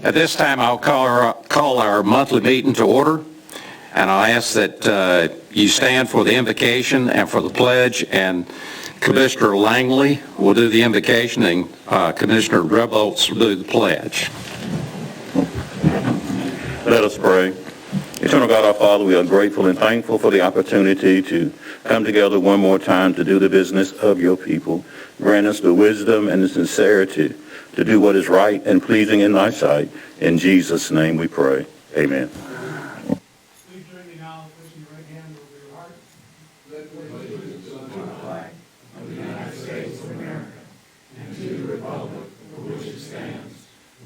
At this time, I'll call our monthly meeting to order, and I'll ask that you stand for the invocation and for the pledge, and Commissioner Langley will do the invocation, and Commissioner Rebholz will do the pledge. Let us pray. Eternal God, our Father, we are grateful and thankful for the opportunity to come together one more time to do the business of your people. Grant us the wisdom and the sincerity to do what is right and pleasing in thy sight. In Jesus' name we pray. Amen. Please join me now in placing your right hand over your heart. Let the allegiance to the flag of the United States of America and to the republic for which it stands,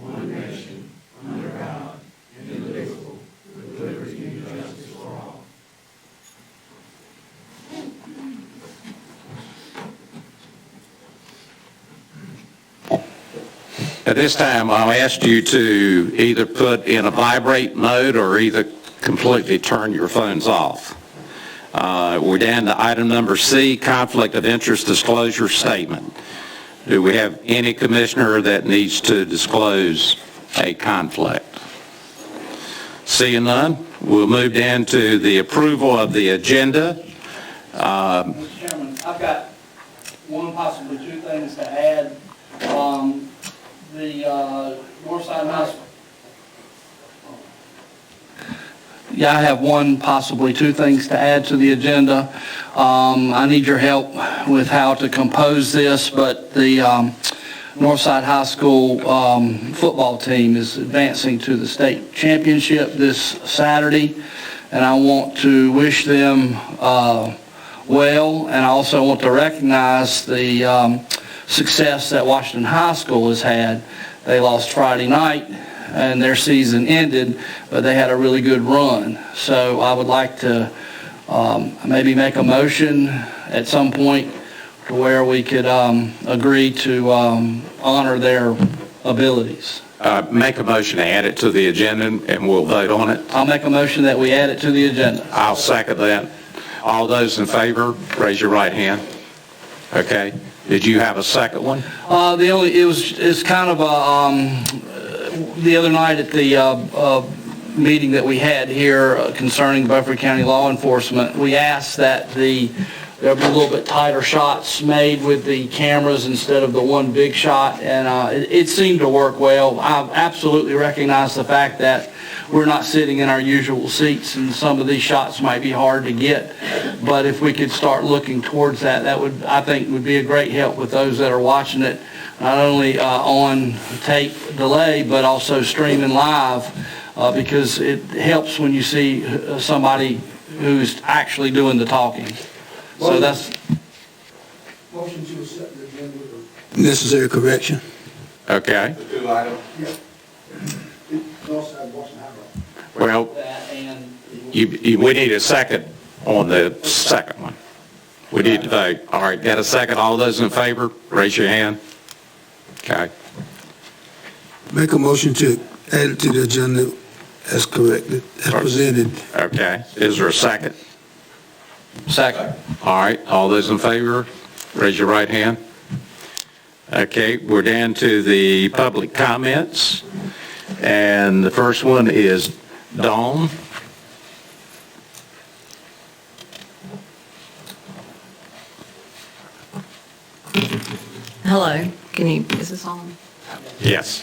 one nation, under God, indivisible, with liberty and justice for all. At this time, I'll ask you to either put in a vibrate mode or either completely turn your phones off. We're down to item number C, conflict of interest disclosure statement. Do we have any commissioner that needs to disclose a conflict? Seeing none, we'll move down to the approval of the agenda. Mr. Chairman, I've got one, possibly two things to add. The Northside Hospital. Yeah, I have one, possibly two things to add to the agenda. I need your help with how to compose this, but the Northside High School football team is advancing to the state championship this Saturday, and I want to wish them well, and I also want to recognize the success that Washington High School has had. They lost Friday night and their season ended, but they had a really good run. So I would like to maybe make a motion at some point to where we could agree to honor their abilities. Make a motion to add it to the agenda and we'll vote on it. I'll make a motion that we add it to the agenda. I'll second that. All those in favor, raise your right hand. Okay. Did you have a second one? It's kind of the other night at the meeting that we had here concerning Beaufort County law enforcement, we asked that there be a little bit tighter shots made with the cameras instead of the one big shot, and it seemed to work well. I absolutely recognize the fact that we're not sitting in our usual seats, and some of these shots might be hard to get. But if we could start looking towards that, that would, I think, would be a great help with those that are watching it, not only on tape delay, but also streaming live, because it helps when you see somebody who's actually doing the talking. So that's... Motion to accept the agenda with Necessary correction. Okay. The two items? the Northside Washington High. Well, that, and we need a second on the second one. We need to vote. All right, got a second? All those in favor, raise your hand. Okay. Make a motion to add it to the agenda as corrected, as presented. Okay. Is there a second? second. All right, all those in favor, raise your right hand. Okay, we're down to the public comments, and the first one is Dawn. Hello, is this on? Yes.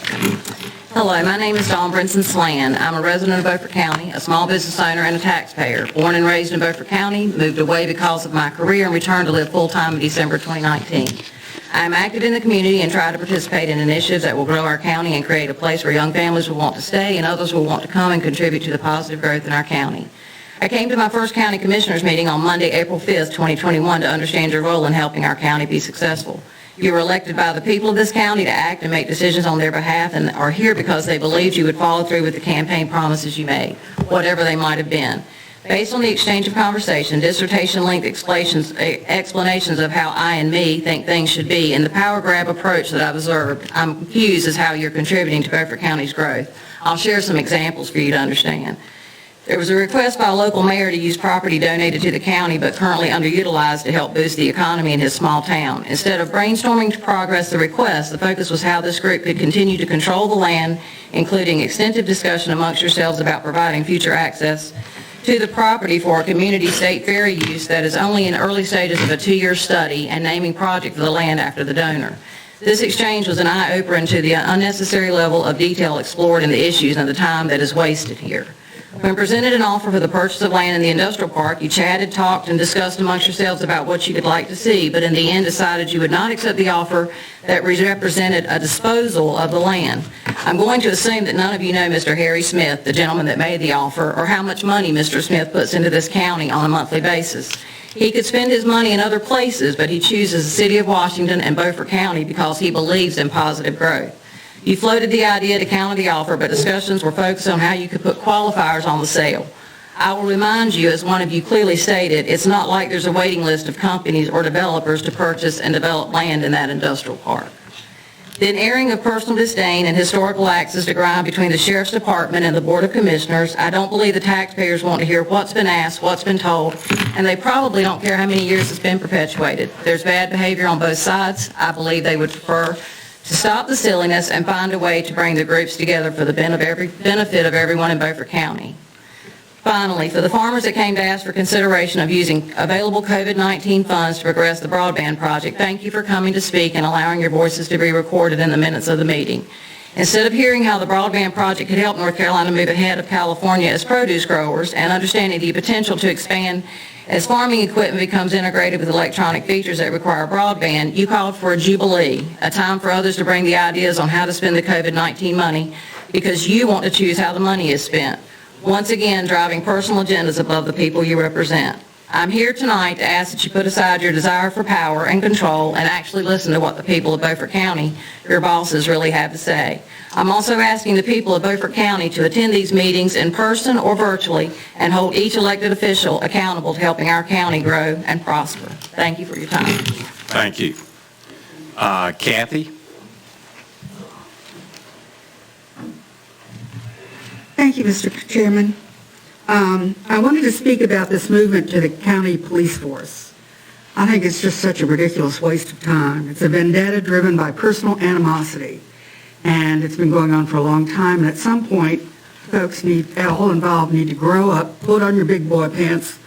Hello, my name is Dawn Brinson Slan. I'm a resident of Beaufort County, a small business owner and a taxpayer. Born and raised in Beaufort County, moved away because of my career and returned to live full-time in December 2019. I am active in the community and try to participate in initiatives that will grow our county and create a place where young families will want to stay and others will want to come and contribute to the positive growth in our county. I came to my first county commissioners meeting on Monday, April 5th, 2021 to understand your role in helping our county be successful. You were elected by the people of this county to act and make decisions on their behalf and are here because they believed you would follow through with the campaign promises you made, whatever they might have been. Based on the exchange of conversation, dissertation-length explanations of how I and me think things should be, and the power grab approach that I've observed, I'm confused as how you're contributing to Beaufort County's growth. I'll share some examples for you to understand. There was a request by a local mayor to use property donated to the county but currently underutilized to help boost the economy in his small town. Instead of brainstorming to progress the request, the focus was how this group could continue to control the land, including extensive discussion amongst yourselves about providing future access to the property for a community state fair use that is only in early stages of a 2-year study, and naming project for the land after the donor. This exchange was an eye-opener to the unnecessary level of detail explored in the issues and the time that is wasted here. When presented an offer for the purchase of land in the industrial park, you chatted, talked, and discussed amongst yourselves about what you could like to see, but in the end decided you would not accept the offer that represented a disposal of the land. I'm going to assume that none of you know Mr. Harry Smith, the gentleman that made the offer, or how much money Mr. Smith puts into this county on a monthly basis. He could spend his money in other places, but he chooses the city of Washington and Beaufort County because he believes in positive growth. You floated the idea to counter the offer, but discussions were focused on how you could put qualifiers on the sale. I will remind you, as one of you clearly stated, it's not like there's a waiting list of companies or developers to purchase and develop land in that industrial park. The airing of personal disdain and historical axes to grind between the Sheriff's Department and the Board of Commissioners, I don't believe the taxpayers want to hear what's been asked, what's been told, and they probably don't care how many years it's been perpetuated. There's bad behavior on both sides. I believe they would prefer to stop the silliness and find a way to bring the groups together for the benefit of everyone in Beaufort County. Finally, for the farmers that came to ask for consideration of using available COVID-19 funds to progress the broadband project, thank you for coming to speak and allowing your voices to be recorded in the minutes of the meeting. Instead of hearing how the broadband project could help North Carolina move ahead of California as produce growers and understanding the potential to expand as farming equipment becomes integrated with electronic features that require broadband, you called for a jubilee, a time for others to bring the ideas on how to spend the COVID-19 money because you want to choose how the money is spent. Once again, driving personal agendas above the people you represent. I'm here tonight to ask that you put aside your desire for power and control and actually listen to what the people of Beaufort County, your bosses, really have to say. I'm also asking the people of Beaufort County to attend these meetings in person or virtually and hold each elected official accountable to helping our county grow and prosper. Thank you for your time. Thank you. Kathy? Thank you, Mr. Chairman. I wanted to speak about this movement to the county police force. I think it's just such a ridiculous waste of time. It's a vendetta driven by personal animosity, and it's been going on for a long time. And at some point, folks all involved need to grow up, put on your big boy pants,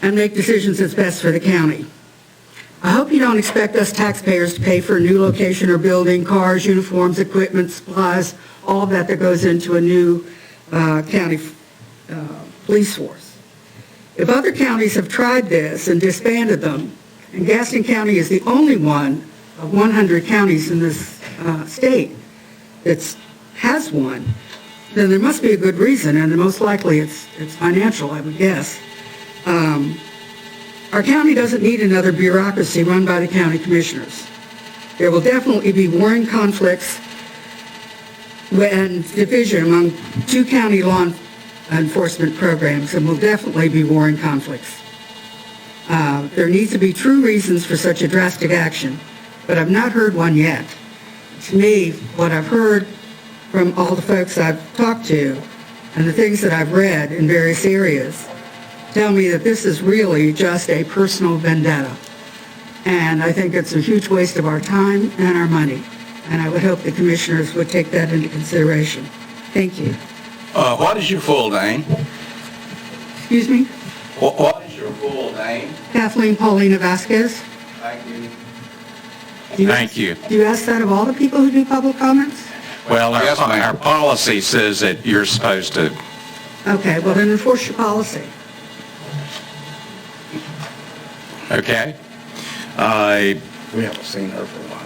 and make decisions that's best for the county. I hope you don't expect us taxpayers to pay for a new location or building, cars, uniforms, equipment, supplies, all of that goes into a new county police force. If other counties have tried this and disbanded them, and Gaston County is the only one of 100 counties in this state that has one, then there must be a good reason, and most likely it's financial, I would guess. Our county doesn't need another bureaucracy run by the county commissioners. There will definitely be warring conflicts and division among two county law enforcement programs, and will definitely be warring conflicts. There needs to be true reasons for such a drastic action, but I've not heard one yet. To me, what I've heard from all the folks I've talked to and the things that I've read in various areas tell me that this is really just a personal vendetta. And I think it's a huge waste of our time and our money. And I would hope the commissioners would take that into consideration. Thank you. What is your full name? Excuse me? What is your full name? Kathleen Paulina Vasquez. Thank you. Thank you. Do you ask that of all the people who do public comments? Well, our policy says that you're supposed to. Okay, well then enforce your policy. Okay. We haven't seen her for a while.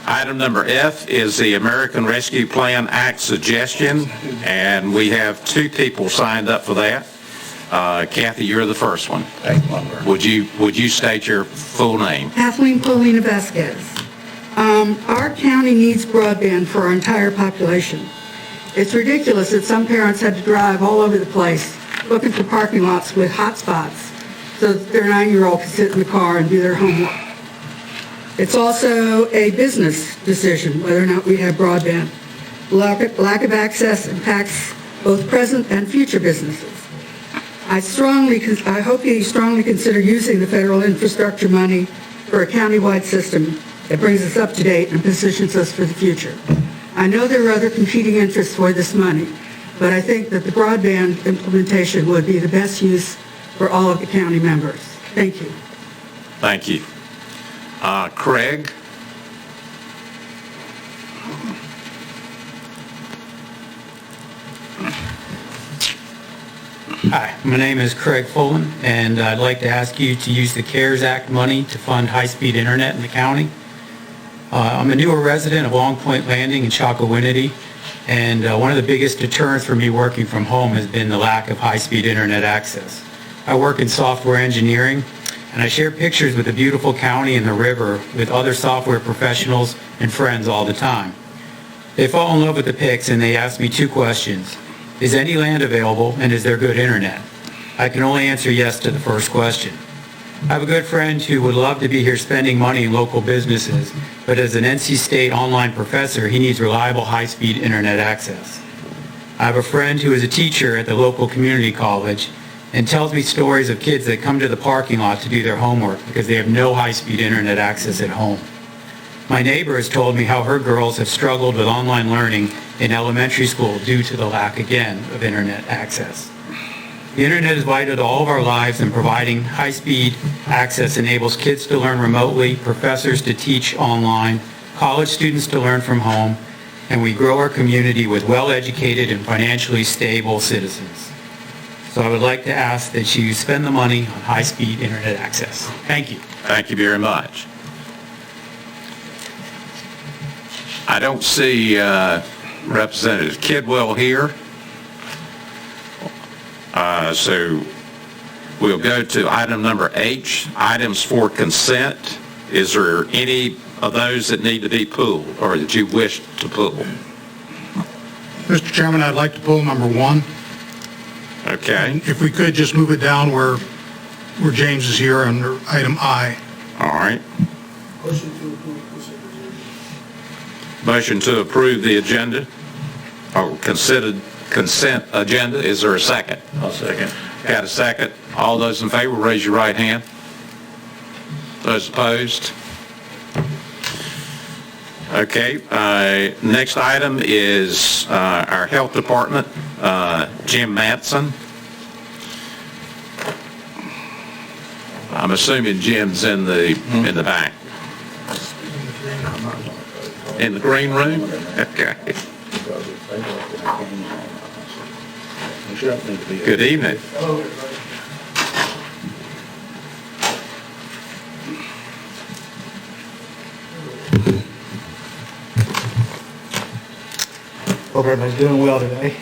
Item number F is the American Rescue Plan Act suggestion, and we have two people signed up for that. Kathy, you're the first one. Would you state your full name? Kathleen Paulina Vasquez. Our county needs broadband for our entire population. It's ridiculous that some parents had to drive all over the place looking for parking lots with hot spots so that their 9-year-old could sit in the car and do their homework. It's also a business decision whether or not we have broadband. Lack of access impacts both present and future businesses. I hope you strongly consider using the federal infrastructure money for a countywide system that brings us up to date and positions us for the future. I know there are other competing interests for this money, but I think that the broadband implementation would be the best use for all of the county members. Thank you. Thank you. Craig? Hi, my name is Craig Fullen, and I'd like to ask you to use the CARES Act money to fund high-speed internet in the county. I'm a newer resident of Long Point Landing in Chocowinity, and one of the biggest deterrents for me working from home has been the lack of high-speed internet access. I work in software engineering, and I share pictures with the beautiful county and the river with other software professionals and friends all the time. They fall in love with the pics, and they ask me two questions. Is any land available, and is there good internet? I can only answer yes to the first question. I have a good friend who would love to be here spending money in local businesses, but as an NC State online professor, he needs reliable high-speed internet access. I have a friend who is a teacher at the local community college and tells me stories of kids that come to the parking lot to do their homework because they have no high-speed internet access at home. My neighbor has told me how her girls have struggled with online learning in elementary school due to the lack, again, of internet access. The internet is vital to all of our lives, and providing high-speed access enables kids to learn remotely, professors to teach online, college students to learn from home, and we grow our community with well-educated and financially stable citizens. So I would like to ask that you spend the money on high-speed internet access. Thank you. Thank you very much. I don't see Representative Kidwell here. So we'll go to item number H, items for consent. Is there any of those that need to be pulled or that you wish to pull? Mr. Chairman, I'd like to pull number 1. Okay, If we could just move it down where James is here under item I. all right. Motion to approve consent agenda. Motion to approve the agenda or considered consent agenda. Is there a second? I'll second. Got a second? All those in favor, raise your right hand. Those opposed? Okay, next item is our Health Department, Jim Matson. I'm assuming Jim's in the back. In the green room? Okay. Good evening. Hope everybody's doing well today.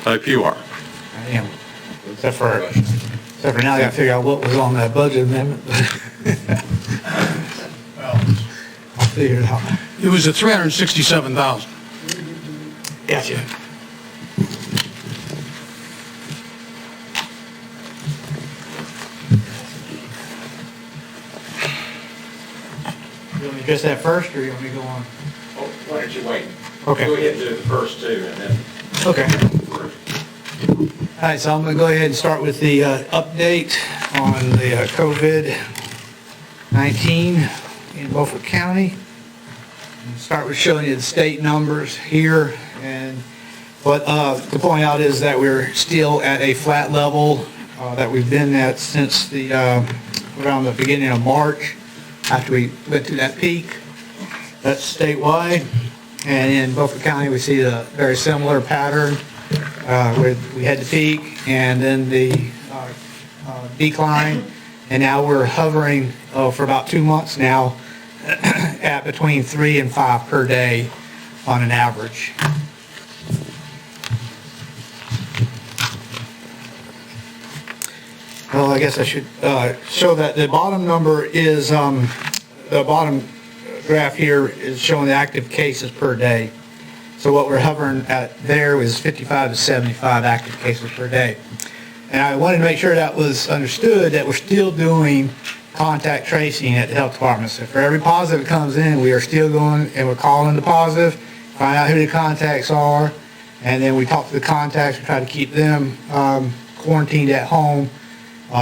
Hope you are. I am. Except for now, I got to figure out what was on that budget amendment. I'll figure it out. It was at $367,000. Gotcha. You want me to address that first, or you want me to go on? Why don't you wait? Okay. Go ahead and do the first two and then. Okay. All right, so I'm going to go ahead and start with the update on the COVID-19 in Beaufort County. Start with showing you the state numbers here, and what to point out is that we're still at a flat level that we've been at since the around the beginning of March, after we went through that peak. That's statewide, and in Beaufort County we see a very similar pattern where we had the peak and then the decline, and now we're hovering for about 2 months now at between 3 and 5 per day on an average. Well, I guess I should show that the bottom number is, the bottom graph here is showing the active cases per day. So what we're hovering at there is 55 to 75 active cases per day. And I wanted to make sure that was understood, that we're still doing contact tracing at the health department. So for every positive that comes in, we are still going and we're calling the positive, find out who the contacts are, And then we talk to the contacts, we try to keep them quarantined at home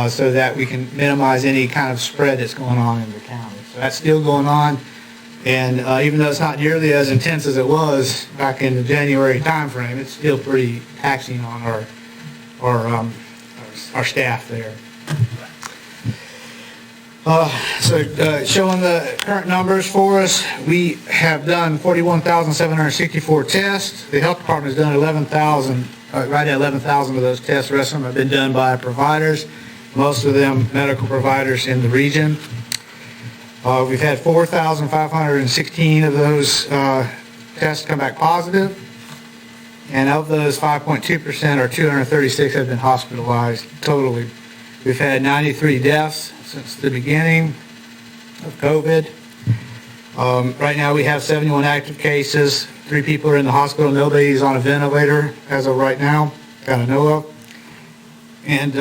so that we can minimize any kind of spread that's going on in the county. So that's still going on. And even though it's not nearly as intense as it was back in the January timeframe, it's still pretty taxing on our staff there. Showing the current numbers for us, we have done 41,764 tests. The health department has done 11,000, right at 11,000 of those tests. The rest of them have been done by providers, most of them medical providers in the region. We've had 4,516 of those tests come back positive, and of those, 5.2% or 236 have been hospitalized totally. We've had 93 deaths since the beginning of COVID. Right now we have 71 active cases. 3 people are in the hospital. Nobody's on a ventilator as of right now, that I know of. And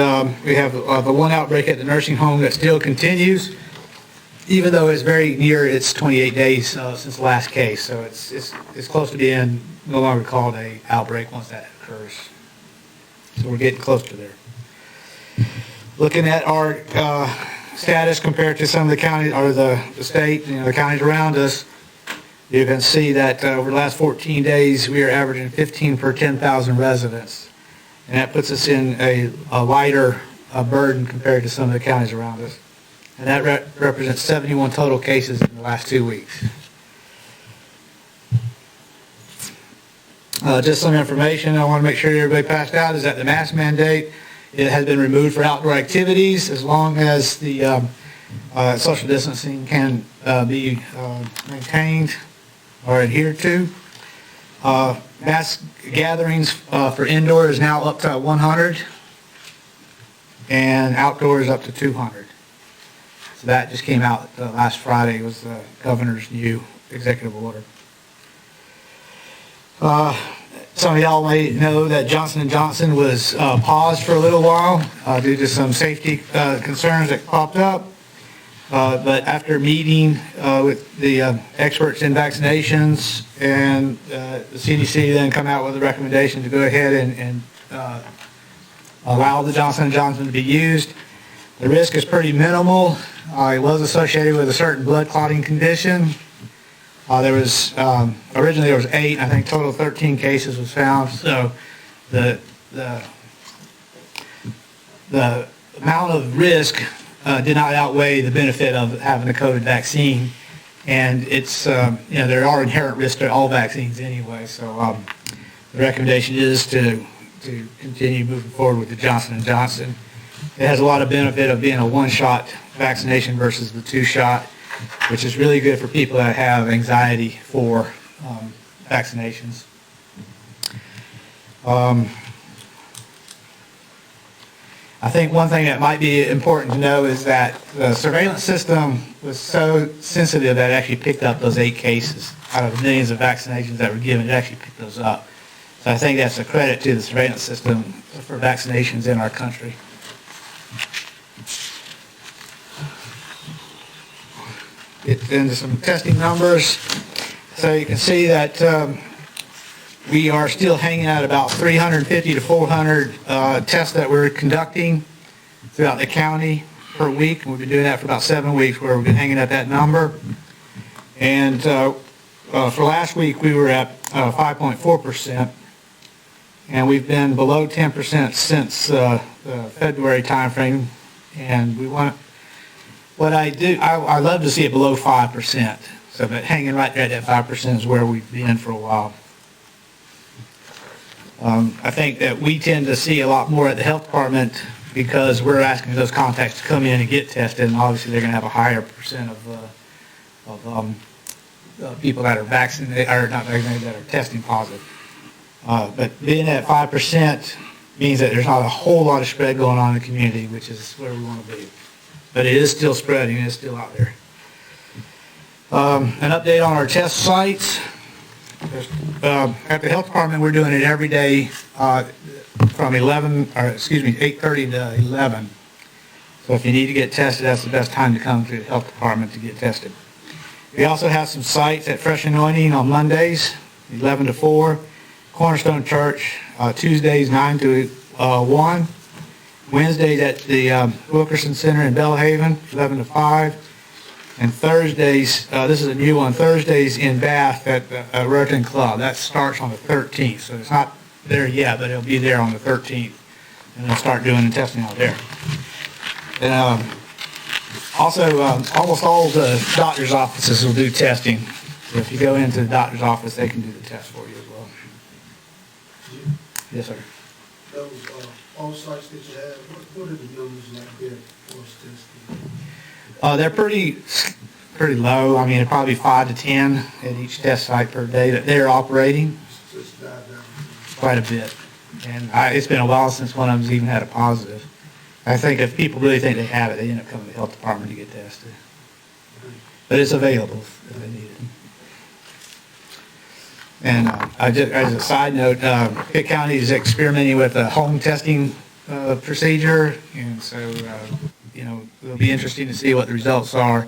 we have the one outbreak at the nursing home that still continues, even though it's very near its 28 days since the last case. So it's close to being no longer called an outbreak once that occurs. So we're getting close to there. Looking at our status compared to some of the counties, or the state, the counties around us, you can see that over the last 14 days, we are averaging 15 per 10,000 residents. And that puts us in a lighter burden compared to some of the counties around us. And that represents 71 total cases in the last 2 weeks. Just some information I want to make sure everybody passed out is that the mask mandate, it has been removed for outdoor activities as long as the social distancing can be maintained or adhered to. Mass gatherings for indoor is now up to 100, and outdoors up to 200. So that just came out last Friday. It was the governor's new executive order. Some of y'all may know that Johnson & Johnson was paused for a little while due to some safety concerns that popped up. But after meeting with the experts in vaccinations, and the CDC then come out with a recommendation to go ahead and allow the Johnson & Johnson to be used. The risk is pretty minimal. It was associated with a certain blood clotting condition. There was originally there was 8. I think total 13 cases was found. So the amount of risk did not outweigh the benefit of having a COVID vaccine, and it's there are inherent risks to all vaccines anyway. So the recommendation is to continue moving forward with the Johnson & Johnson. It has a lot of benefit of being a one-shot vaccination versus the 2-shot, which is really good for people that have anxiety for vaccinations. I think one thing that might be important to know is that the surveillance system was so sensitive that it actually picked up those 8 cases. Out of the millions of vaccinations that were given, it actually picked those up. So I think that's a credit to the surveillance system for vaccinations in our country. Get into some testing numbers. So you can see that we are still hanging at about 350 to 400 tests that we're conducting throughout the county per week. We've been doing that for about 7 weeks, where we've been hanging at that number. And for last week, we were at 5.4%, and we've been below 10% since the February timeframe. And we want, I love to see it below 5%. So, but hanging right there at that 5% is where we've been for a while. I think that we tend to see a lot more at the health department because we're asking those contacts to come in and get tested, and obviously they're going to have a higher percent of people that are vaccinated, or not vaccinated, that are testing positive. But being at 5% means that there's not a whole lot of spread going on in the community, which is where we want to be. But it is still spreading, it's still out there. An update on our test sites. At the health department, we're doing it every day from 8:30 to 11. So if you need to get tested, that's the best time to come to the health department to get tested. We also have some sites at Fresh Anointing on Mondays, 11 to 4, Cornerstone Church, Tuesdays 9 to 1, Wednesdays at the Wilkerson Center in Bellhaven, 11 to 5, and Thursdays, this is a new one, Thursdays in Bath at the Rotary Club. That starts on the 13th, so it's not there yet, but it'll be there on the 13th, and they'll start doing the testing out there. And also, almost all the doctor's offices will do testing. So if you go into the doctor's office, they can do the test for you as well. Yes, sir. Those, all sites that you have, what are the numbers like there for us testing? They're pretty low. I mean, it'd probably 5 to 10 at each test site per day that they're operating. Just dive down. Quite a bit. And it's been a while since one of them's even had a positive. I think if people really think they have it, they end up coming to the health department to get tested. But it's available if they need it. And as a side note, Pitt County is experimenting with a home testing procedure, and so it'll be interesting to see what the results are,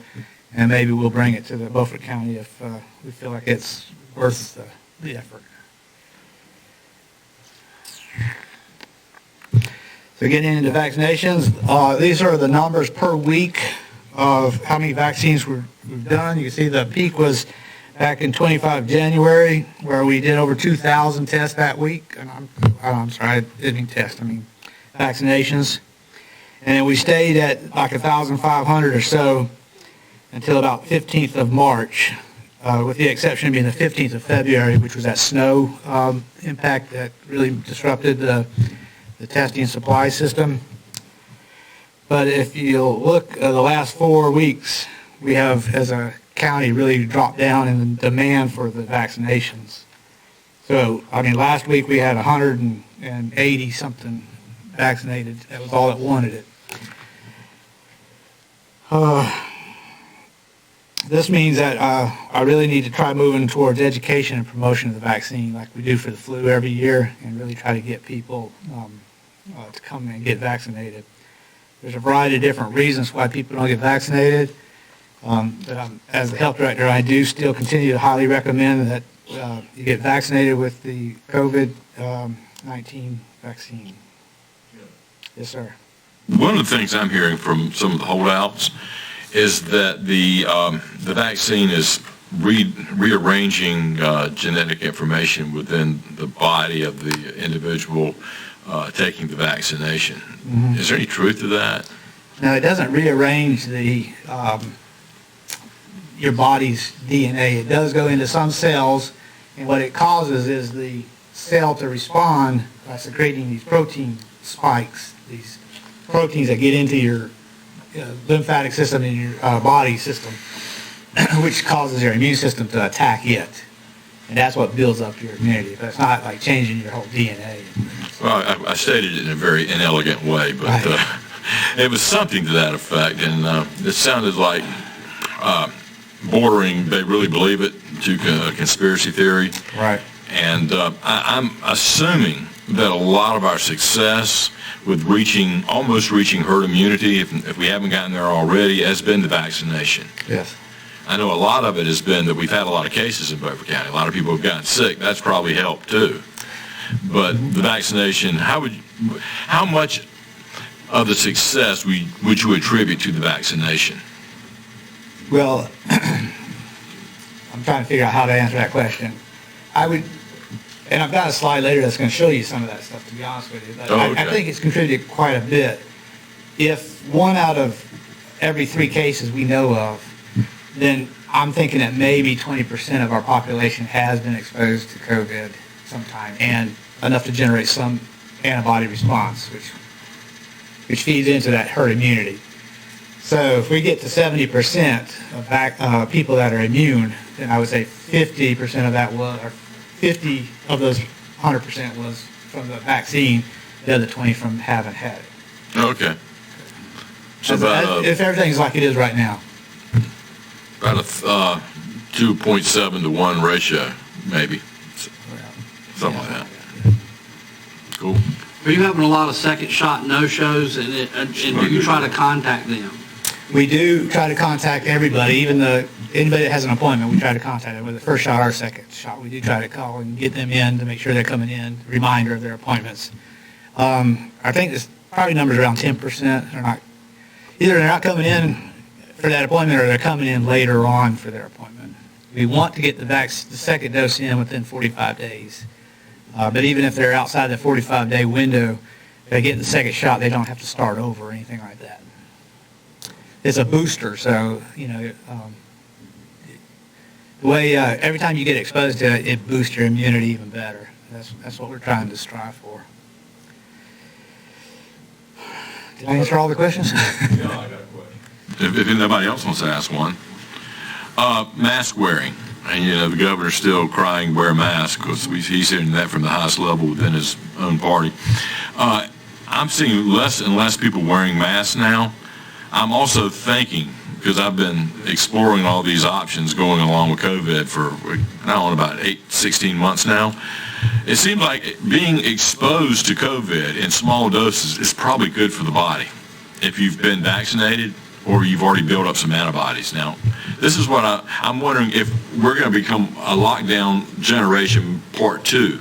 and maybe we'll bring it to the Beaufort County if we feel like it's worth the effort. So getting into vaccinations, these are the numbers per week of how many vaccines we've done. You can see the peak was back in 25 January, where we did over 2,000 tests that week. And I'm sorry, I didn't mean tests, I mean vaccinations. And then we stayed at like 1,500 or so until about 15th of March, with the exception being the 15th of February, which was that snow impact that really disrupted the testing supply system. But if you look at the last 4 weeks, we have, as a county, really dropped down in the demand for the vaccinations. So, I mean, last week we had 180 something vaccinated. That was all that wanted it. This means that I really need to try moving towards education and promotion of the vaccine like we do for the flu every year, and really try to get people to come and get vaccinated. There's a variety of different reasons why people don't get vaccinated. But as the health director, I do still continue to highly recommend that you get vaccinated with the COVID-19 vaccine. Yes, sir. One of the things I'm hearing from some of the holdouts is that the vaccine is rearranging genetic information within the body of the individual taking the vaccination. Mm-hmm. Is there any truth to that? No, it doesn't rearrange your body's DNA. It does go into some cells, and what it causes is the cell to respond by secreting these protein spikes, these proteins that get into your lymphatic system and your body system, which causes your immune system to attack it. And that's what builds up your immunity. But it's not like changing your whole DNA. Well, I stated it in a very inelegant way, but right. It was something to that effect, and it sounded like bordering, they really believe it, to conspiracy theory. Right. And I'm assuming that a lot of our success with almost reaching herd immunity, if we haven't gotten there already, has been the vaccination. Yes. I know a lot of it has been that we've had a lot of cases in Beaufort County. A lot of people have gotten sick. That's probably helped too. But the vaccination, how much of the success would you attribute to the vaccination? Well, I'm trying to figure out how to answer that question. And I've got a slide later that's going to show you some of that stuff, to be honest with you. But okay. I think it's contributed quite a bit. If 1 out of every 3 cases we know of, then I'm thinking that maybe 20% of our population has been exposed to COVID sometime, and enough to generate some antibody response, which feeds into that herd immunity. So if we get to 70% of people that are immune, then I would say 50% of that was, or 50 of those 100% was from the vaccine, the other 20 from having had it. Okay. So if everything's like it is right now. About a 2.7 to 1 ratio, maybe. Something like that. Cool. Are you having a lot of second shot no-shows, and do you try to contact them? We do try to contact everybody, anybody that has an appointment, we try to contact them with the first shot or second shot. We do try to call and get them in to make sure they're coming in, reminder of their appointments. I think this probably number's around 10%. Either they're not coming in for that appointment or they're coming in later on for their appointment. We want to get the second dose in within 45 days. But even if they're outside the 45-day window, if they get the second shot, they don't have to start over or anything like that. It's a booster, so, the way every time you get exposed to it, it boosts your immunity even better. That's what we're trying to strive for. Did I answer all the questions? Yeah, I got a question. If nobody else wants to ask one. Mask wearing. And, the governor's still crying, wear a mask, because he's hearing that from the highest level within his own party. I'm seeing less and less people wearing masks now. I'm also thinking, because I've been exploring all these options going along with COVID for now on about 16 months now, it seems like being exposed to COVID in small doses is probably good for the body if you've been vaccinated or you've already built up some antibodies. Now, this is what I'm wondering if we're going to become a lockdown generation part 2.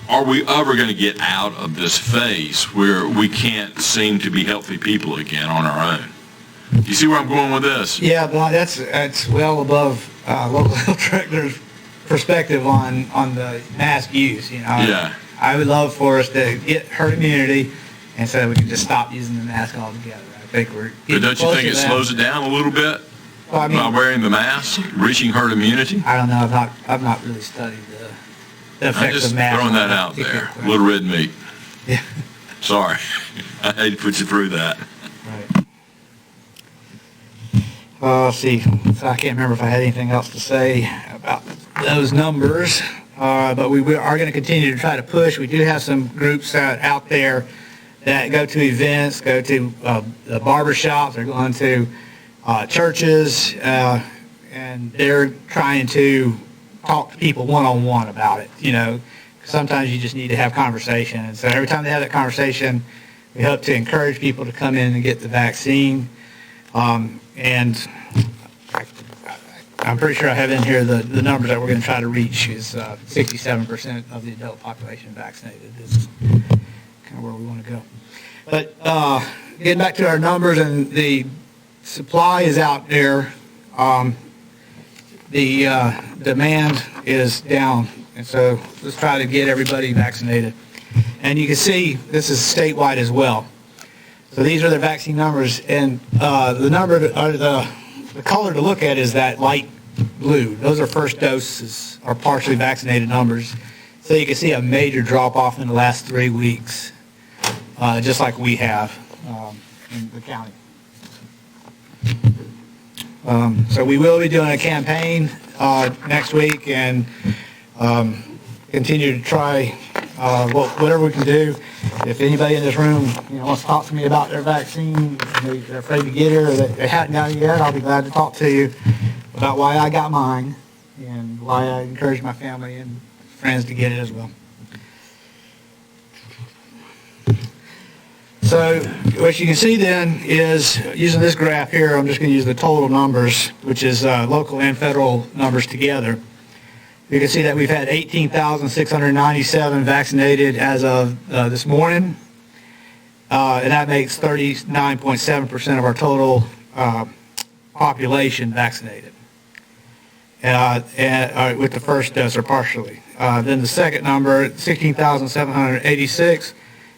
Are we ever going to get out of this phase where we can't seem to be healthy people again on our own? You see where I'm going with this? Yeah, but that's well above local health director's perspective on the mask use. Yeah. I would love for us to get herd immunity, and so we can just stop using the mask altogether. I think we're But don't you think it slows it down a little bit by wearing the mask, reaching herd immunity? I don't know. I've not really studied the effects I'm just of masks. throwing that out there. Little red meat. Yeah. Sorry. I hate to put you through that. Right. Let's see. So I can't remember if I had anything else to say about those numbers, but we are going to continue to try to push. We do have some groups out there that go to events, go to the barber shops, they're going to churches, and they're trying to talk to people one-on-one about it. Sometimes you just need to have conversation. And so every time they have that conversation, we hope to encourage people to come in and get the vaccine. And I'm pretty sure I have in here the numbers that we're going to try to reach is 67% of the adult population vaccinated is kind of where we want to go. But getting back to our numbers, and the supply is out there. The demand is down, and so let's try to get everybody vaccinated. And you can see this is statewide as well. So these are the vaccine numbers, and the color to look at is that light blue. Those are first doses or partially vaccinated numbers. So you can see a major drop off in the last 3 weeks, just like we have in the county. So we will be doing a campaign next week and continue to try whatever we can do. If anybody in this room wants to talk to me about their vaccine, they're afraid to get it or they haven't got it yet, I'll be glad to talk to you about why I got mine and why I encourage my family and friends to get it as well. So what you can see then is, using this graph here, I'm just going to use the total numbers, which is local and federal numbers together. You can see that we've had 18,697 vaccinated as of this morning, and that makes 39.7% of our total population vaccinated, and with the first dose or partially. Then the second number, 16,786,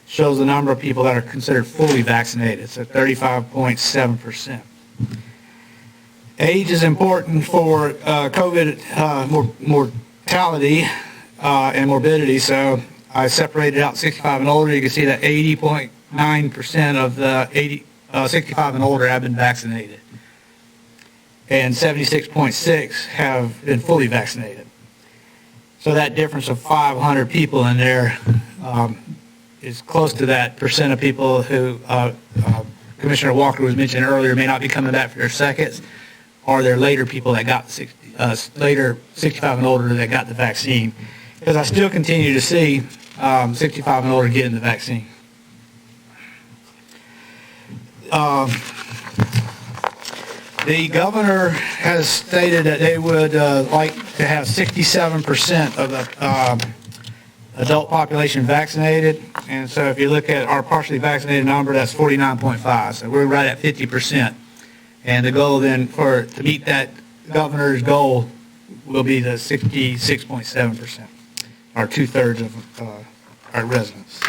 shows the number of people that are considered fully vaccinated, so 35.7%. Age is important for COVID mortality and morbidity, so I separated out 65 and older. You can see that 80.9% of the 65 and older have been vaccinated, and 76.6 have been fully vaccinated. So that difference of 500 people in there is close to that percent of people who Commissioner Walker was mentioning earlier may not be coming back for their seconds, or they're later people that got 65 and older that got the vaccine. Because I still continue to see 65 and older getting the vaccine. The governor has stated that they would like to have 67% of the adult population vaccinated. And so if you look at our partially vaccinated number, that's 49.5. So we're right at 50%. And the goal then to meet that governor's goal will be the 66.7%, or 2/3 of our residents.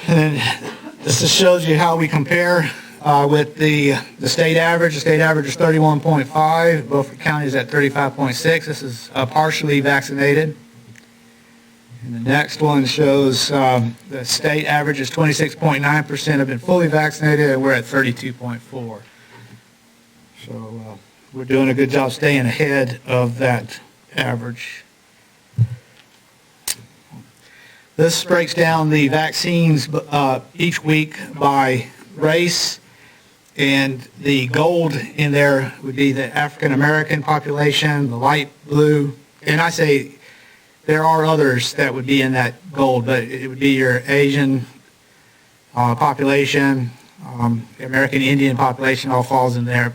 And then this just shows you how we compare with the state average. The state average is 31.5. Beaufort County is at 35.6. This is partially vaccinated. And the next one shows the state average is 26.9% have been fully vaccinated, and we're at 32.4. So we're doing a good job staying ahead of that average. This breaks down the vaccines each week by race, and the gold in there would be the African American population, the light blue, and I say there are others that would be in that gold, but it would be your Asian population, the American Indian population all falls in there.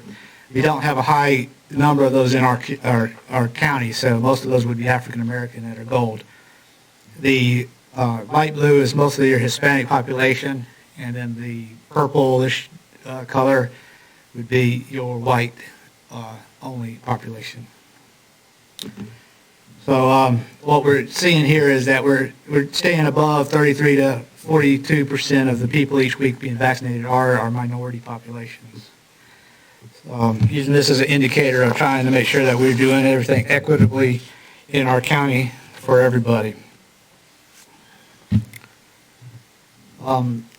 We don't have a high number of those in our county, so most of those would be African American that are gold. The light blue is mostly your Hispanic population, and then the purplish color would be your white only population. So what we're seeing here is that we're staying above 33 to 42% of the people each week being vaccinated are our minority populations. Using this as an indicator of trying to make sure that we're doing everything equitably in our county for everybody.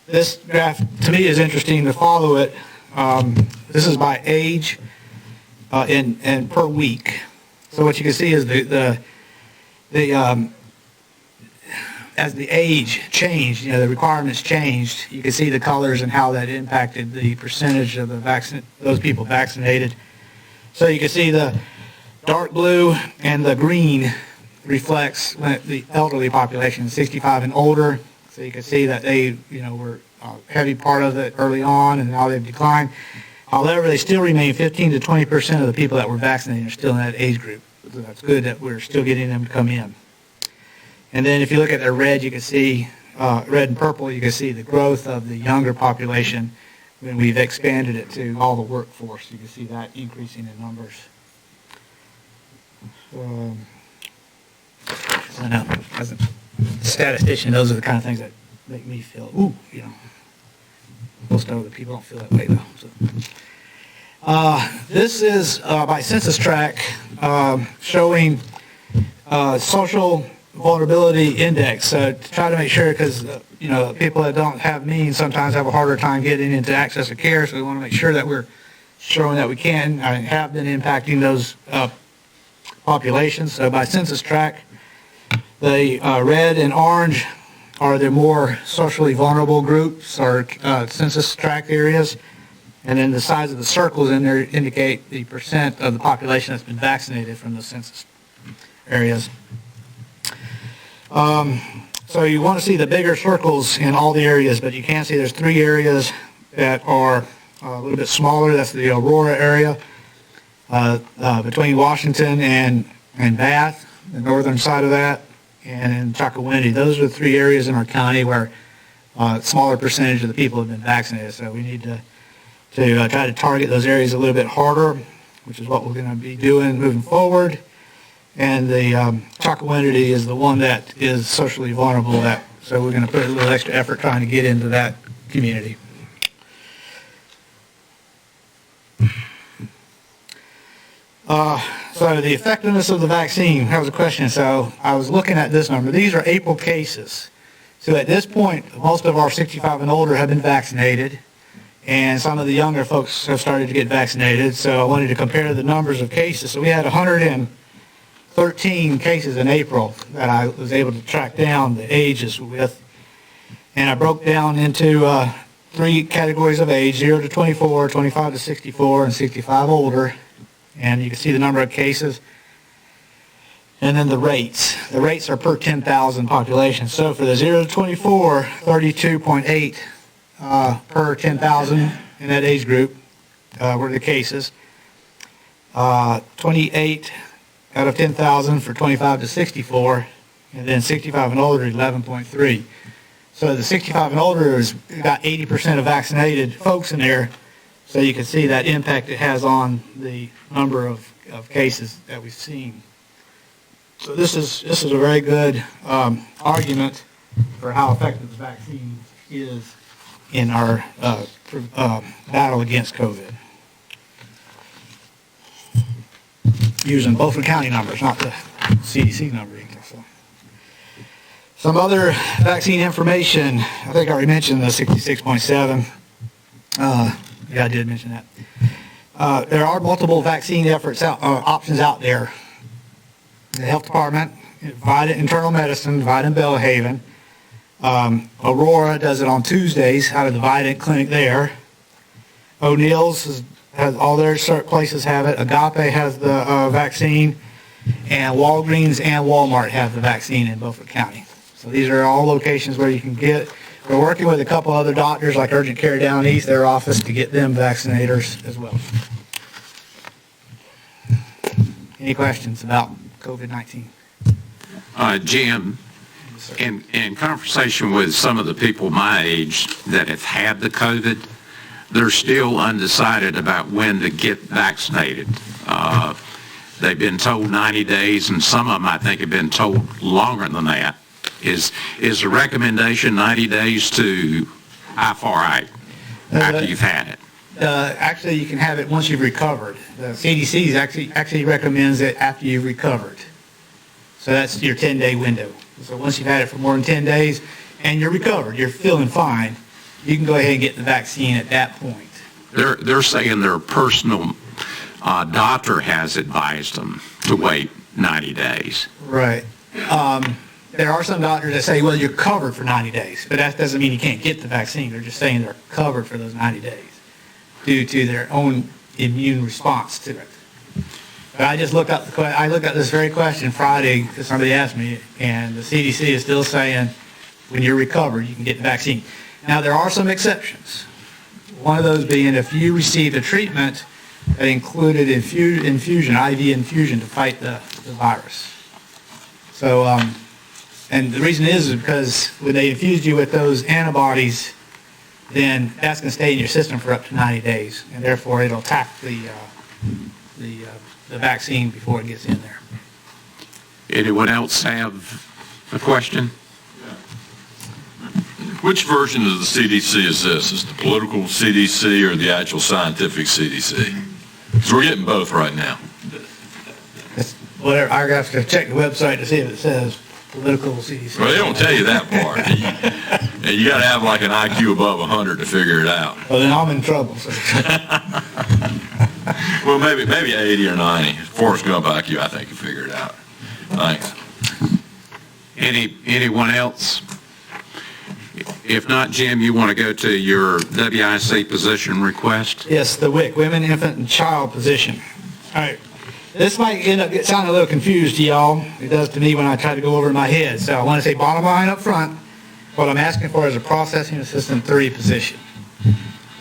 This graph to me is interesting to follow it. This is by age and per week. So what you can see is as the age changed, the requirements changed, you can see the colors and how that impacted the percentage of those people vaccinated. So you can see the dark blue and the green reflects the elderly population, 65 and older. So you can see that they, were a heavy part of it early on, and now they've declined. However, they still remain 15 to 20% of the people that were vaccinated are still in that age group. So that's good that we're still getting them to come in. And then if you look at the red, you can see, red and purple, you can see the growth of the younger population when we've expanded it to all the workforce. You can see that increasing in numbers. I know, as a statistician, those are the kind of things that make me feel, most other people don't feel that way though. So. This is by census tract showing social vulnerability index. So to try to make sure, because people that don't have means sometimes have a harder time getting into access to care, so we want to make sure that we're showing that we can and have been impacting those populations. So by census tract, the red and orange are the more socially vulnerable groups or census tract areas. And then the size of the circles in there indicate the percent of the population that's been vaccinated from the census areas. So you want to see the bigger circles in all the areas, but you can see there's 3 areas that are a little bit smaller. That's the Aurora area between Washington and Bath, the northern side of that, and in Chocowinity. Those are the 3 areas in our county where a smaller percentage of the people have been vaccinated. So we need to try to target those areas a little bit harder, which is what we're going to be doing moving forward. And the Chocowinity is the one that is socially vulnerable. So we're going to put a little extra effort trying to get into that community. So the effectiveness of the vaccine, that was a question. So I was looking at this number. These are April cases. So at this point, most of our 65 and older have been vaccinated, and some of the younger folks have started to get vaccinated. So I wanted to compare the numbers of cases. So we had 113 cases in April that I was able to track down the ages with. And I broke down into 3 categories of age, 0 to 24, 25 to 64, and 65 older. And you can see the number of cases. And then the rates. The rates are per 10,000 population. So for the 0 to 24, 32.8 per 10,000 in that age group. were the cases. 28 out of 10,000 for 25 to 64, and then 65 and older, 11.3. So the 65 and older is about 80% of vaccinated folks in there, so you can see that impact it has on the number of cases that we've seen. So this is a very good argument for how effective the vaccine is in our battle against COVID. Using Beaufort County numbers, not the CDC numbers. So. Some other vaccine information. I think I already mentioned the 66.7. Yeah, I did mention that. There are multiple vaccine options out there. The health department, Vidant Internal Medicine, Vidant Belhaven. Aurora does it on Tuesdays out of the Vidant clinic there. O'Neill's has all their places have it. Agape has the vaccine, and Walgreens and Walmart have the vaccine in Beaufort County. So these are all locations where you can get. We're working with a couple other doctors like Urgent Care Down East, their office, to get them vaccinators as well. Any questions about COVID-19? Jim, in conversation with some of the people my age that have had the COVID, they're still undecided about when to get vaccinated. They've been told 90 days, and some of them, I think, have been told longer than that. Is the recommendation 90 days to how far out after you've had it? Actually, you can have it once you've recovered. The CDC actually recommends it after you've recovered. So that's your 10-day window. So once you've had it for more than 10 days and you're recovered, you're feeling fine, you can go ahead and get the vaccine at that point. They're saying their personal doctor has advised them to wait 90 days. Right. There are some doctors that say, well, you're covered for 90 days, but that doesn't mean you can't get the vaccine. They're just saying they're covered for those 90 days due to their own immune response to it. But I just looked up this very question Friday because somebody asked me, and the CDC is still saying when you're recovered, you can get the vaccine. Now, there are some exceptions. One of those being if you received a treatment that included infusion, IV infusion to fight the virus. So, and the reason is because when they infused you with those antibodies, then that's going to stay in your system for up to 90 days, and therefore it'll attack the vaccine before it gets in there. Anyone else have a question? Which version of the CDC is this? Is it the political CDC or the actual scientific CDC? Because we're getting both right now. It's whatever. I have to check the website to see if it says political CDC. Well, they don't tell you that part. You got to have like an IQ above 100 to figure it out. Well, then I'm in trouble. So. Well, maybe 80 or 90. Forrest Gump IQ, I think, can figure it out. Thanks. Anyone else? If not, Jim, you want to go to your WIC position request? Yes, the WIC, Women, Infant, and Child position. All right. This might end up sounding a little confused to y'all. It does to me when I try to go over in my head. So I want to say bottom line up front, what I'm asking for is a processing assistant 3 position.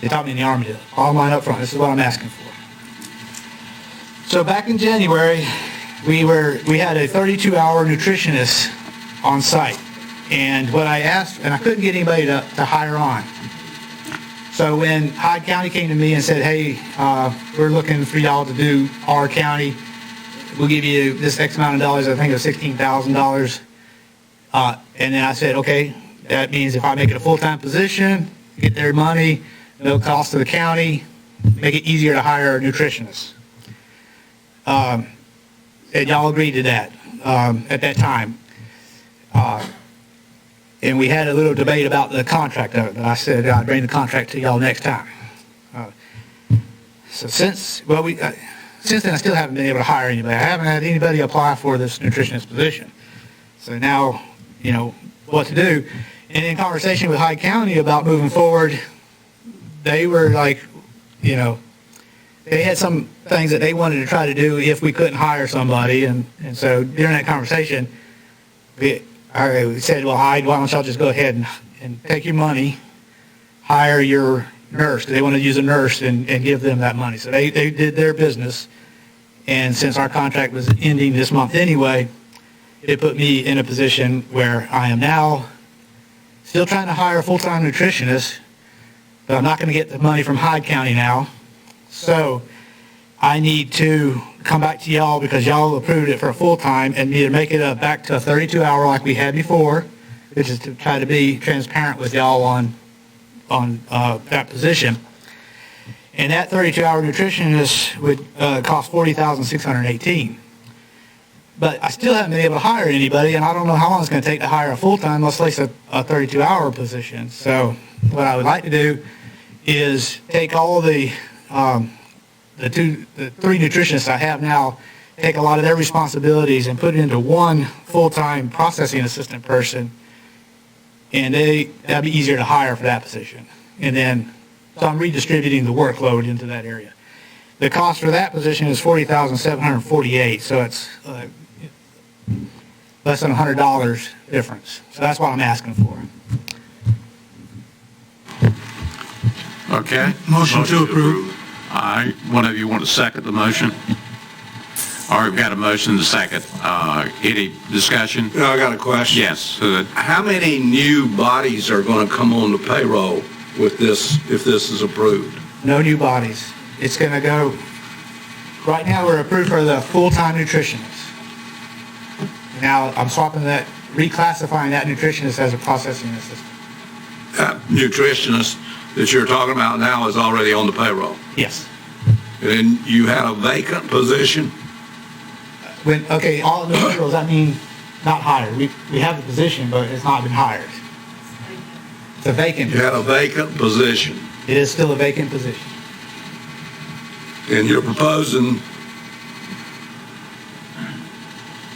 They taught me in the Army to. Bottom line up front, this is what I'm asking for. So back in January, we had a 32-hour nutritionist on site. And what I asked, and I couldn't get anybody to hire on. So when Hyde County came to me and said, hey, we're looking for y'all to do our county, we'll give you this X amount of dollars, I think it was $16,000. And then I said, okay, that means if I make it a full-time position, get their money, no cost to the county, make it easier to hire nutritionists. And y'all agreed to that at that time. And we had a little debate about the contract of it, but I said I'd bring the contract to y'all next time. So since then, I still haven't been able to hire anybody. I haven't had anybody apply for this nutritionist position. So now, you know, what to do. And in conversation with Hyde County about moving forward, they were like, you know, they had some things that they wanted to try to do if we couldn't hire somebody. And so during that conversation, we said, well, Hyde, why don't y'all just go ahead and take your money, hire your nurse. They want to use a nurse and give them that money. So they did their business. And since our contract was ending this month anyway, it put me in a position where I am now still trying to hire a full-time nutritionist, but I'm not going to get the money from Hyde County now. So I need to come back to y'all because y'all approved it for a full-time and need to make it back to a 32-hour like we had before, which is to try to be transparent with y'all on that position. And that 32-hour nutritionist would cost $40,618. But I still haven't been able to hire anybody, and I don't know how long it's going to take to hire a full-time, let's face a 32-hour position. So what I would like to do is take all the three nutritionists I have now, take a lot of their responsibilities and put it into one full-time processing assistant person, and that'd be easier to hire for that position. And then, so I'm redistributing the workload into that area. The cost for that position is $40,748, so it's less than $100 difference. So that's what I'm asking for. Okay. Motion to approve. All right, one of you want to second the motion? All right, we've got a motion to second. Any discussion? Yeah, I got a question. Yes. How many new bodies are going to come on the payroll with this, if this is approved? No new bodies. It's going to go, right now we're approved for the full-time nutritionist. Now I'm swapping that, reclassifying that nutritionist as a processing assistant. That nutritionist that you're talking about now is already on the payroll. Yes. And then you had a vacant position? Okay, all the payrolls, I mean, not hired. We have the position, but it's not been hired. It's a vacant You had a vacant position, It is still a vacant position. and you're proposing,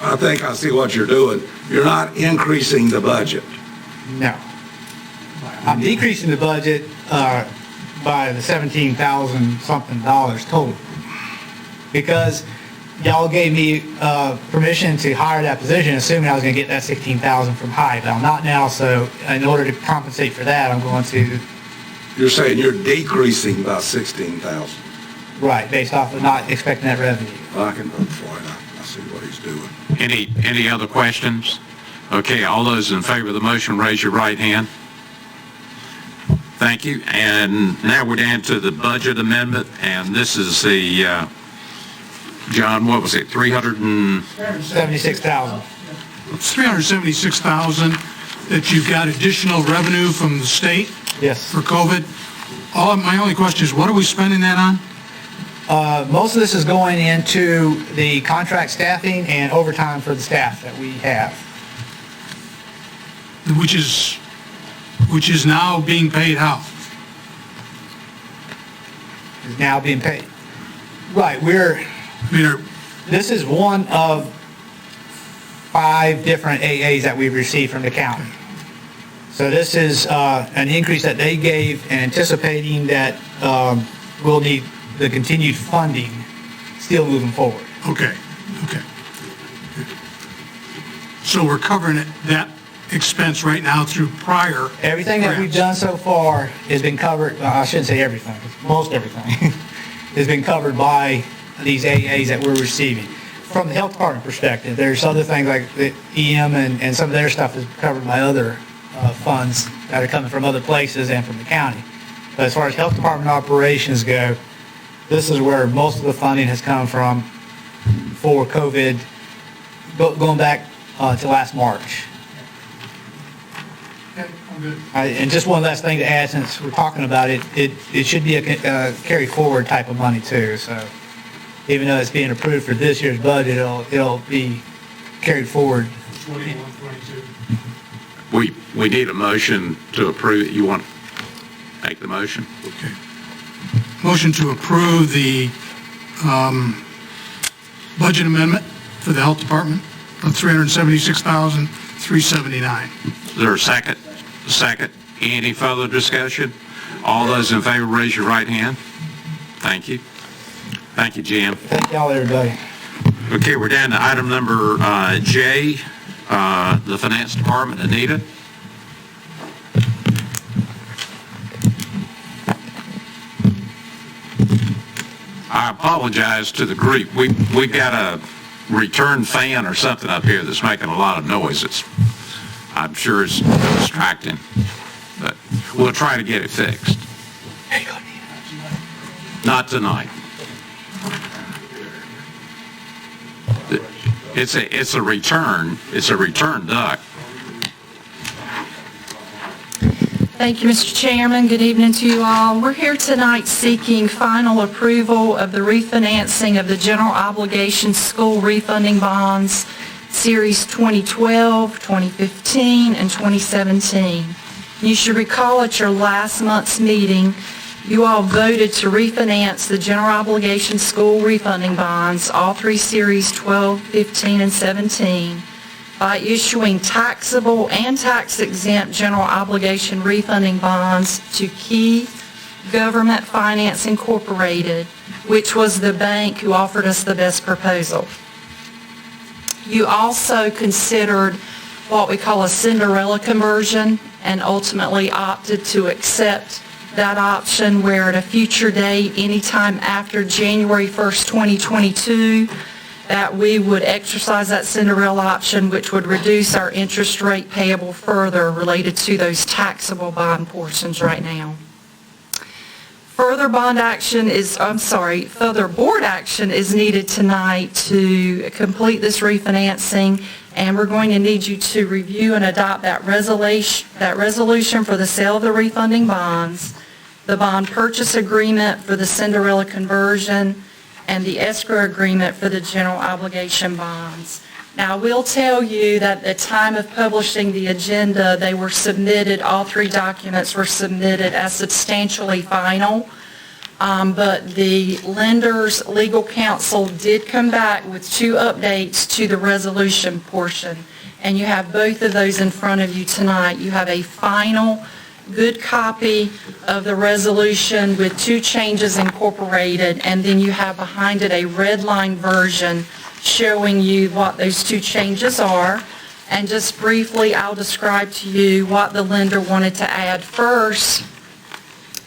I think I see what you're doing. You're not increasing the budget. No. I'm decreasing the budget by the $17,000 something total. Because y'all gave me permission to hire that position, assuming I was going to get that $16,000 from Hyde. But I'm not now, so in order to compensate for that, I'm going to... You're saying you're decreasing by $16,000. Right, based off of not expecting that revenue. I can vote for it. I see what he's doing. Any other questions? Okay, all those in favor of the motion, raise your right hand. Thank you. And now we're down to the budget amendment, and this is the, John, what was it, 76,000. It's $376,000 that you've got additional revenue from the state Yes. for COVID. My only question is, what are we spending that on? Most of this is going into the contract staffing and overtime for the staff that we have. Which is now being paid how? Is now being paid. Right, this is one of 5 different AAs that we've received from the county. So this is an increase that they gave, anticipating that we'll need the continued funding still moving forward. Okay. So we're covering that expense right now through prior. Everything that we've done so far has been covered, well, I shouldn't say everything, most everything has been covered by these AAs that we're receiving. From the health department perspective, there's other things like the EM and some of their stuff is covered by other funds that are coming from other places and from the county. But as far as health department operations go, this is where most of the funding has come from for COVID, going back to last March. Okay, I'm good. And just one last thing to add, since we're talking about it, it should be a carry forward type of money too. So even though it's being approved for this year's budget, it'll be carried forward. 21, 22. We need a motion to approve it. You want to make the motion? Okay. Motion to approve the budget amendment for the health department of $376,379. Is there a second? Second. Any further discussion? All those in favor, raise your right hand. Thank you. Thank you, Jim. Thank y'all, everybody. Okay, we're down to item number J, the Finance Department. Anita? I apologize to the group. We've got a return fan or something up here that's making a lot of noise. I'm sure it's distracting, but we'll try to get it fixed. Not tonight. It's a return duct. Thank you, Mr. Chairman. Good evening to you all. We're here tonight seeking final approval of the refinancing of the general obligation school refunding bonds, Series 2012, 2015, and 2017. You should recall at your last month's meeting, you all voted to refinance the general obligation school refunding bonds, all three Series 12, 15, and 17, by issuing taxable and tax-exempt general obligation refunding bonds to Key Government Finance Incorporated, which was the bank who offered us the best proposal. You also considered what we call a Cinderella conversion and ultimately opted to accept that option, where at a future date, anytime after January 1st, 2022, that we would exercise that Cinderella option, which would reduce our interest rate payable further related to those taxable bond portions right now. Further board action is needed tonight to complete this refinancing, and we're going to need you to review and adopt that resolution for the sale of the refunding bonds, the bond purchase agreement for the Cinderella conversion, and the escrow agreement for the general obligation bonds. Now, I will tell you that at the time of publishing the agenda, they were submitted, all three documents were submitted as substantially final, but the lender's legal counsel did come back with two updates to the resolution portion, and you have both of those in front of you tonight. You have a final good copy of the resolution with two changes incorporated, and then you have behind it a red line version showing you what those two changes are. And just briefly, I'll describe to you what the lender wanted to add. First,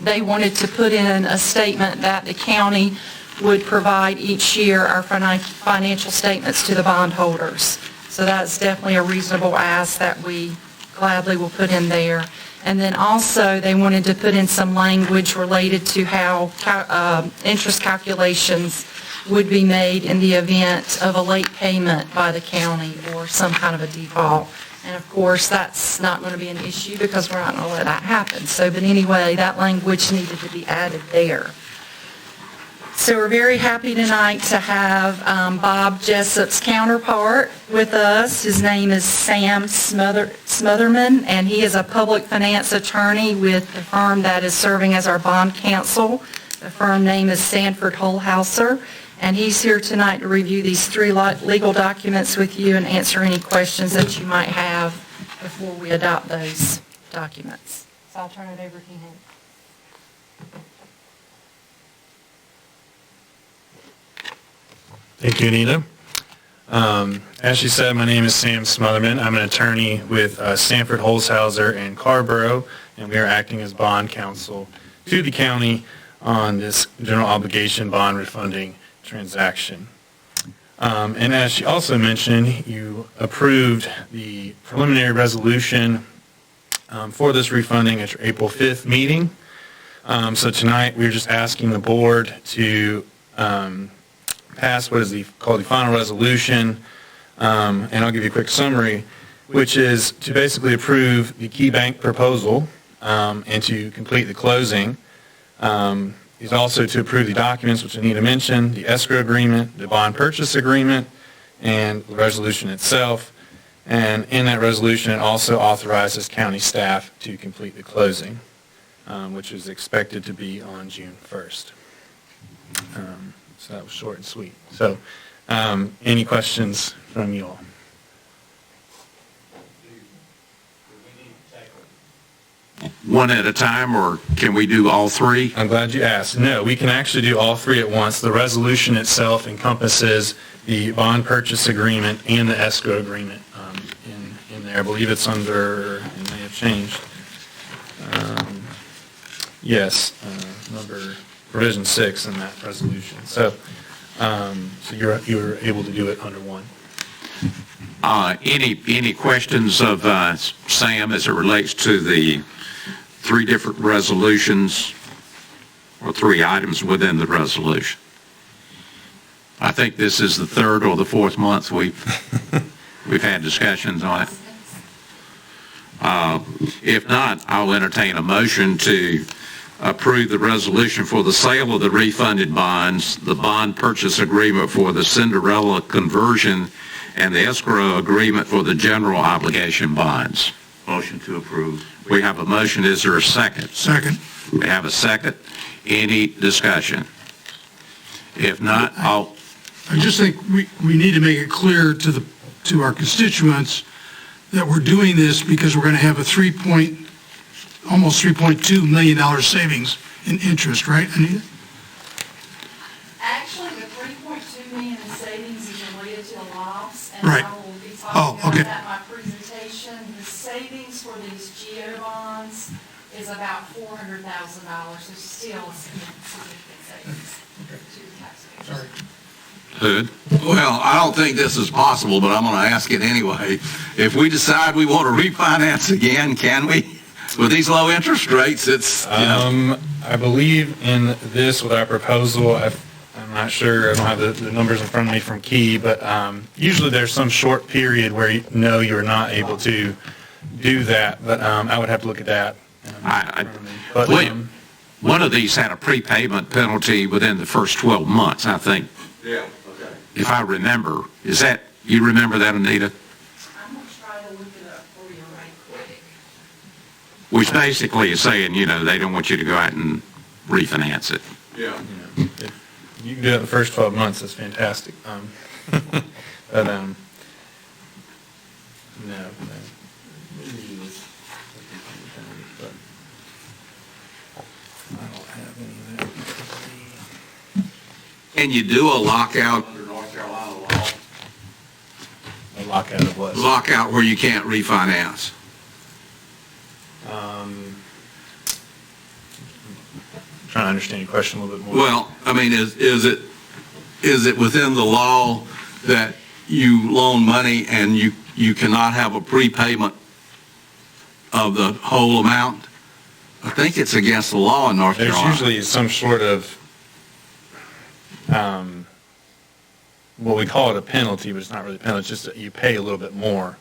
they wanted to put in a statement that the county would provide each year our financial statements to the bondholders. So that's definitely a reasonable ask that we gladly will put in there. And then also, they wanted to put in some language related to how interest calculations would be made in the event of a late payment by the county or some kind of a default. And of course, that's not going to be an issue because we're not going to let that happen. So, but anyway, that language needed to be added there. So we're very happy tonight to have Bob Jessup's counterpart with us. His name is Sam Smotherman, and he is a public finance attorney with the firm that is serving as our bond counsel. The firm name is Sanford Holhauser, and he's here tonight to review these three legal documents with you and answer any questions that you might have before we adopt those documents. So I'll turn it over to him. Thank you, Anita. As she said, my name is Sam Smotherman. I'm an attorney with Sanford Holzhauser and Carborough, and we are acting as bond counsel to the county on this general obligation bond refunding transaction. And as she also mentioned, you approved the preliminary resolution for this refunding at your April 5th meeting. So tonight, we're just asking the board to pass what is called the final resolution, and I'll give you a quick summary, which is to basically approve the key bank proposal and to complete the closing. Is also to approve the documents which Anita mentioned, the escrow agreement, the bond purchase agreement, and the resolution itself. And in that resolution, it also authorizes county staff to complete the closing, which is expected to be on June 1st. So that was short and sweet. So any questions from you all? One at a time, or can we do all three? I'm glad you asked. No, we can actually do all three at once. The resolution itself encompasses the bond purchase agreement and the escrow agreement in there. I believe it's under, it may have changed. Yes, number provision 6 in that resolution. So, so you were able to do it under one. Any questions of Sam as it relates to the 3 different resolutions or 3 items within the resolution? I think this is the 3rd or the 4th month we've had discussions on it. If not, I'll entertain a motion to approve the resolution for the sale of the refunded bonds, the bond purchase agreement for the Cinderella Conversion, and the escrow agreement for the general obligation bonds. Motion to approve. We have a motion. Is there a second? Second. We have a second. Any discussion? If not, I just think we need to make it clear to our constituents that we're doing this because we're going to have a almost $3.2 million savings in interest, right, Anita? Actually, the $3.2 million in savings is related to the loss, and Right. I will be Oh, talking okay. about that in my presentation. The savings for these GO bonds is about $400,000, so still a significant savings to the taxpayers. Hood? Well, I don't think this is possible, but I'm going to ask it anyway. If we decide we want to refinance again, can we? With these low interest rates, it's, I believe in this with our proposal, I'm not sure, I don't have the numbers in front of me from Key, but usually there's some short period where you're not able to do that, but I would have to look at that. But, one of these had a prepayment penalty within the first 12 months, I think. Yeah, okay. If I remember. You remember that, Anita? I'm going to try to look it up for you right quick. Which basically is saying, they don't want you to go out and refinance it. Yeah. if you can do it in the first 12 months, that's fantastic. But, no. I don't have any of that. Can you do a lockout under North Carolina law? A lockout of what? Lockout where you can't refinance? Trying to understand your question a little bit more. Well, I mean, is it within the law that you loan money and you cannot have a prepayment of the whole amount? I think it's against the law in North Carolina. There's usually some sort of, what we call it a penalty, but it's not really a penalty, it's just that you pay a little bit more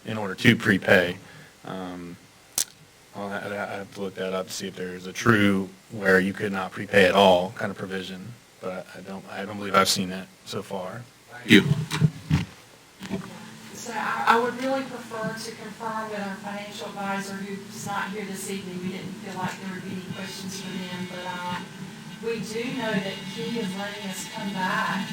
in order to prepay. I have to look that up to see if there's a true where you could not prepay at all kind of provision, but I don't believe I've seen that so far. You. So I would really prefer to confirm with our financial advisor, who's not here this evening. We didn't feel like there would be any questions for them, but we do know that Key is letting us come back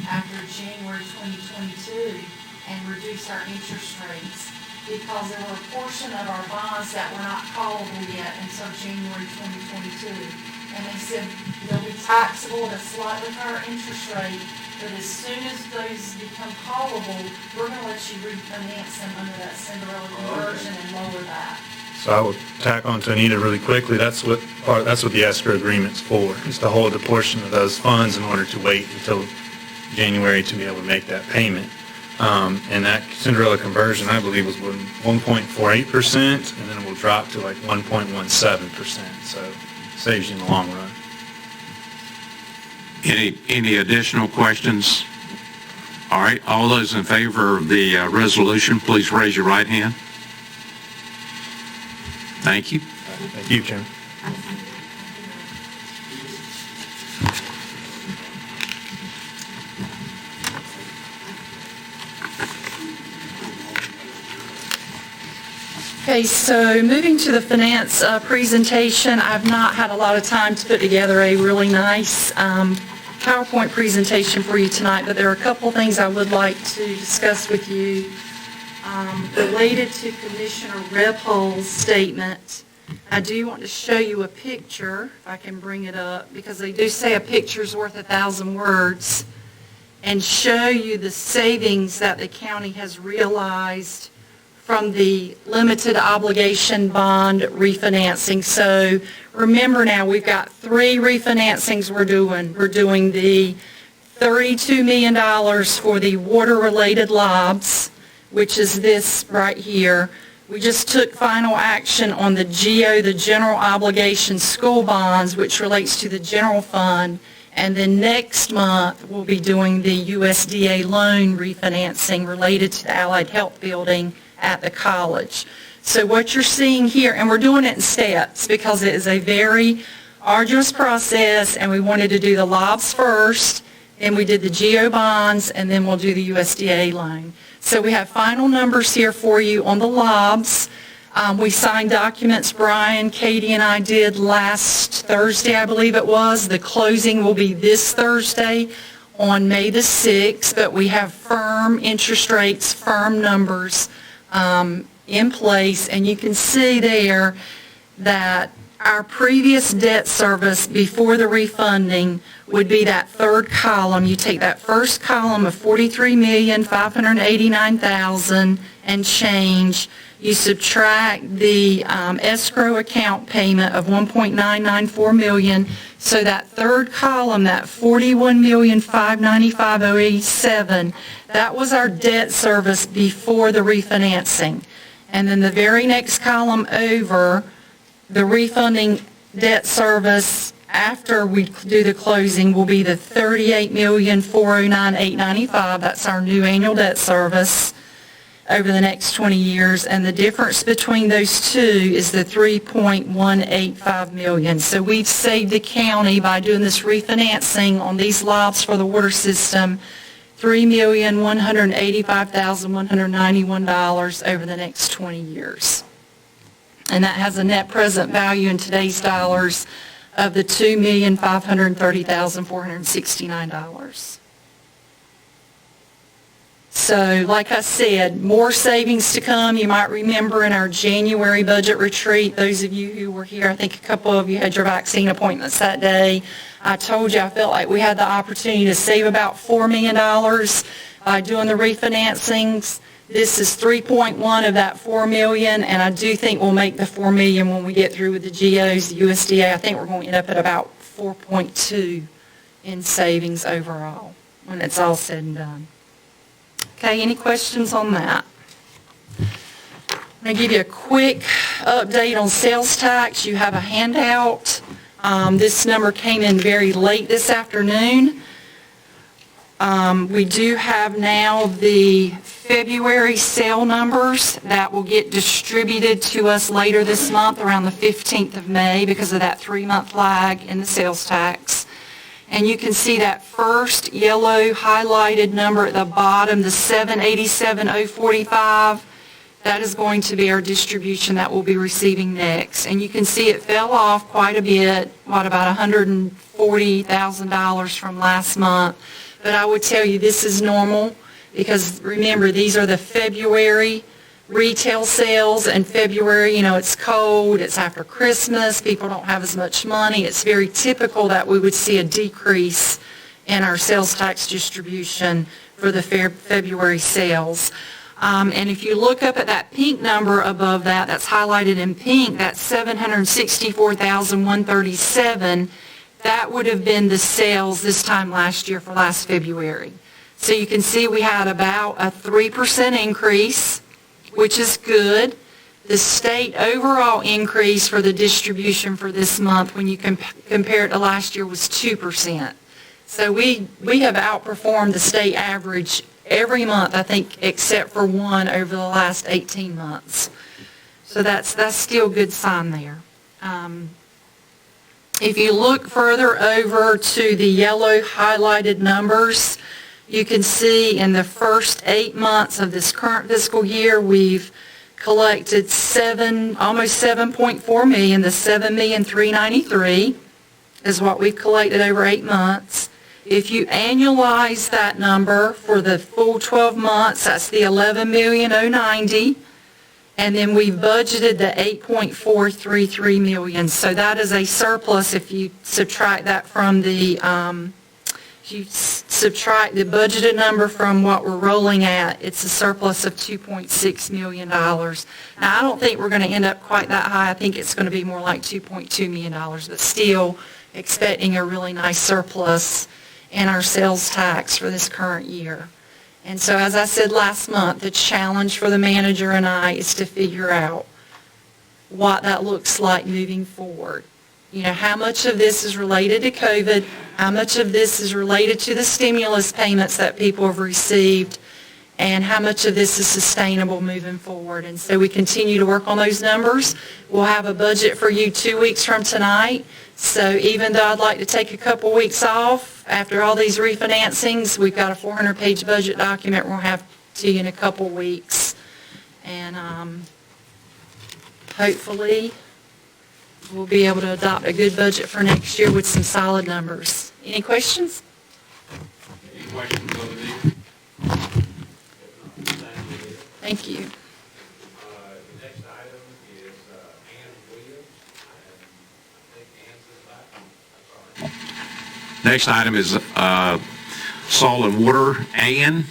after January 2022 and reduce our interest rates, because there were a portion of our bonds that were not callable yet until January 2022. And they said they'll be taxable at a slightly higher interest rate, but as soon as those become callable, we're going to let you refinance them under that Cinderella Conversion and lower that. So I will tack on to Anita really quickly. That's what the escrow agreement's for, is to hold a portion of those funds in order to wait until January to be able to make that payment. And that Cinderella Conversion, I believe, was 1.48%, and then it will drop to like 1.17%. So it saves you in the long run. Any additional questions? All right, all those in favor of the resolution, please raise your right hand. Thank you. Thank you, Chairman. Okay, so moving to the finance presentation, I've not had a lot of time to put together a really nice PowerPoint presentation for you tonight, but there are a couple things I would like to discuss with you related to Commissioner Rephol's statement. I do want to show you a picture, if I can bring it up, because they do say a picture's worth 1,000 words, and show you the savings that the county has realized from the limited obligation bond refinancing. So remember now, we've got 3 refinancings we're doing. We're doing the $32 million for the water-related lobs, which is this right here. We just took final action on the GO, the General Obligation School Bonds, which relates to the general fund. And then next month, we'll be doing the USDA loan refinancing related to the Allied Health Building at the college. So what you're seeing here, and we're doing it in steps because it is a very arduous process, and we wanted to do the lobs first, and we did the GO bonds, and then we'll do the USDA loan. So we have final numbers here for you on the lobs. We signed documents, Brian, Katie, and I did last Thursday, I believe it was. The closing will be this Thursday on May the 6th, but we have firm interest rates, firm numbers in place, and you can see there that our previous debt service before the refunding would be that third column. You take that first column of $43,589,000 and change. You subtract the escrow account payment of $1.994 million. So that third column, that $41,595,087, that was our debt service before the refinancing. And then the very next column over, the refunding debt service after we do the closing will be the $38,409,895. That's our new annual debt service over the next 20 years. And the difference between those two is the $3.185 million. So we've saved the county by doing this refinancing on these lobs for the water system $3,185,191 over the next 20 years. And that has a net present value in today's dollars of the $2,530,469. So, like I said, more savings to come. You might remember in our January budget retreat, those of you who were here, I think a couple of you had your vaccine appointments that day. I told you I felt like we had the opportunity to save about $4 million by doing the refinancings. This is 3.1 of that $4 million, and I do think we'll make the $4 million when we get through with the GOs, the USDA. I think we're going to end up at about 4.2 in savings overall when it's all said and done. Okay, any questions on that? I'm going to give you a quick update on sales tax. You have a handout. This number came in very late this afternoon. We do have now the February sale numbers that will get distributed to us later this month around the 15th of May because of that 3-month lag in the sales tax. And you can see that first yellow highlighted number at the bottom, the 787,045. That is going to be our distribution that we'll be receiving next. And you can see it fell off quite a bit, about $140,000 from last month. But I would tell you this is normal because remember, these are the February retail sales, and February, it's cold, it's after Christmas, people don't have as much money. It's very typical that we would see a decrease in our sales tax distribution for the February sales. And if you look up at that pink number above that, that's highlighted in pink, that's $764,137. That would have been the sales this time last year for last February. So you can see we had about a 3% increase, which is good. The state overall increase for the distribution for this month, when you compare it to last year, was 2%. So we have outperformed the state average every month, I think, except for one over the last 18 months. So that's still a good sign there. If you look further over to the yellow highlighted numbers, you can see in the first 8 months of this current fiscal year, we've collected almost $7.4 million. The $7,393,000 is what we've collected over 8 months. If you annualize that number for the full 12 months, that's the $11,090,000. And then we budgeted the $8.433 million. So that is a surplus if you subtract that from the, if you subtract the budgeted number from what we're rolling at, it's a surplus of $2.6 million. Now, I don't think we're going to end up quite that high. I think it's going to be more like $2.2 million, but still expecting a really nice surplus in our sales tax for this current year. And so, as I said last month, the challenge for the manager and I is to figure out what that looks like moving forward. You know, how much of this is related to COVID, how much of this is related to the stimulus payments that people have received, and how much of this is sustainable moving forward. And so we continue to work on those numbers. We'll have a budget for you 2 weeks from tonight. So even though I'd like to take a couple weeks off, after all these refinancings, we've got a 400-page budget document we'll have to you in a couple weeks. And hopefully we'll be able to adopt a good budget for next year with some solid numbers. Any questions? Any questions on the meeting? Thank you. The next item is Ann Williams, and I think Ann's is back. Next item is Soil and Water, Ann.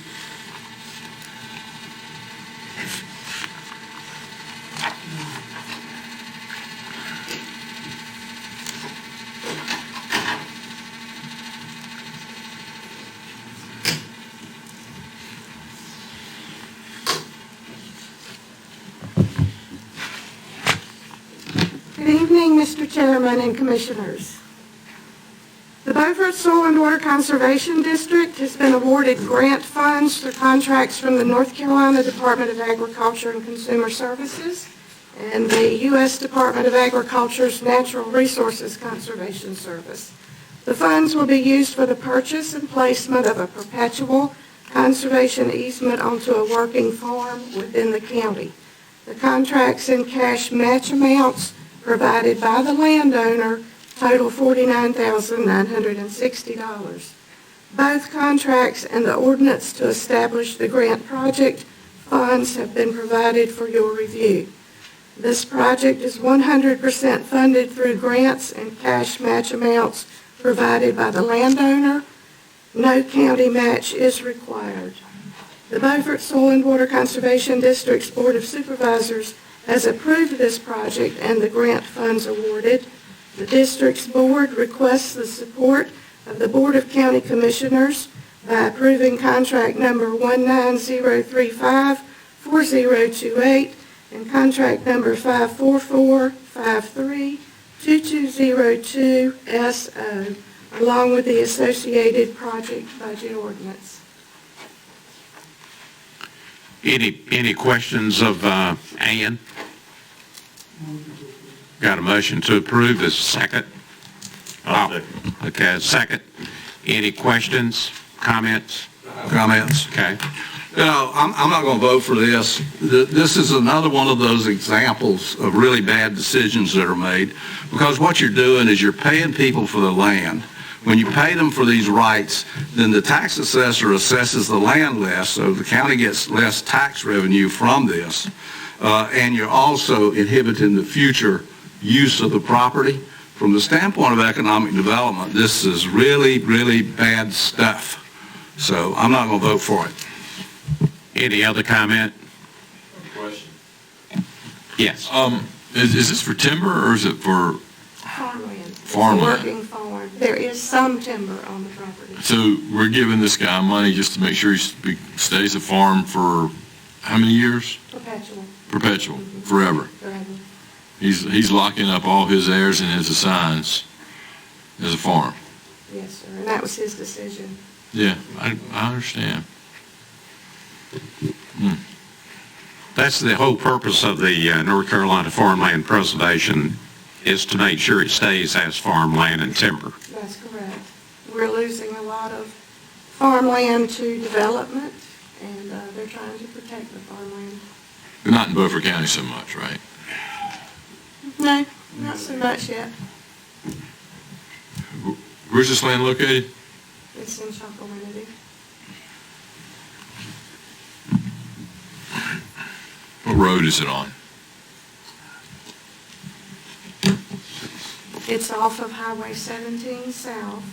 Good evening, Mr. Chairman and Commissioners. The Beaufort Soil and Water Conservation District has been awarded grant funds through contracts from the North Carolina Department of Agriculture and Consumer Services and the U.S. Department of Agriculture's Natural Resources Conservation Service. The funds will be used for the purchase and placement of a perpetual conservation easement onto a working farm within the county. The contracts and cash match amounts provided by the landowner total $49,960. Both contracts and the ordinance to establish the grant project funds have been provided for your review. This project is 100% funded through grants and cash match amounts provided by the landowner. No county match is required. The Beaufort Soil and Water Conservation District's Board of Supervisors has approved this project and the grant funds awarded. The district's board requests the support of the Board of County Commissioners by approving contract number 19035-4028 and contract number 54453-2202-SO, along with the associated project budget ordinance. Any questions of Ann? Got a motion to approve. Is second? Okay, second. Any questions, comments? Okay. You know, I'm not going to vote for this. This is another one of those examples of really bad decisions that are made, because what you're doing is you're paying people for the land. When you pay them for these rights, then the tax assessor assesses the land less, so the county gets less tax revenue from this. And you're also inhibiting the future use of the property. From the standpoint of economic development, this is really, really bad stuff. So I'm not going to vote for it. Any other comment? Question. Yes. Is this for timber or is it for Farmland. farmland? It's a working farm. There is some timber on the property. So we're giving this guy money just to make sure he stays a farm for how many years? Perpetual. Perpetual, forever. Forever. He's locking up all his heirs and his assigns as a farm. Yes, sir. And that was his decision. Yeah, I understand. That's the whole purpose of the North Carolina Farmland Preservation, is to make sure it stays as farmland and timber. That's correct. We're losing a lot of farmland to development, and they're trying to protect the farmland. Not in Beaufort County so much, right? No, not so much yet. Where's this land located? It's in Chocowinity. What road is it on? It's off of Highway 17 South.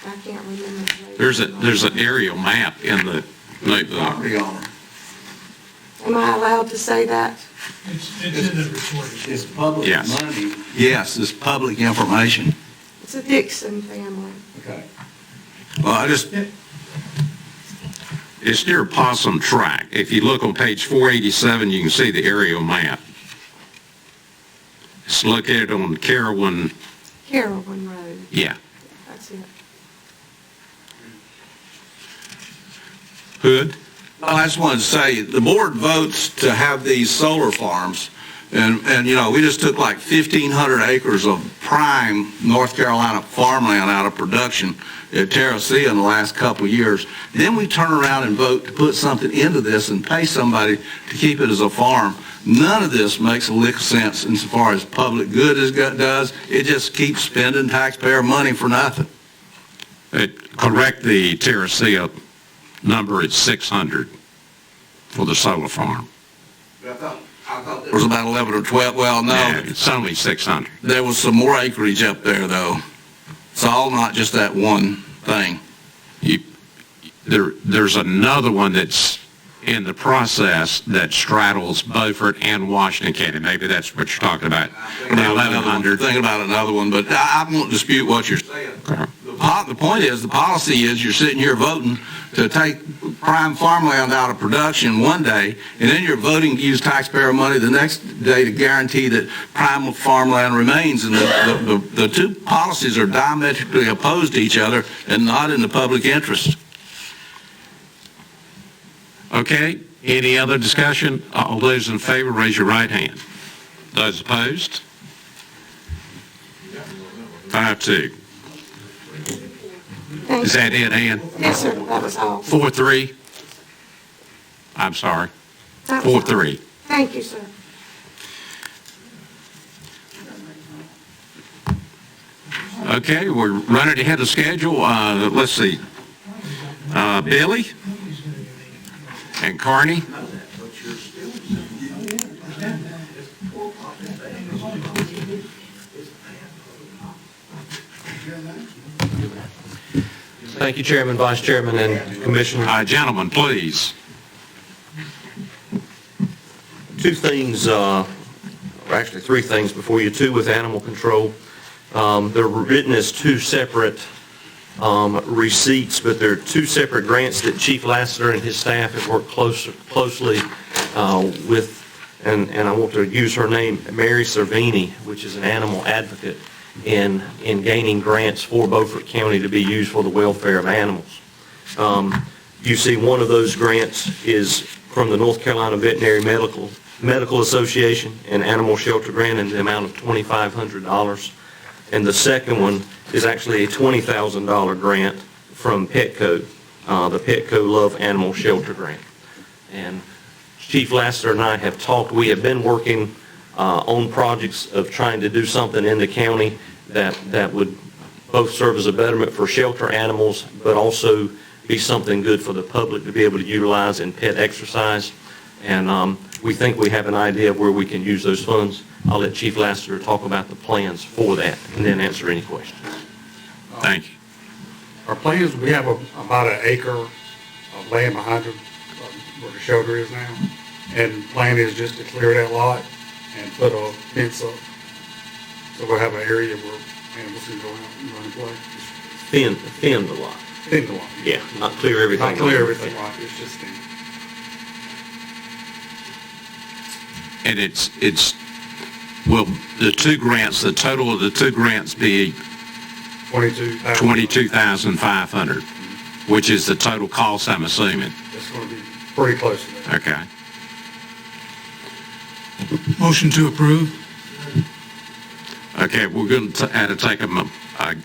I can't remember. There's an aerial map in the notebook. Property owner. Am I allowed to say that? It's in the report. It's public Yes. money. Yes, it's public information. It's a Dixon family. Okay. Well, I just, It's near Possum Track. If you look on page 487, you can see the aerial map. It's located on Carowin, Carrollton Road. yeah. That's it. Hood? well, I just wanted to say, the board votes to have these solar farms, and you know, we just took like 1,500 acres of prime North Carolina farmland out of production at Terracea in the last couple of years. Then we turn around and vote to put something into this and pay somebody to keep it as a farm. None of this makes a lick of sense insofar as public good does. It just keeps spending taxpayer money for nothing. Correct the Terracea number, it's 600 for the solar farm. I thought there was about 11 or 12. Well, no. Yeah, it's only 600. There was some more acreage up there, though. It's all not just that one thing. There's another one that's in the process that straddles Beaufort and Washington County. Maybe that's what you're talking about. The 1,100. Thinking about another one, but I won't dispute what you're saying. Okay. The point is, the policy is you're sitting here voting to take prime farmland out of production one day, and then you're voting to use taxpayer money the next day to guarantee that prime farmland remains. And the two policies are diametrically opposed to each other and not in the public interest. Okay, any other discussion? All those in favor, raise your right hand. Those opposed? 5-2. Thank Is that it, Ann? Yes, sir, that was all. 4-3? I'm sorry. That was all. 4-3. Thank you, sir. Okay, we're running ahead of schedule. Let's see. Billy and Carney. Thank you, Chairman, Vice Chairman, and Commissioner. Gentlemen, please. Two things, or actually three things before you, two with animal control. They're written as two separate receipts, but they're two separate grants that Chief Lassiter and his staff have worked closely with, and I want to use her name, Mary Cervini, which is an animal advocate, in gaining grants for Beaufort County to be used for the welfare of animals. You see one of those grants is from the North Carolina Veterinary Medical Association, an animal shelter grant in the amount of $2,500. And the second one is actually a $20,000 grant from Petco, the Petco Love Animal Shelter Grant. And Chief Lassiter and I have talked. We have been working on projects of trying to do something in the county that would both serve as a betterment for shelter animals, but also be something good for the public to be able to utilize in pet exercise. And we think we have an idea of where we can use those funds. I'll let Chief Lassiter talk about the plans for that and then answer any questions. Thank you. Our plans, we have about an acre of land behind where the shelter is now. And the plan is just to clear that lot and put a fence up. So we'll have an area where animals can go out and run and play. Thin the lot. Thin the lot. Yeah, not clear everything. Not clear everything like it's just thin. And it's well, the two grants, the total of the two grants be $22,500, which is the total cost, I'm assuming. It's going to be pretty close to that. Okay. Motion to approve. Okay, we're going to have to take them,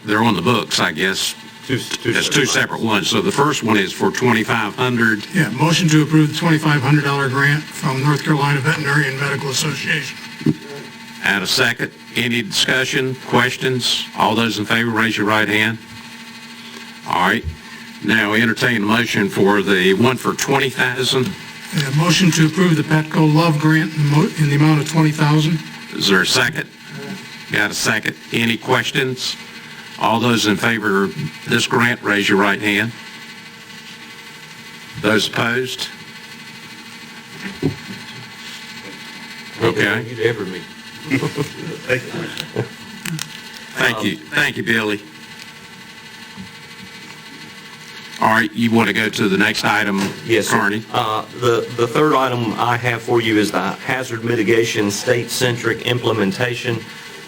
they're on the books, I guess. There's two separate ones. So the first one is for $2,500. Yeah, motion to approve the $2,500 grant from North Carolina Veterinary and Medical Association. And a second. Any discussion, questions? All those in favor, raise your right hand. All right. Now entertain a motion for the one for $20,000. Motion to approve the Petco Love Grant in the amount of $20,000. Is there a second? Got a second. Any questions? All those in favor of this grant, raise your right hand. Those opposed? Okay. You'd ever meet. Thank you. Thank you, Billy. All right, you want to go to the next item, Yes, sir. Carney? The third item I have for you is the hazard mitigation state-centric implementation.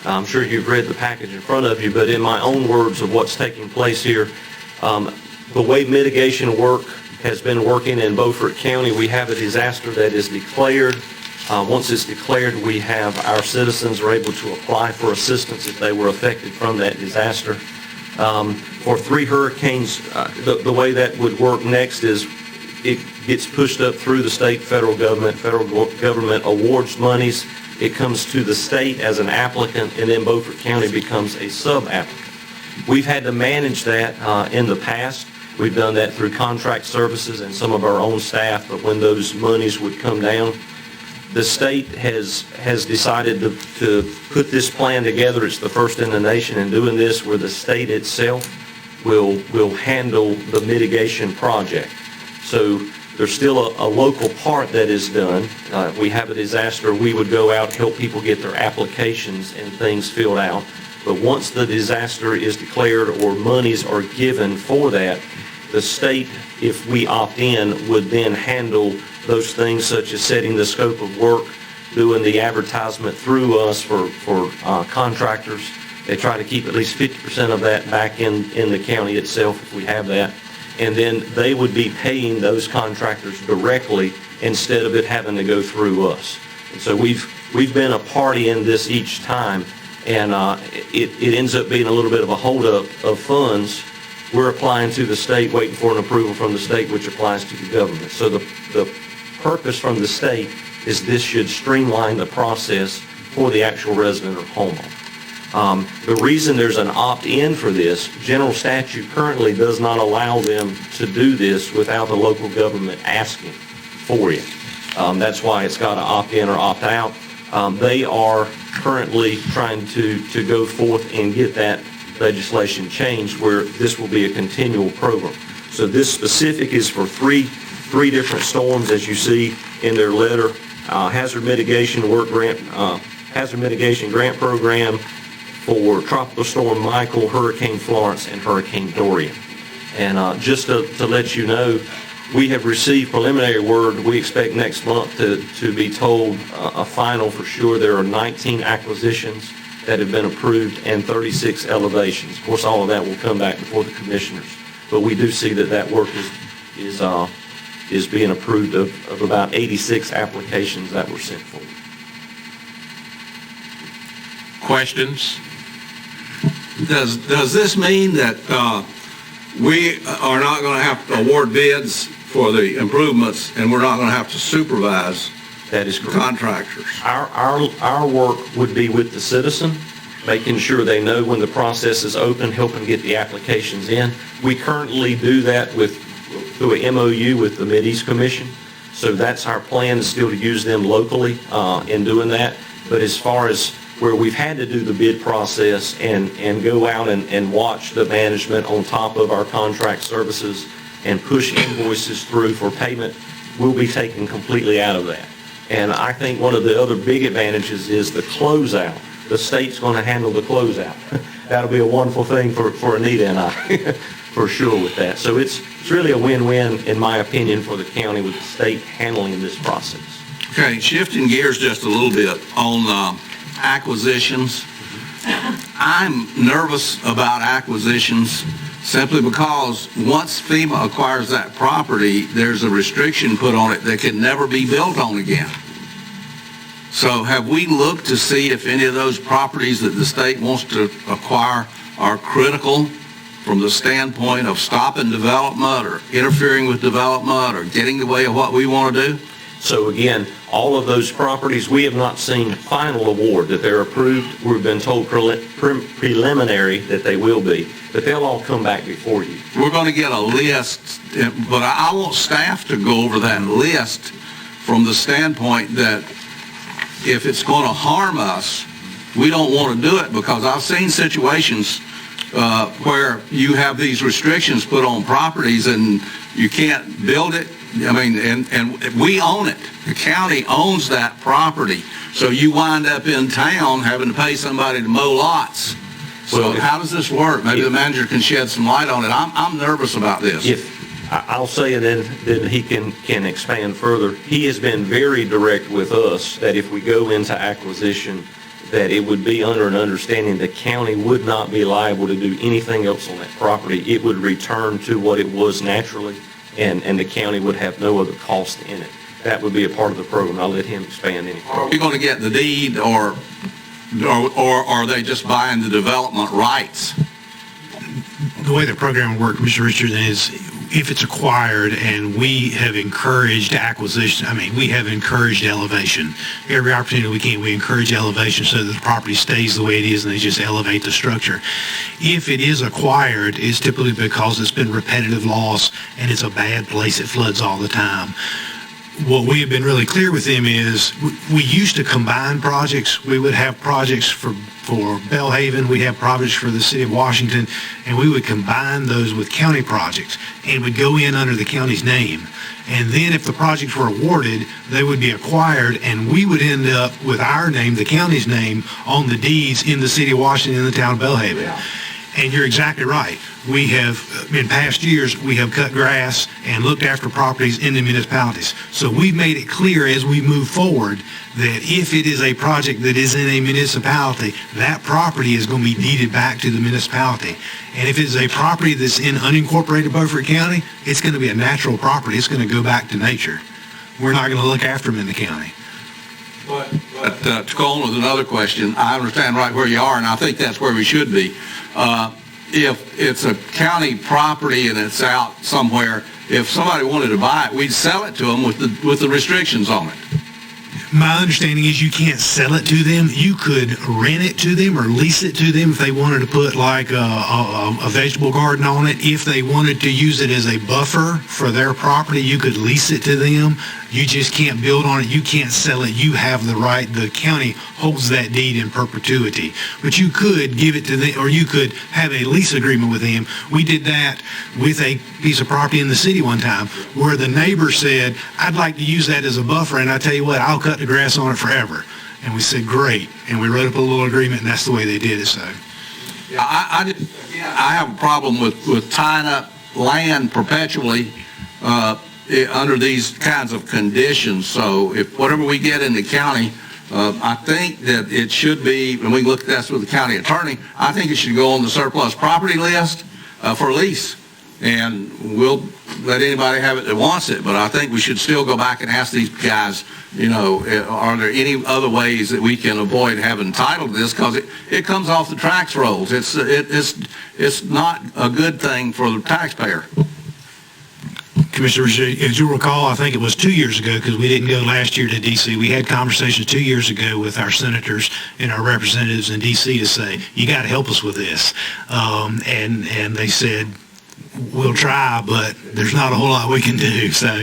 I'm sure you've read the package in front of you, but in my own words of what's taking place here, the way mitigation work has been working in Beaufort County, we have a disaster that is declared. Once it's declared, we have our citizens are able to apply for assistance if they were affected from that disaster. For 3 hurricanes, the way that would work next is it gets pushed up through the state, federal government awards monies. It comes to the state as an applicant, and then Beaufort County becomes a sub-applicant. We've had to manage that in the past. We've done that through contract services and some of our own staff, but when those monies would come down, the state has decided to put this plan together. It's the first in the nation in doing this, where the state itself will handle the mitigation project. So there's still a local part that is done. We have a disaster, we would go out, help people get their applications and things filled out. But once the disaster is declared or monies are given for that, the state, if we opt in, would then handle those things such as setting the scope of work, doing the advertisement through us for contractors. They try to keep at least 50% of that back in the county itself if we have that. And then they would be paying those contractors directly instead of it having to go through us. And so we've been a party in this each time, and it ends up being a little bit of a holdup of funds. We're applying to the state, waiting for an approval from the state, which applies to the government. So the purpose from the state is this should streamline the process for the actual resident or homeowner. The reason there's an opt-in for this, general statute currently does not allow them to do this without the local government asking for it. That's why it's got to opt-in or opt-out. They are currently trying to go forth and get that legislation changed where this will be a continual program. So this specific is for three different storms, as you see in their letter. Hazard mitigation grant program for Tropical Storm Michael, Hurricane Florence, and Hurricane Dorian. And just to let you know, we have received preliminary word. We expect next month to be told a final for sure. There are 19 acquisitions that have been approved and 36 elevations. Of course, all of that will come back before the commissioners. But we do see that work is being approved of about 86 applications that were sent forward. Questions? Does this mean that we are not going to have to award bids for the improvements, and we're not going to have to supervise That is correct. Contractors? Our work would be with the citizen, making sure they know when the process is open, helping get the applications in. We currently do that through an MOU with the Mideast Commission. So that's our plan, is still to use them locally in doing that. But as far as where we've had to do the bid process and go out and watch the management on top of our contract services and push invoices through for payment, we'll be taken completely out of that. And I think one of the other big advantages is the closeout. The state's going to handle the closeout. That'll be a wonderful thing for Anita and I, for sure with that. So it's really a win-win, in my opinion, for the county with the state handling this process. Okay, shifting gears just a little bit on acquisitions. I'm nervous about acquisitions simply because once FEMA acquires that property, there's a restriction put on it that can never be built on again. So have we looked to see if any of those properties that the state wants to acquire are critical from the standpoint of stopping development or interfering with development or getting in the way of what we want to do? So again, all of those properties, we have not seen final award that they're approved. We've been told preliminary that they will be, but they'll all come back before you. We're going to get a list, but I want staff to go over that list from the standpoint that if it's going to harm us, we don't want to do it, because I've seen situations where you have these restrictions put on properties and you can't build it. I mean, and we own it. The county owns that property. So you wind up in town having to pay somebody to mow lots. So how does this work? Maybe the manager can shed some light on it. I'm nervous about this. I'll say, and then he can expand further. He has been very direct with us that if we go into acquisition, that it would be under an understanding the county would not be liable to do anything else on that property. It would return to what it was naturally, and the county would have no other cost in it. That would be a part of the program. I'll let him expand any further. Are we going to get the deed, or are they just buying the development rights? The way the program works, Mr. Richard, is if it's acquired and we have encouraged acquisition, we have encouraged elevation. Every opportunity we can, we encourage elevation so that the property stays the way it is and they just elevate the structure. If it is acquired, it's typically because it's been repetitive loss and it's a bad place, it floods all the time. What we have been really clear with them is we used to combine projects. We would have projects for Belhaven, we'd have projects for the city of Washington, and we would combine those with county projects and would go in under the county's name. And then if the projects were awarded, they would be acquired and we would end up with our name, the county's name, on the deeds in the city of Washington and the town of Belhaven. Yeah. And you're exactly right. We have, in past years, we have cut grass and looked after properties in the municipalities. So we've made it clear as we move forward that if it is a project that is in a municipality, that property is going to be deeded back to the municipality. And if it is a property that's in unincorporated Beaufort County, it's going to be a natural property. It's going to go back to nature. We're not going to look after them in the county. But to go on with another question, I understand right where you are, and I think that's where we should be. If it's a county property and it's out somewhere, if somebody wanted to buy it, we'd sell it to them with the restrictions on it. My understanding is you can't sell it to them. You could rent it to them or lease it to them if they wanted to put like a vegetable garden on it. If they wanted to use it as a buffer for their property, you could lease it to them. You just can't build on it. You can't sell it. You have the right. The county holds that deed in perpetuity. But you could give it to them, or you could have a lease agreement with them. We did that with a piece of property in the city one time where the neighbor said, I'd like to use that as a buffer, and I tell you what, I'll cut the grass on it forever. And we said, great. And we wrote up a little agreement, and that's the way they did it. So, yeah, I have a problem with tying up land perpetually under these kinds of conditions. So if whatever we get in the county, I think that it should be, and we can look at this with the county attorney, I think it should go on the surplus property list for lease. And we'll let anybody have it that wants it, but I think we should still go back and ask these guys, are there any other ways that we can avoid having title to this? Because it comes off the tax rolls. It's not a good thing for the taxpayer. Commissioner, as you'll recall, I think it was 2 years ago, because we didn't go last year to D.C. We had conversations 2 years ago with our senators and our representatives in D.C. to say, you got to help us with this. And they said, we'll try, but there's not a whole lot we can do. So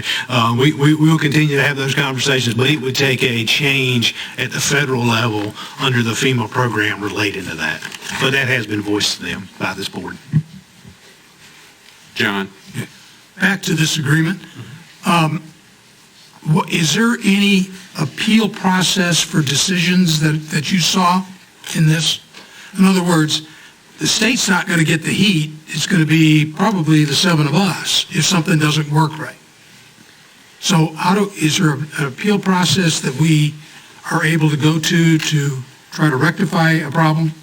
we will continue to have those conversations, but it would take a change at the federal level under the FEMA program related to that. But that has been voiced to them by this board. John. Back to this agreement. Is there any appeal process for decisions that you saw in this? In other words, the state's not going to get the heat. It's going to be probably the seven of us if something doesn't work right. So is there an appeal process that we are able to go to try to rectify a problem?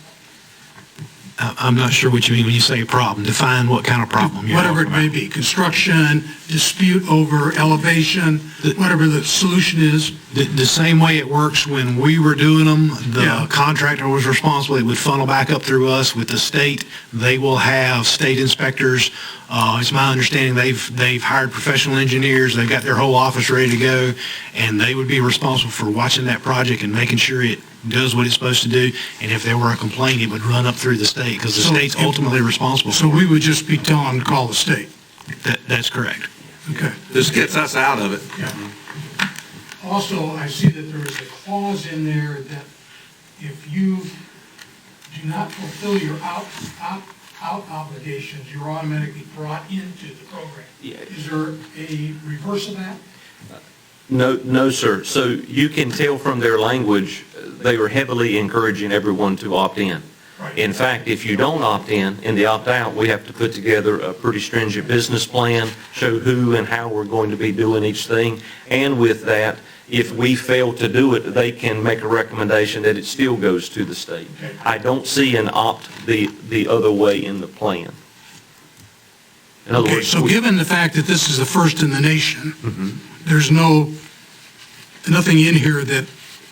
I'm not sure what you mean when you say problem. Define what kind of problem you're whatever it may be, construction, dispute over elevation, whatever the solution is. The same way it works when we were doing them, the contractor was responsible. It would funnel back up through us with the state. They will have state inspectors. It's my understanding they've hired professional engineers. They've got their whole office ready to go, and they would be responsible for watching that project and making sure it does what it's supposed to do. And if there were a complaint, it would run up through the state because the state's ultimately responsible. So we would just be telling them to call the state. That's correct. Okay. This gets us out of it. Yeah. Also, I see that there is a clause in there that if you do not fulfill your out obligations, you're automatically brought into the program. Yeah. Is there a reverse of that? No, sir. So you can tell from their language, they are heavily encouraging everyone to opt in. Right. In fact, if you don't opt in the opt out, we have to put together a pretty stringent business plan, show who and how we're going to be doing each thing. And with that, if we fail to do it, they can make a recommendation that it still goes to the state. Okay. I don't see an opt the other way in the plan. In other Okay, words, so given the fact that this is the first in the nation, Mhm. there's nothing in here that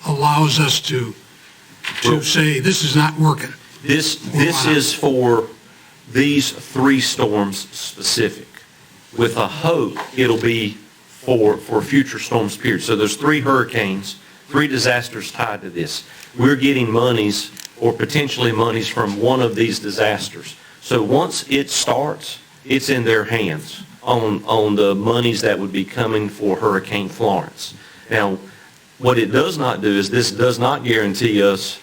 allows us to say this is not working. This is for these 3 storms specific, with a hope it'll be for future storms period. So there's 3 hurricanes, 3 disasters tied to this. We're getting monies or potentially monies from one of these disasters. So once it starts, it's in their hands on the monies that would be coming for Hurricane Florence. Now, what it does not do is this does not guarantee us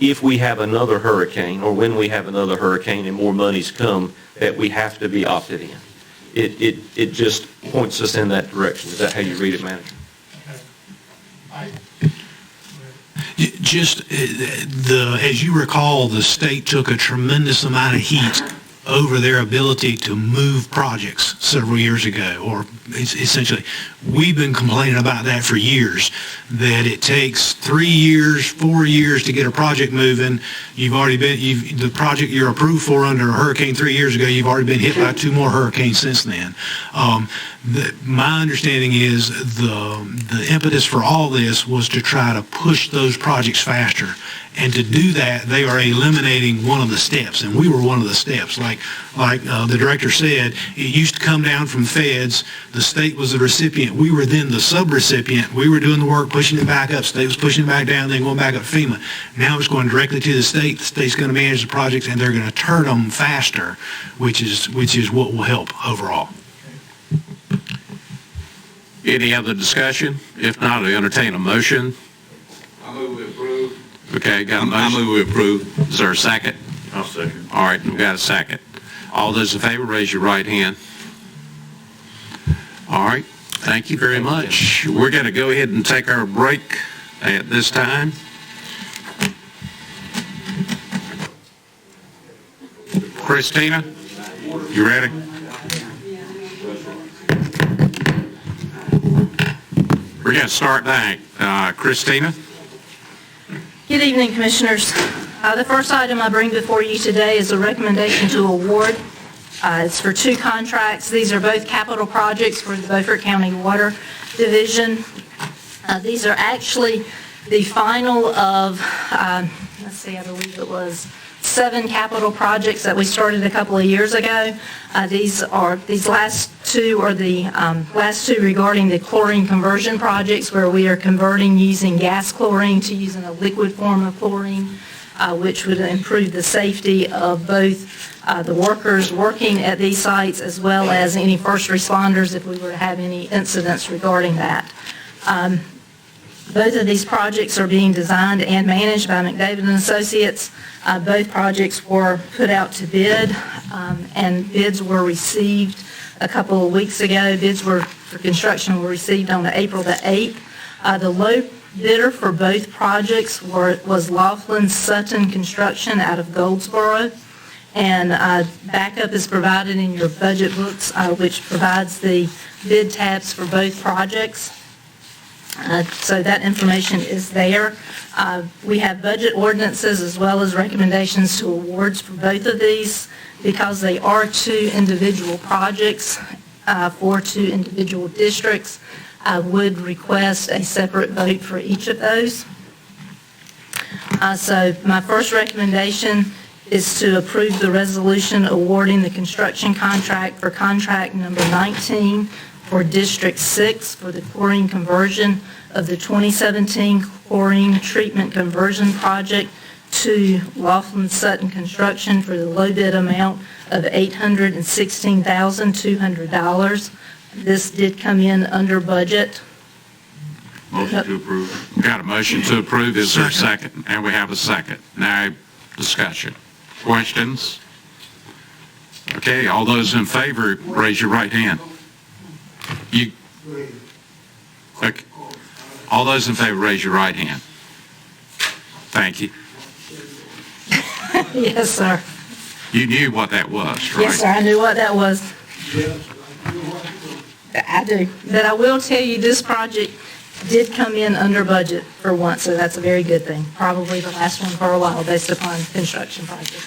if we have another hurricane or when we have another hurricane and more monies come that we have to be opted in. It just points us in that direction. Is that how you read it, Manager? Just as you recall, the state took a tremendous amount of heat over their ability to move projects several years ago, or essentially, we've been complaining about that for years, that it takes 3 years, 4 years to get a project moving. The project you're approved for under a hurricane 3 years ago, you've already been hit by 2 more hurricanes since then. My understanding is the impetus for all this was to try to push those projects faster. And to do that, they are eliminating one of the steps, and we were one of the steps. Like the director said, it used to come down from feds. The state was the recipient. We were then the sub-recipient. We were doing the work, pushing it back up. State was pushing it back down, then going back up FEMA. Now it's going directly to the state. The state's going to manage the projects, and they're going to turn them faster, which is what will help overall. Any other discussion? If not, I entertain a motion. I move we approve. Okay, got a motion? I move we approve. Is there a second? I'll second. All right, we've got a second. All those in favor, raise your right hand. All right, thank you very much. We're going to go ahead and take our break at this time. Christina, you ready? We're going to start now. Christina? Good evening, Commissioners. The first item I bring before you today is a recommendation to award. It's for 2 contracts. These are both capital projects for the Beaufort County Water Division. These are actually the final of, I believe it was 7 capital projects that we started a couple of years ago. These last 2 are the last 2 regarding the chlorine conversion projects, where we are converting using gas chlorine to using a liquid form of chlorine, which would improve the safety of both the workers working at these sites as well as any first responders if we were to have any incidents regarding that. Both of these projects are being designed and managed by McDavid & Associates. Both projects were put out to bid, and bids were received a couple of weeks ago. Bids for construction were received on April the 8th. The low bidder for both projects was Laughlin Sutton Construction out of Goldsboro. And backup is provided in your budget books, which provides the bid tabs for both projects. So that information is there. We have budget ordinances as well as recommendations to awards for both of these. Because they are 2 individual projects for 2 individual districts, I would request a separate vote for each of those. So my first recommendation is to approve the resolution awarding the construction contract for contract number 19 for District 6 for the chlorine conversion of the 2017 chlorine treatment conversion project to Laughlin Sutton Construction for the low bid amount of $816,200. This did come in under budget. Motion to approve. We got a motion to approve. Is there a second? And we have a second. Now, discussion. Questions? Okay, all those in favor, raise your right hand. Okay. All those in favor, raise your right hand. Thank you. Yes, sir. You knew what that was, right? Yes, sir, I knew what that was. I do. But I will tell you, this project did come in under budget for once, so that's a very good thing. Probably the last one for a while, based upon construction projects.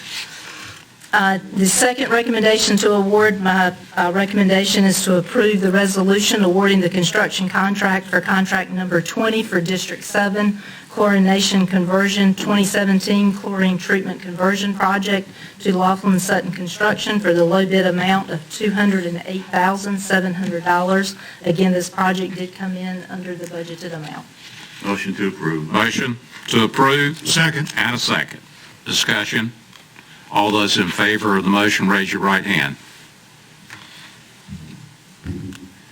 The second recommendation to award, my recommendation is to approve the resolution awarding the construction contract for contract number 20 for District 7 Chlorination Conversion 2017 Chlorine Treatment Conversion Project to Laughlin Sutton Construction for the low bid amount of $208,700. Again, this project did come in under the budgeted amount. Motion to approve. Motion to approve. Second. And a second. Discussion. All those in favor of the motion, raise your right hand.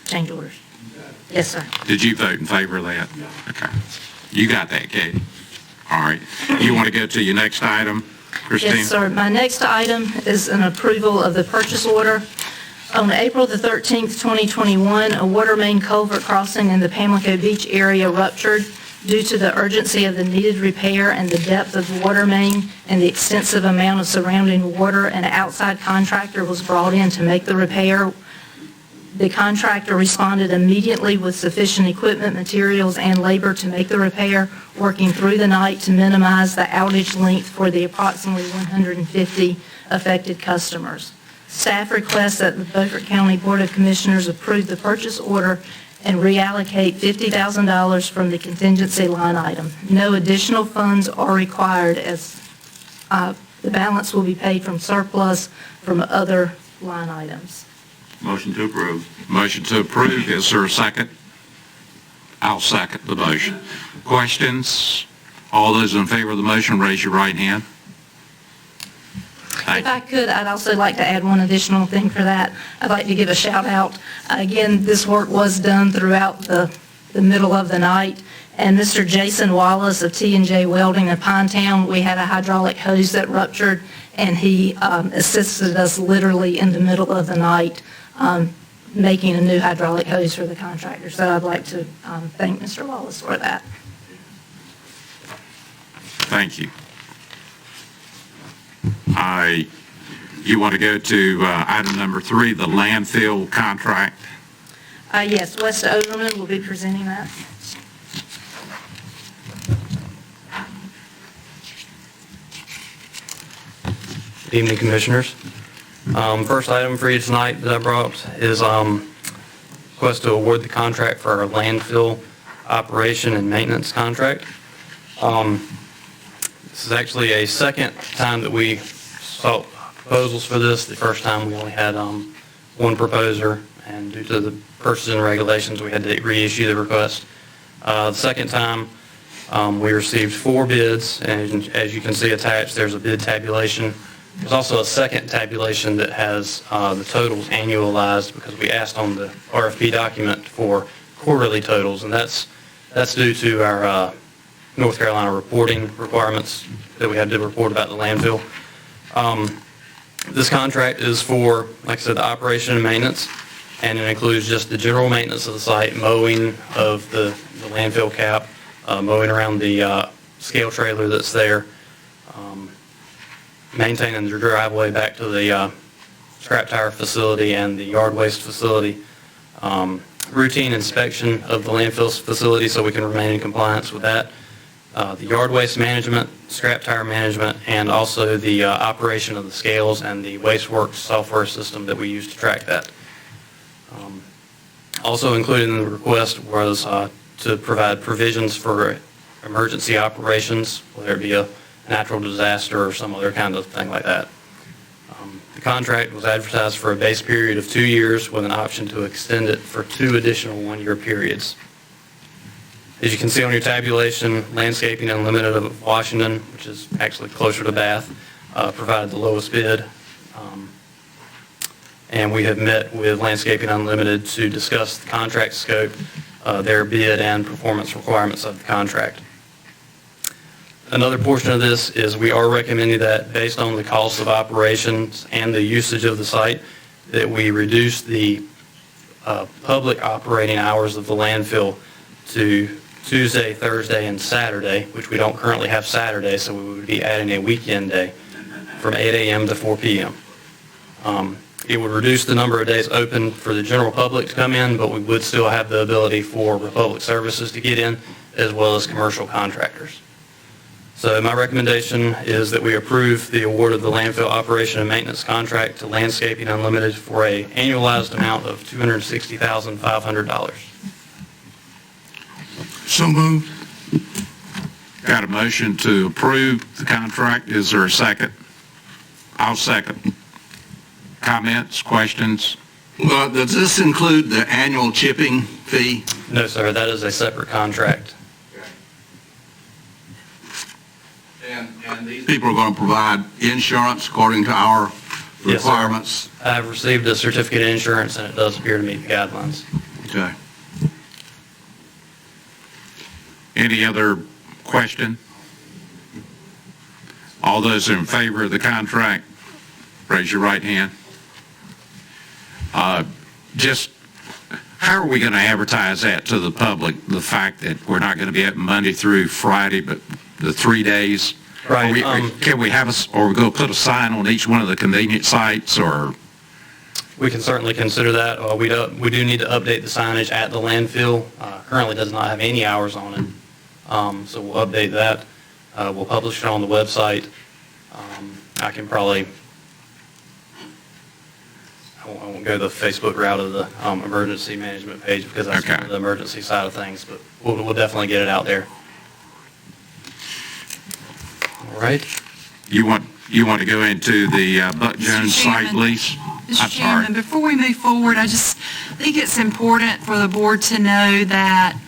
Change orders. Yes, sir. Did you vote in favor of that? Okay. You got that, Katie. All right. You want to go to your next item, Christine? Yes, sir. My next item is an approval of the purchase order. On April the 13th, 2021, a water main culvert crossing in the Pamlico Beach area ruptured. Due to the urgency of the needed repair and the depth of the water main and the extensive amount of surrounding water, an outside contractor was brought in to make the repair. The contractor responded immediately with sufficient equipment, materials, and labor to make the repair, working through the night to minimize the outage length for the approximately 150 affected customers. Staff requests that the Beaufort County Board of Commissioners approve the purchase order and reallocate $50,000 from the contingency line item. No additional funds are required, as the balance will be paid from surplus from other line items. Motion to approve. Motion to approve. Is there a second? I'll second the motion. Questions? All those in favor of the motion, raise your right hand. If I could, I'd also like to add one additional thing for that. I'd like to give a shout out. Again, this work was done throughout the middle of the night. And Mr. Jason Wallace of T&J Welding in Pinetown, we had a hydraulic hose that ruptured, and he assisted us literally in the middle of the night making a new hydraulic hose for the contractor. So I'd like to thank Mr. Wallace for that. Thank you. You want to go to item number 3, the landfill contract? Yes, West Overman will be presenting that. Good evening, Commissioners. First item for you tonight that I brought is request to award the contract for our landfill operation and maintenance contract. This is actually a second time that we sought proposals for this. The first time we only had one proposer, and due to the purchasing regulations, we had to reissue the request. The second time, we received 4 bids, and as you can see attached, there's a bid tabulation. There's also a second tabulation that has the totals annualized, because we asked on the RFP document for quarterly totals, and that's due to our North Carolina reporting requirements that we had to report about the landfill. This contract is for, like I said, the operation and maintenance, and it includes just the general maintenance of the site, mowing of the landfill cap, mowing around the scale trailer that's there, maintaining the driveway back to the scrap tire facility and the yard waste facility, routine inspection of the landfill facility so we can remain in compliance with that, the yard waste management, scrap tire management, and also the operation of the scales and the WasteWorks software system that we use to track that. Also included in the request was to provide provisions for emergency operations, whether it be a natural disaster or some other kind of thing like that. The contract was advertised for a base period of 2 years with an option to extend it for 2 additional 1-year periods. As you can see on your tabulation, Landscaping Unlimited of Washington, which is actually closer to Bath, provided the lowest bid. And we have met with Landscaping Unlimited to discuss the contract scope, their bid and performance requirements of the contract. Another portion of this is we are recommending that based on the cost of operations and the usage of the site, that we reduce the public operating hours of the landfill to Tuesday, Thursday, and Saturday, which we don't currently have Saturday, so we would be adding a weekend day from 8 a.m. to 4 p.m. It would reduce the number of days open for the general public to come in, but we would still have the ability for Republic Services to get in, as well as commercial contractors. So my recommendation is that we approve the award of the landfill operation and maintenance contract to Landscaping Unlimited for an annualized amount of $260,500. So moved. Got a motion to approve the contract. Is there a second? I'll second. Comments, questions? Well, does this include the annual chipping fee? No, sir, that is a separate contract. And these people are going to provide insurance according to our requirements? Yes, sir. I've received a certificate of insurance, and it does appear to meet the guidelines. Okay. Any other question? All those in favor of the contract, raise your right hand. Just how are we going to advertise that to the public, the fact that we're not going to be at Monday through Friday, but the 3 days? Right. Can we have or we go put a sign on each one of the convenient sites, or? We can certainly consider that. We do need to update the signage at the landfill. Currently does not have any hours on it. So we'll update that. We'll publish it on the website. I can probably, I won't go the Facebook route of the emergency management page because that's the emergency side of things, but we'll definitely get it out there. All right. You want to go into the Buck Jones site lease? Mr. Chairman, before we move forward, I just think it's important for the board to know that,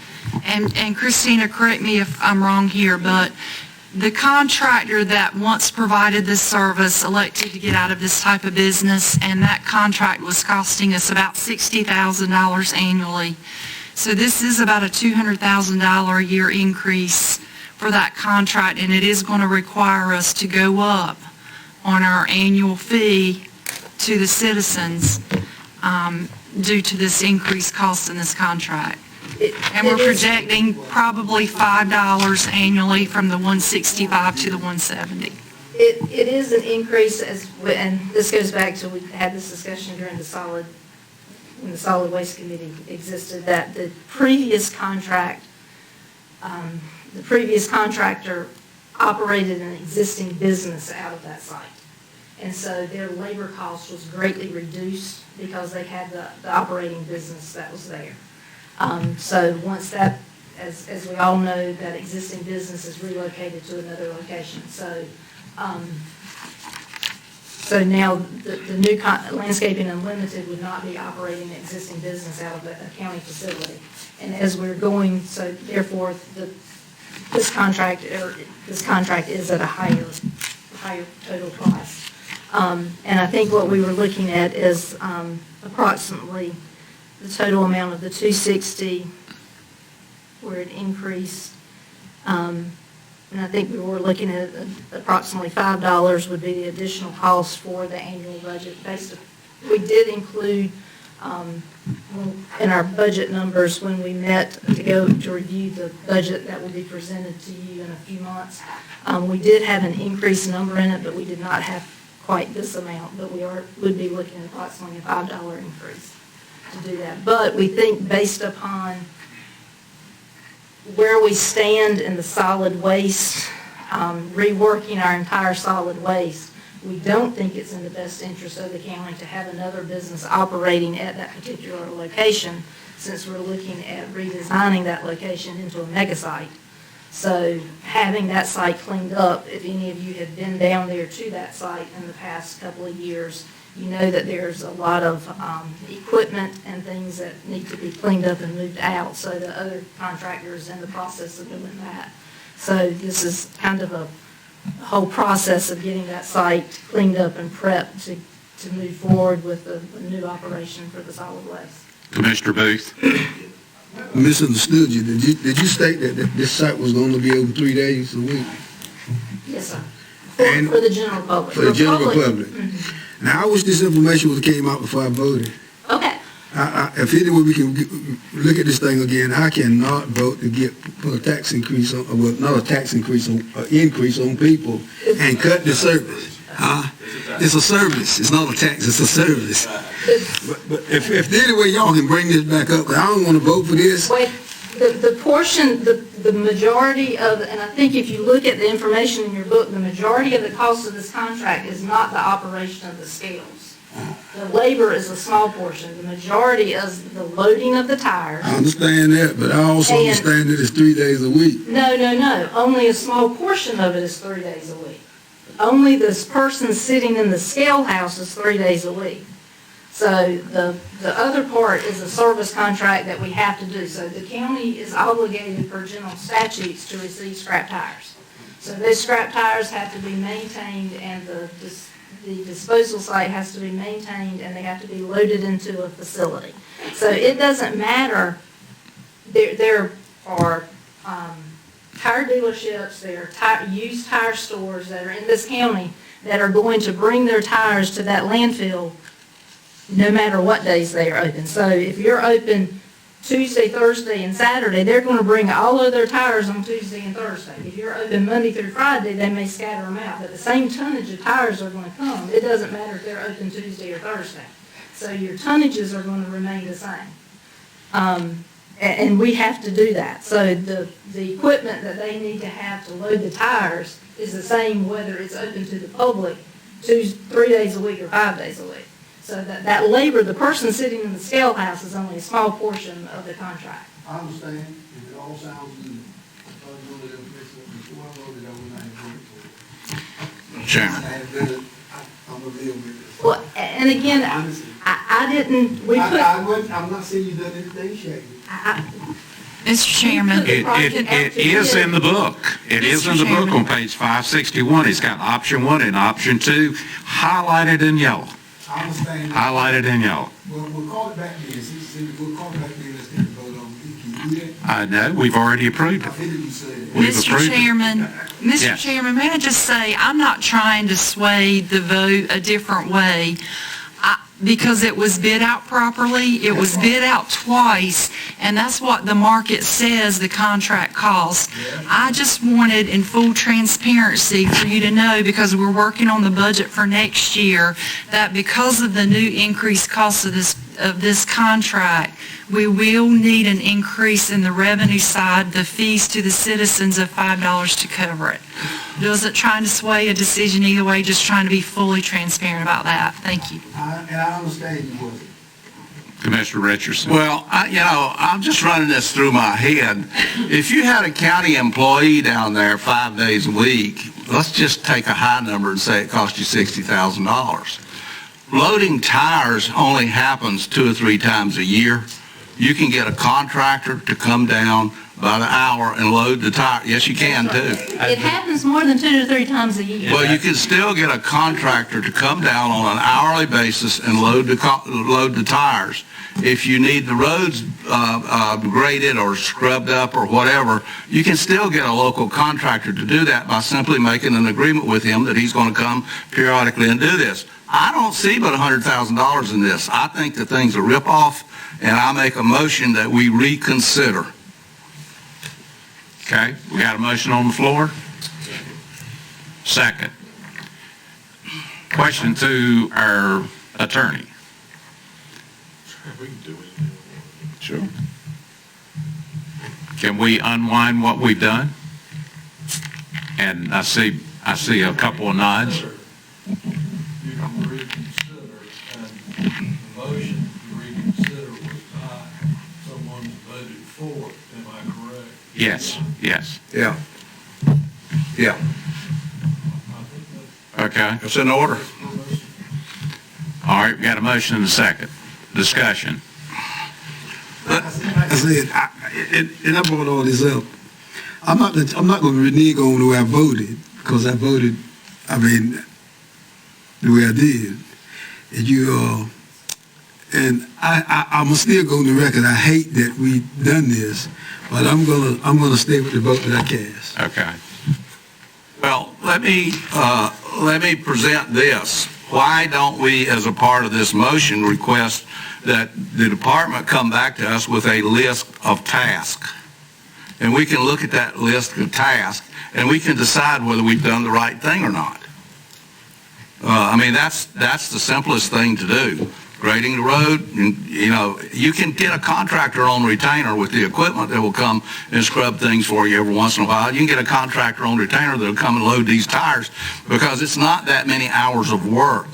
and Christina, correct me if I'm wrong here, but the contractor that once provided this service elected to get out of this type of business, and that contract was costing us about $60,000 annually. So this is about a $200,000 a year increase for that contract, and it is going to require us to go up on our annual fee to the citizens due to this increased cost in this contract. And we're projecting probably $5 annually from the 165 to the 170. It is an increase, and this goes back to, we had this discussion during when the Solid Waste Committee existed, that the previous contractor operated an existing business out of that site. And so their labor cost was greatly reduced because they had the operating business that was there. So once that, as we all know, that existing business is relocated to another location. So so now the new Landscaping Unlimited would not be operating an existing business out of a county facility. And as we're going, so therefore this contract is at a higher total price. And I think what we were looking at is approximately the total amount of the 260 where it increased. And I think we were looking at approximately $5 would be the additional cost for the annual budget. We did include in our budget numbers when we met to review the budget that will be presented to you in a few months. We did have an increased number in it, but we did not have quite this amount, but we would be looking at approximately a $5 increase to do that. But we think based upon where we stand in the solid waste, reworking our entire solid waste, we don't think it's in the best interest of the county to have another business operating at that particular location, since we're looking at redesigning that location into a mega site. So having that site cleaned up, if any of you have been down there to that site in the past couple of years, you know that there's a lot of equipment and things that need to be cleaned up and moved out. So the other contractor is in the process of doing that. So this is kind of a whole process of getting that site cleaned up and prepped to move forward with a new operation for the solid waste. Commissioner Booth? misunderstood you. Did you state that this site was going to be open 3 days a week? Yes, sir. And For the general public. for the general public? Mhm. Now, I wish this information would have came out before I voted. Okay. If any way we can look at this thing again, I cannot vote to put a tax increase on, well, not a tax increase, increase on people and cut the service. It's a service. It's not a tax. It's a service. But if any way y'all can bring this back up, 'cause I don't want to vote for this. Wait, the portion, the majority of, and I think if you look at the information in your book, the majority of the cost of this contract is not the operation of the scales. The labor is a small portion. The majority is the loading of the tires. I understand that, but I also understand that it's 3 days a week. No. Only a small portion of it is 3 days a week. Only this person sitting in the scale house is 3 days a week. So the other part is a service contract that we have to do. So the county is obligated per general statutes to receive scrap tires. So those scrap tires have to be maintained, and the disposal site has to be maintained, and they have to be loaded into a facility. So it doesn't matter. There are tire dealerships, there are used tire stores that are in this county that are going to bring their tires to that landfill no matter what days they are open. So if you're open Tuesday, Thursday, and Saturday, they're going to bring all of their tires on Tuesday and Thursday. If you're open Monday through Friday, they may scatter them out, but the same tonnage of tires are going to come. It doesn't matter if they're open Tuesday or Thursday. So your tonnages are going to remain the same. And we have to do that. So the equipment that they need to have to load the tires is the same whether it's open to the public 3 days a week or 5 days a week. So that labor, the person sitting in the scale house is only a small portion of the contract. I understand, and it all sounds good. I thought you wanted to fix it before I voted, I would not have voted for it. Chairman. I'm going to deal with this. Well, and again, I didn't, I'm not saying you done anything shady. Mr. Chairman. It is in the book. It is in the book on page 561. It's got option 1 and option 2 highlighted in yellow. I understand. Highlighted in yellow. We'll call it back then. We'll call it back then. Let's take a vote on it. Can you do that? I know, we've already approved it. Mr. Chairman, may I just say, I'm not trying to sway the vote a different way. Because it was bid out properly, it was bid out twice, and that's what the market says the contract costs. I just wanted in full transparency for you to know, because we're working on the budget for next year, that because of the new increased cost of this contract, we will need an increase in the revenue side, the fees to the citizens of $5 to cover it. Wasn't trying to sway a decision either way, just trying to be fully transparent about that. Thank you. And I understand you wasn't. Commissioner Richardson. Well, I'm just running this through my head. If you had a county employee down there 5 days a week, let's just take a high number and say it cost you $60,000. Loading tires only happens 2 or 3 times a year. You can get a contractor to come down by the hour and load the tire. Yes, you can too. It happens more than 2 to 3 times a year. Well, you can still get a contractor to come down on an hourly basis and load the tires. If you need the roads graded or scrubbed up or whatever, you can still get a local contractor to do that by simply making an agreement with him that he's going to come periodically and do this. I don't see but $100,000 in this. I think the thing's a ripoff, and I make a motion that we reconsider. Okay, we got a motion on the floor? Second. Question to our attorney. Sure. Can we unwind what we've done? And I see a couple of nods. You can reconsider, and the motion to reconsider was not someone voted for it, am I correct? Yes. Yeah. Okay. It's in order. All right, we got a motion and a second. Discussion. I said, and I brought all this up. I'm not going to renege on the way I voted, because I voted, the way I did. And and I'm still go on the record, I hate that we done this, but I'm gonna stay with the vote that I cast. Okay. Well, let me present this. Why don't we, as a part of this motion, request that the department come back to us with a list of tasks? And we can look at that list of tasks, and we can decide whether we've done the right thing or not. I mean, that's the simplest thing to do. Grading the road, you can get a contractor on retainer with the equipment that will come and scrub things for you every once in a while. You can get a contractor on retainer that will come and load these tires because it's not that many hours of work.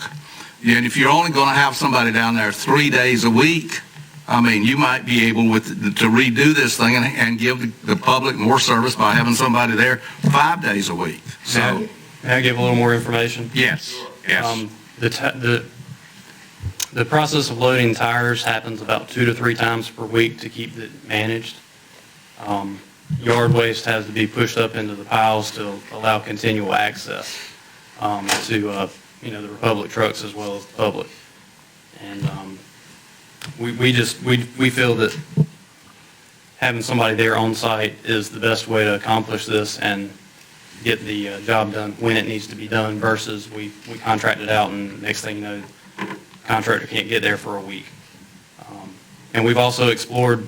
And if you're only going to have somebody down there 3 days a week, I mean, you might be able to redo this thing and give the public more service by having somebody there 5 days a week. So, may I give a little more information? Yes. The process of loading tires happens about 2 to 3 times per week to keep it managed. Yard waste has to be pushed up into the piles to allow continual access to the Republic trucks as well as the public. And we feel that having somebody there on site is the best way to accomplish this and get the job done when it needs to be done versus we contract it out and next thing you know, the contractor can't get there for a week. And we've also explored,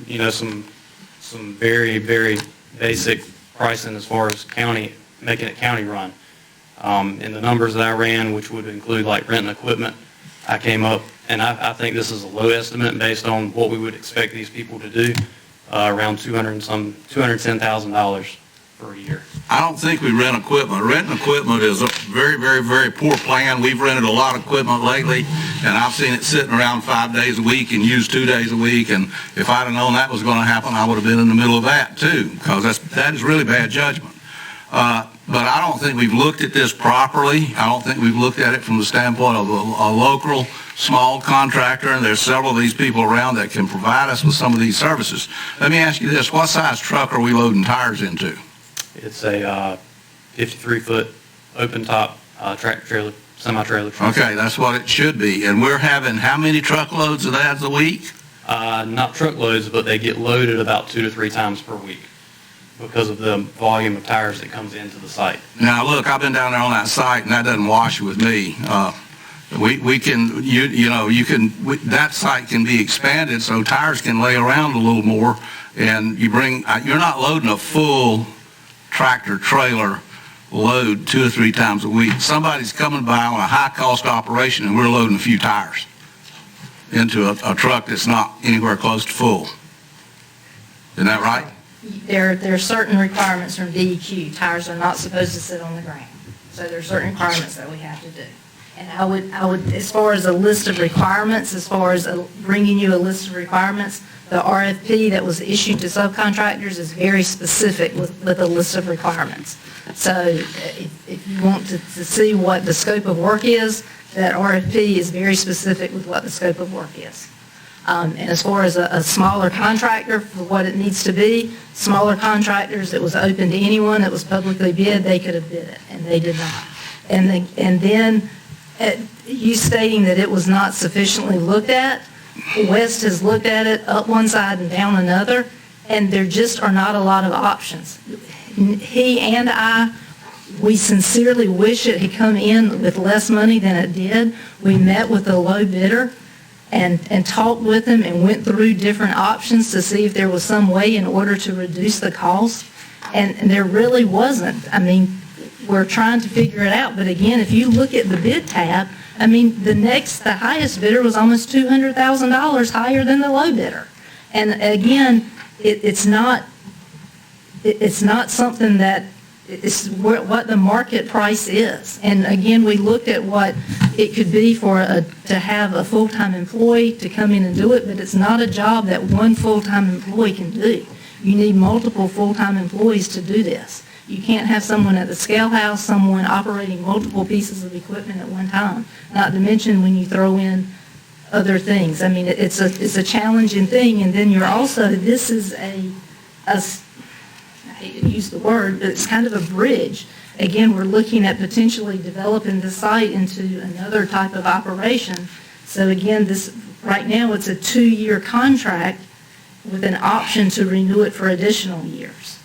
some very, very basic pricing as far as making it county run. In the numbers that I ran, which would include like renting equipment, I came up, and I think this is a low estimate based on what we would expect these people to do, around $210,000 for a year. I don't think we rent equipment. Renting equipment is a very, very, very poor plan. We've rented a lot of equipment lately, and I've seen it sitting around 5 days a week and used 2 days a week, and if I'd have known that was going to happen, I would have been in the middle of that too, because that is really bad judgment. But I don't think we've looked at this properly. I don't think we've looked at it from the standpoint of a local small contractor, and there's several of these people around that can provide us with some of these services. Let me ask you this, what size truck are we loading tires into? It's a 53-foot open top tractor trailer, semi-trailer truck. Okay, that's what it should be. And we're having how many truckloads of that a week? Not truckloads, but they get loaded about 2 to 3 times per week because of the volume of tires that comes into the site. Now, look, I've been down there on that site, and that doesn't wash with me. That site can be expanded so tires can lay around a little more, and you're not loading a full tractor trailer load 2 or 3 times a week. Somebody's coming by on a high-cost operation, and we're loading a few tires into a truck that's not anywhere close to full. Isn't that right? There are certain requirements from DEQ. Tires are not supposed to sit on the ground. So there are certain requirements that we have to do. And I would, as far as a list of requirements, as far as bringing you a list of requirements, the RFP that was issued to subcontractors is very specific with a list of requirements. So if you want to see what the scope of work is, that RFP is very specific with what the scope of work is. And as far as a smaller contractor for what it needs to be, smaller contractors, it was open to anyone that was publicly bid, they could have bid it, and they did not. And then you stating that it was not sufficiently looked at, West has looked at it up one side and down another, and there just are not a lot of options. He and I, we sincerely wish it had come in with less money than it did. We met with the low bidder and talked with him and went through different options to see if there was some way in order to reduce the cost, and there really wasn't. I mean, we're trying to figure it out, but again, if you look at the bid tab, I mean, the highest bidder was almost $200,000 higher than the low bidder. And again, it's not something that is what the market price is. And again, we looked at what it could be to have a full-time employee to come in and do it, but it's not a job that one full-time employee can do. You need multiple full-time employees to do this. You can't have someone at the scale house, someone operating multiple pieces of equipment at one time, not to mention when you throw in other things. I mean, it's a challenging thing, and then this is I hate to use the word, but it's kind of a bridge. Again, we're looking at potentially developing the site into another type of operation. So again, right now, it's a 2-year contract with an option to renew it for additional years.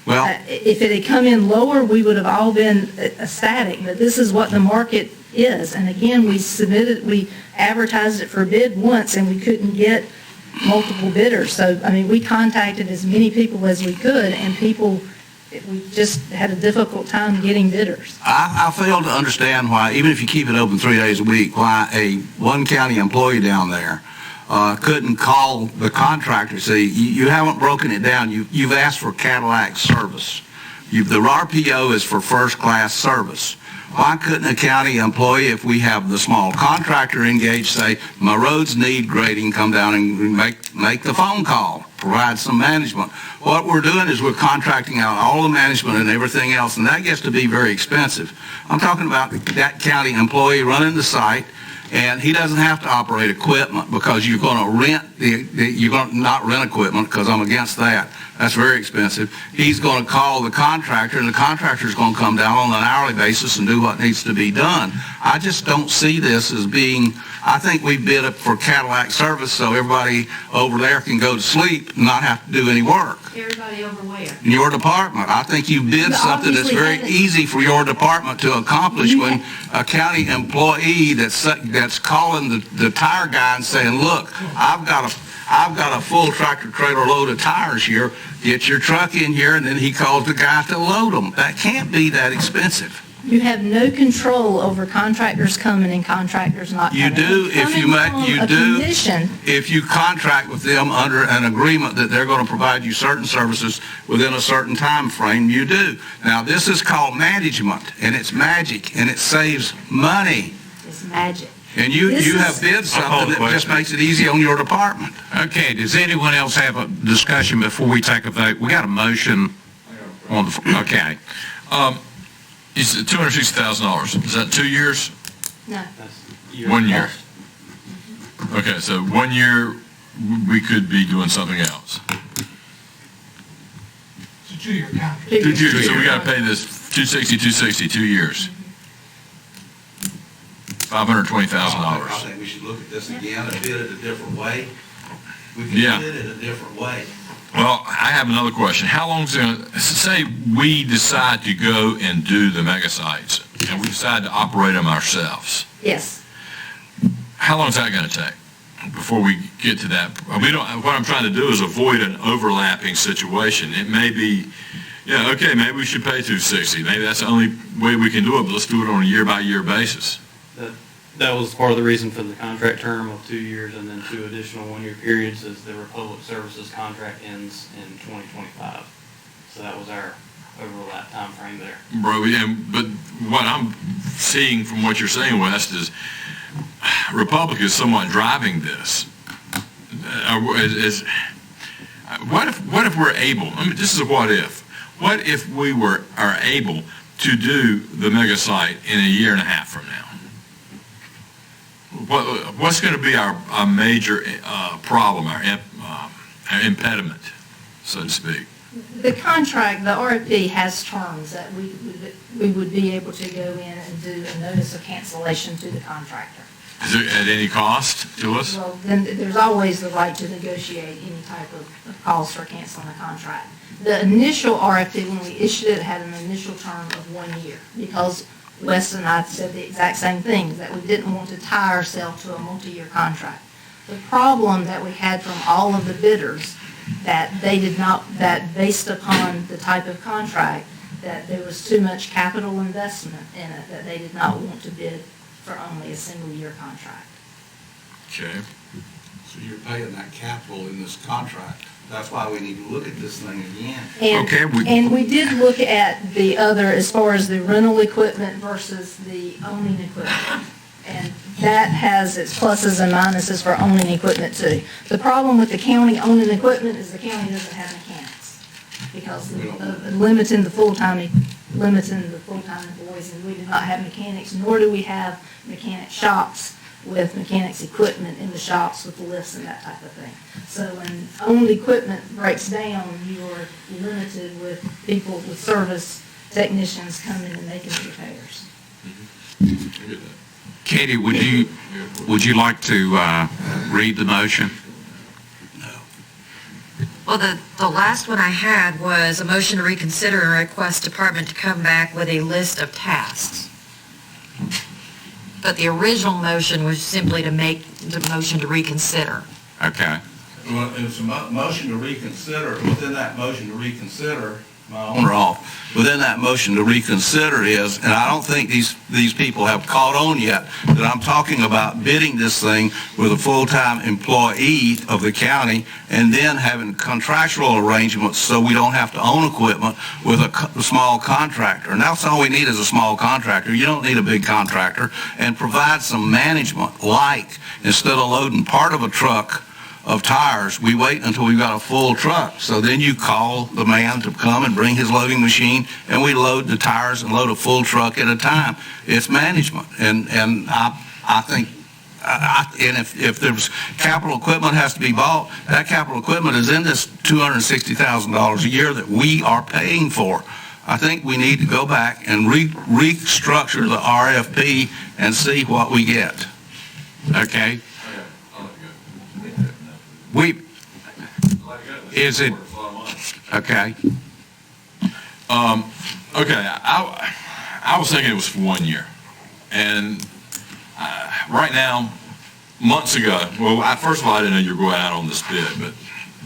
Well, If it had come in lower, we would have all been ecstatic, but this is what the market is. And again, we advertised it for bid once, and we couldn't get multiple bidders. So, I mean, we contacted as many people as we could, and we just had a difficult time getting bidders. I fail to understand why, even if you keep it open 3 days a week, why one county employee down there couldn't call the contractor. See, you haven't broken it down. You've asked for Cadillac service. The RPO is for first-class service. Why couldn't a county employee, if we have the small contractor engaged, say, my roads need grading, come down and make the phone call, provide some management? What we're doing is we're contracting out all the management and everything else, and that gets to be very expensive. I'm talking about that county employee running the site, and he doesn't have to operate equipment because you're going to rent, you're going to not rent equipment because I'm against that. That's very expensive. He's going to call the contractor, and the contractor's going to come down on an hourly basis and do what needs to be done. I just don't see this as being, I think we bid it for Cadillac service so everybody over there can go to sleep and not have to do any work. Everybody over where? In your department. I think you bid something that's very easy for your department to accomplish when a county employee that's calling the tire guy and saying, look, I've got a full tractor trailer load of tires here. Get your truck in here, and then he calls the guy to load them. That can't be that expensive. You have no control over contractors coming and contractors not coming. You do if you contract with them under an agreement that they're going to provide you certain services within a certain time frame. You do. Now, this is called management, and it's magic, and it saves money. It's magic. And you have bid something that just makes it easy on your department. Okay, does anyone else have a discussion before we take a vote? We got a motion on the, okay. It's $260,000. Is that 2 years? No. 1 year. Okay, so 1 year, we could be doing something else. It's a 2-year contract. 2 years, so we got to pay this 260, 2 years. $520,000. I think we should look at this again and bid it a different way. We can bid it a different way. Well, I have another question. How long is it going to, say we decide to go and do the mega sites, and we decide to operate them ourselves. Yes. How long is that going to take before we get to that? What I'm trying to do is avoid an overlapping situation. It may be, okay, maybe we should pay $260. Maybe that's the only way we can do it, but let's do it on a year-by-year basis. That was part of the reason for the contract term of 2 years and then 2 additional 1-year periods as the Republic Services contract ends in 2025. So that was our overlap time frame there. Bro, but what I'm seeing from what you're saying, West, is Republic is somewhat driving this. What if we're able, I mean, this is a what if. What if we are able to do the mega site in a year and a half from now? What's going to be our major problem, our impediment, so to speak? The contract, the RFP has terms that we would be able to go in and do a notice of cancellation to the contractor. Is it at any cost to us? Well, then there's always the right to negotiate any type of cost for canceling the contract. The initial RFP, when we issued it, had an initial term of 1 year because Wes and I said the exact same thing, that we didn't want to tie ourselves to a multi-year contract. The problem that we had from all of the bidders, that they did not, that based upon the type of contract, that there was too much capital investment in it, that they did not want to bid for only a single-year contract. Okay. So you're paying that capital in this contract. That's why we need to look at this thing again. And we did look at the other, as far as the rental equipment versus the owning equipment. And that has its pluses and minuses for owning equipment too. The problem with the county owning equipment is the county doesn't have mechanics because of limiting the full-time employees, and we do not have mechanics, nor do we have mechanic shops with mechanics equipment in the shops with lifts and that type of thing. So when owned equipment breaks down, you're limited with people with service technicians coming and making repairs. Katie, would you like to read the motion? Well, the last one I had was a motion to reconsider and request department to come back with a list of tasks. But the original motion was simply to make the motion to reconsider. Okay. Well, it's a motion to reconsider. Within that motion to reconsider, my owner off. Within that motion to reconsider is, and I don't think these people have caught on yet, that I'm talking about bidding this thing with a full-time employee of the county and then having contractual arrangements so we don't have to own equipment with a small contractor. And that's all we need is a small contractor. You don't need a big contractor. And provide some management, like instead of loading part of a truck of tires, we wait until we've got a full truck. So then you call the man to come and bring his loading machine, and we load the tires and load a full truck at a time. It's management. And I think, and if there's capital equipment has to be bought, that capital equipment is in this $260,000 a year that we are paying for. I think we need to go back and restructure the RFP and see what we get. Okay. Is it, okay. Okay, I was thinking it was for 1 year. And right now, months ago, well, first of all, I didn't know you were going out on this bid, but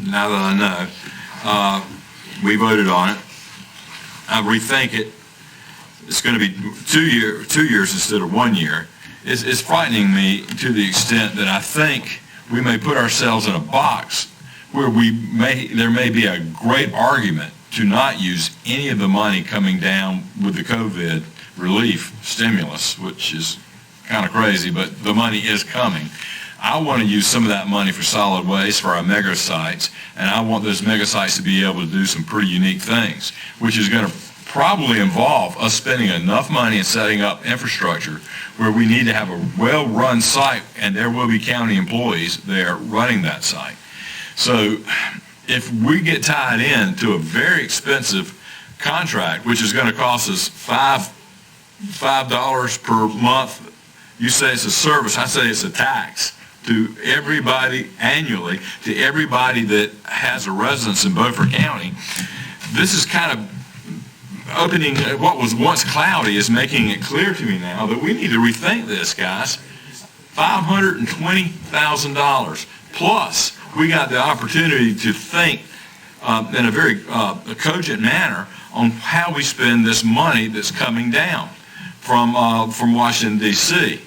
now that I know, we voted on it. I rethink it. It's going to be 2 years instead of 1 year. It's frightening me to the extent that I think we may put ourselves in a box where there may be a great argument to not use any of the money coming down with the COVID relief stimulus, which is kind of crazy, but the money is coming. I want to use some of that money for solid waste for our mega sites, and I want those mega sites to be able to do some pretty unique things, which is going to probably involve us spending enough money and setting up infrastructure where we need to have a well-run site, and there will be county employees there running that site. So if we get tied in to a very expensive contract, which is going to cost us $5 per month, you say it's a service, I say it's a tax to everybody annually, to everybody that has a residence in Beaufort County. This is kind of opening what was once cloudy, is making it clear to me now that we need to rethink this, guys. $520,000 plus we got the opportunity to think in a very cogent manner on how we spend this money that's coming down from Washington, D.C.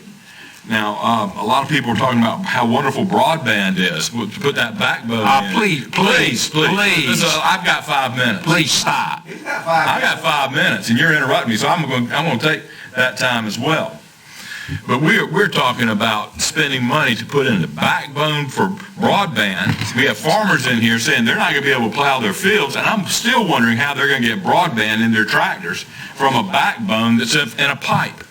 Now, a lot of people are talking about how wonderful broadband is. We'll put that backbone in. Please. I've got 5 minutes. Please stop. I've got 5 minutes, and you're interrupting me, so I'm going to take that time as well. But we're talking about spending money to put in the backbone for broadband. We have farmers in here saying they're not going to be able to plow their fields, and I'm still wondering how they're going to get broadband in their tractors from a backbone that's in a pipe.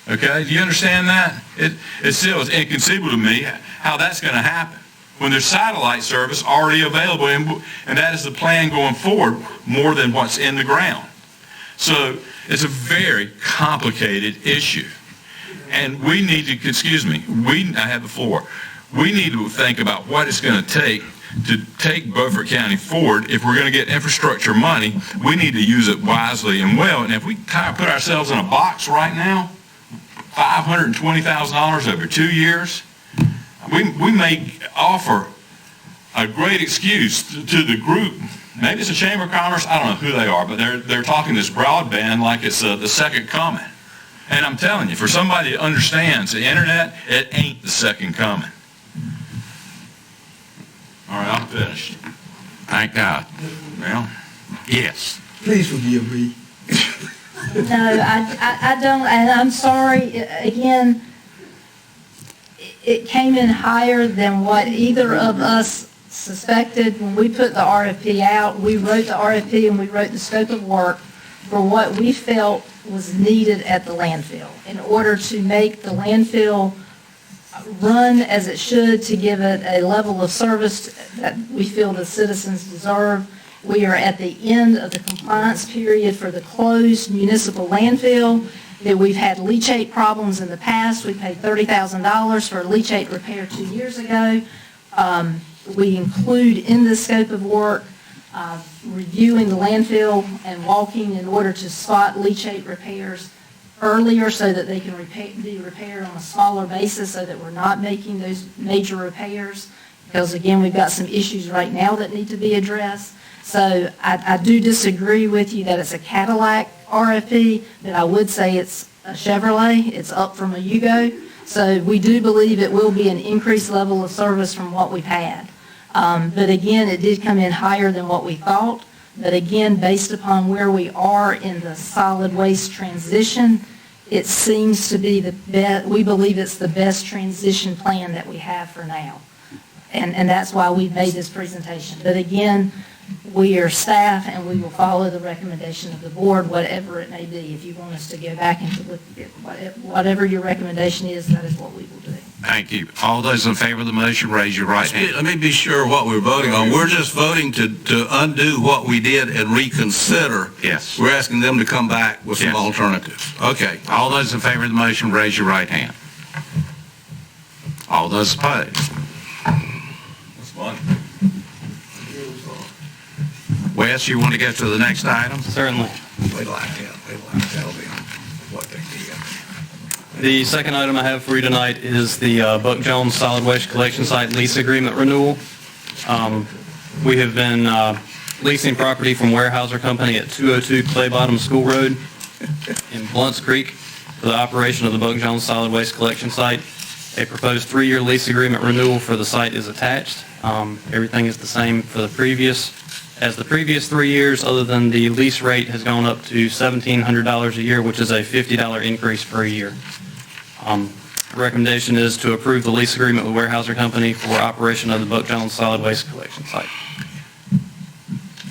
Okay, do you understand that? It's still inconceivable to me how that's going to happen when there's satellite service already available, and that is the plan going forward more than what's in the ground. So it's a very complicated issue. And we need to, I have the floor. We need to think about what it's going to take Beaufort County forward. If we're going to get infrastructure money, we need to use it wisely and well. And if we put ourselves in a box right now, $520,000 over 2 years, we may offer a great excuse to the group. Maybe it's a Chamber of Commerce, I don't know who they are, but they're talking this broadband like it's the second coming. And I'm telling you, for somebody that understands the internet, it ain't the second coming. All right, I'm finished. Thank God. Well, yes. Please forgive me. No, I don't, and I'm sorry, again, it came in higher than what either of us suspected. When we put the RFP out, we wrote the RFP and we wrote the scope of work for what we felt was needed at the landfill in order to make the landfill run as it should, to give it a level of service that we feel the citizens deserve. We are at the end of the compliance period for the closed municipal landfill. that we've had leachate problems in the past. We paid $30,000 for a leachate repair 2 years ago. We include in the scope of work reviewing the landfill and walking in order to spot leachate repairs earlier so that they can be repaired on a smaller basis so that we're not making those major repairs. Because again, we've got some issues right now that need to be addressed. So I do disagree with you that it's a Cadillac RFP, but I would say it's a Chevrolet. It's up from a Yugo. So we do believe it will be an increased level of service from what we've had. But again, it did come in higher than what we thought. But again, based upon where we are in the solid waste transition, it seems to be the best, we believe it's the best transition plan that we have for now. And that's why we've made this presentation. But again, we are staff and we will follow the recommendation of the board, whatever it may be. If you want us to go back and to look at whatever your recommendation is, that is what we will do. Thank you. All those in favor of the motion, raise your right hand. Let me be sure what we're voting on. We're just voting to undo what we did and reconsider. Yes. We're asking them to come back with some alternatives. Okay. All those in favor of the motion, raise your right hand. All those opposed? That's fun. Wes, you want to get to the next item? Certainly. Wait till I tell them what they did. The second item I have for you tonight is the Buck Jones Solid Waste Collection Site Lease Agreement Renewal. We have been leasing property from Weyerhaeuser Company at 202 Clay Bottom School Road in Blunts Creek for the operation of the Buck Jones Solid Waste Collection Site. A proposed 3-year lease agreement renewal for the site is attached. Everything is the same for the previous 3 years, other than the lease rate has gone up to $1,700 a year, which is a $50 increase per year. The recommendation is to approve the lease agreement with Weyerhaeuser Company for operation of the Buck Jones Solid Waste Collection Site.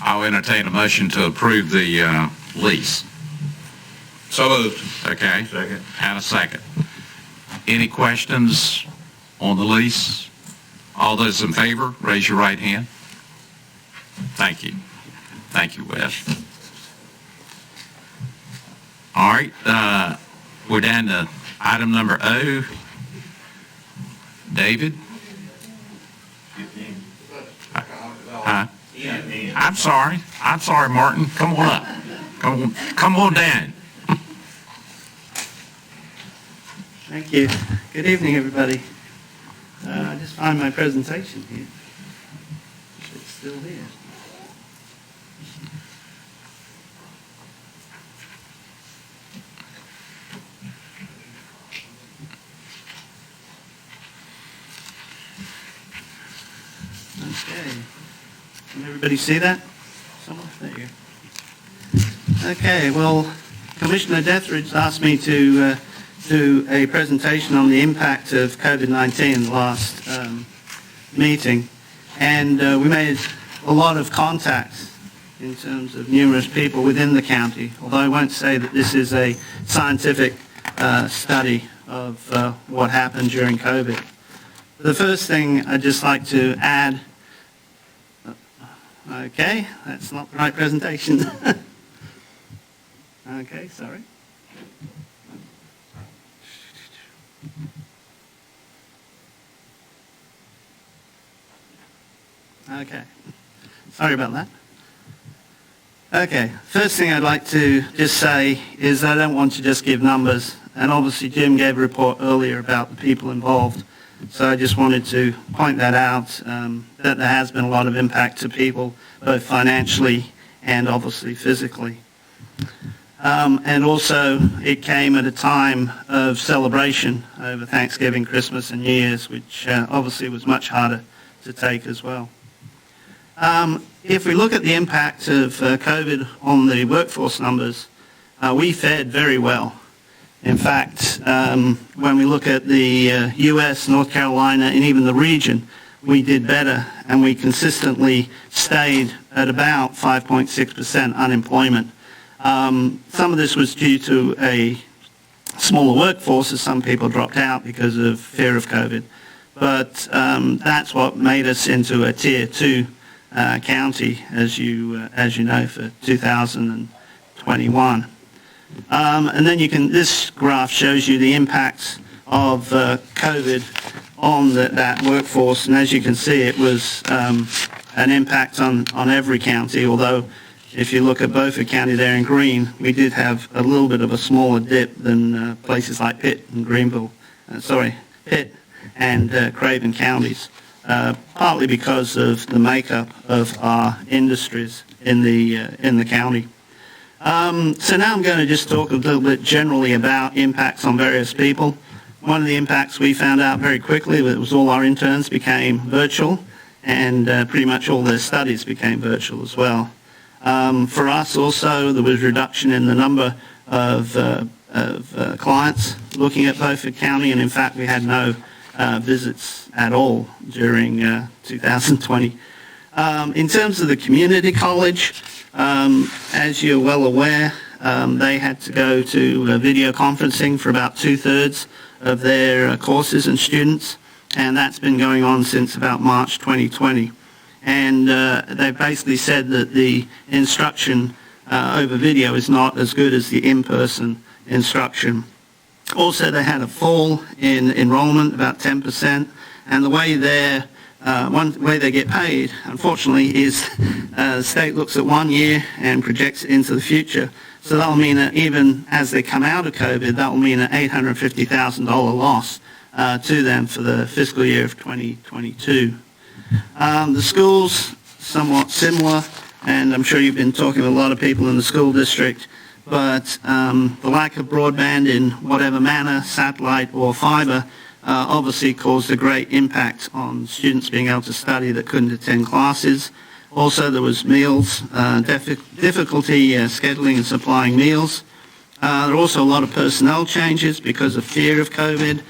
I'll entertain a motion to approve the lease. So moved. Okay. Second. And a second. Any questions on the lease? All those in favor, raise your right hand. Thank you. Thank you, Wes. All right, we're down to item number O. David? I'm sorry, Martin. Come on up. Come on down. Thank you. Good evening, everybody. I just find my presentation here. It's still here. Okay. Can everybody see that? Someone? There you go. Okay, well, Commissioner Deathridge asked me to do a presentation on the impact of COVID-19 in the last meeting, and we made a lot of contacts in terms of numerous people within the county, although I won't say that this is a scientific study of what happened during COVID. The first thing I'd just like to add, okay, that's not the right presentation. Okay, sorry. Okay, sorry about that. Okay, first thing I'd like to just say is I don't want to just give numbers, and obviously Jim gave a report earlier about the people involved, so I just wanted to point that out, that there has been a lot of impact to people, both financially and obviously physically. And also, it came at a time of celebration over Thanksgiving, Christmas, and New Year's, which obviously was much harder to take as well. If we look at the impact of COVID on the workforce numbers, we fared very well. In fact, when we look at the U.S., North Carolina, and even the region, we did better, and we consistently stayed at about 5.6% unemployment. Some of this was due to a smaller workforce, as some people dropped out because of fear of COVID. But that's what made us into a Tier 2 county, as you know, for 2021. And then this graph shows you the impacts of COVID on that workforce, and as you can see, it was an impact on every county, although if you look at Beaufort County there in green, we did have a little bit of a smaller dip than places like Pitt and Pitt and Craven counties, partly because of the makeup of our industries in the county. So now I'm going to just talk a little bit generally about impacts on various people. One of the impacts we found out very quickly was all our interns became virtual, and pretty much all their studies became virtual as well. For us also, there was reduction in the number of clients looking at Beaufort County, and in fact we had no visits at all during 2020. In terms of the community college, as you're well aware, they had to go to video conferencing for about 2/3 of their courses and students, and that's been going on since about March 2020. And they basically said that the instruction over video is not as good as the in-person instruction. Also, they had a fall in enrollment, about 10%, and the way one way they get paid, unfortunately, is the state looks at 1 year and projects it into the future. So that'll mean that even as they come out of COVID, that'll mean an $850,000 loss to them for the fiscal year of 2022. The schools, somewhat similar, and I'm sure you've been talking to a lot of people in the school district, but the lack of broadband in whatever manner, satellite or fiber, obviously caused a great impact on students being able to study that couldn't attend classes. Also, there was meals, difficulty scheduling and supplying meals. There were also a lot of personnel changes because of fear of COVID,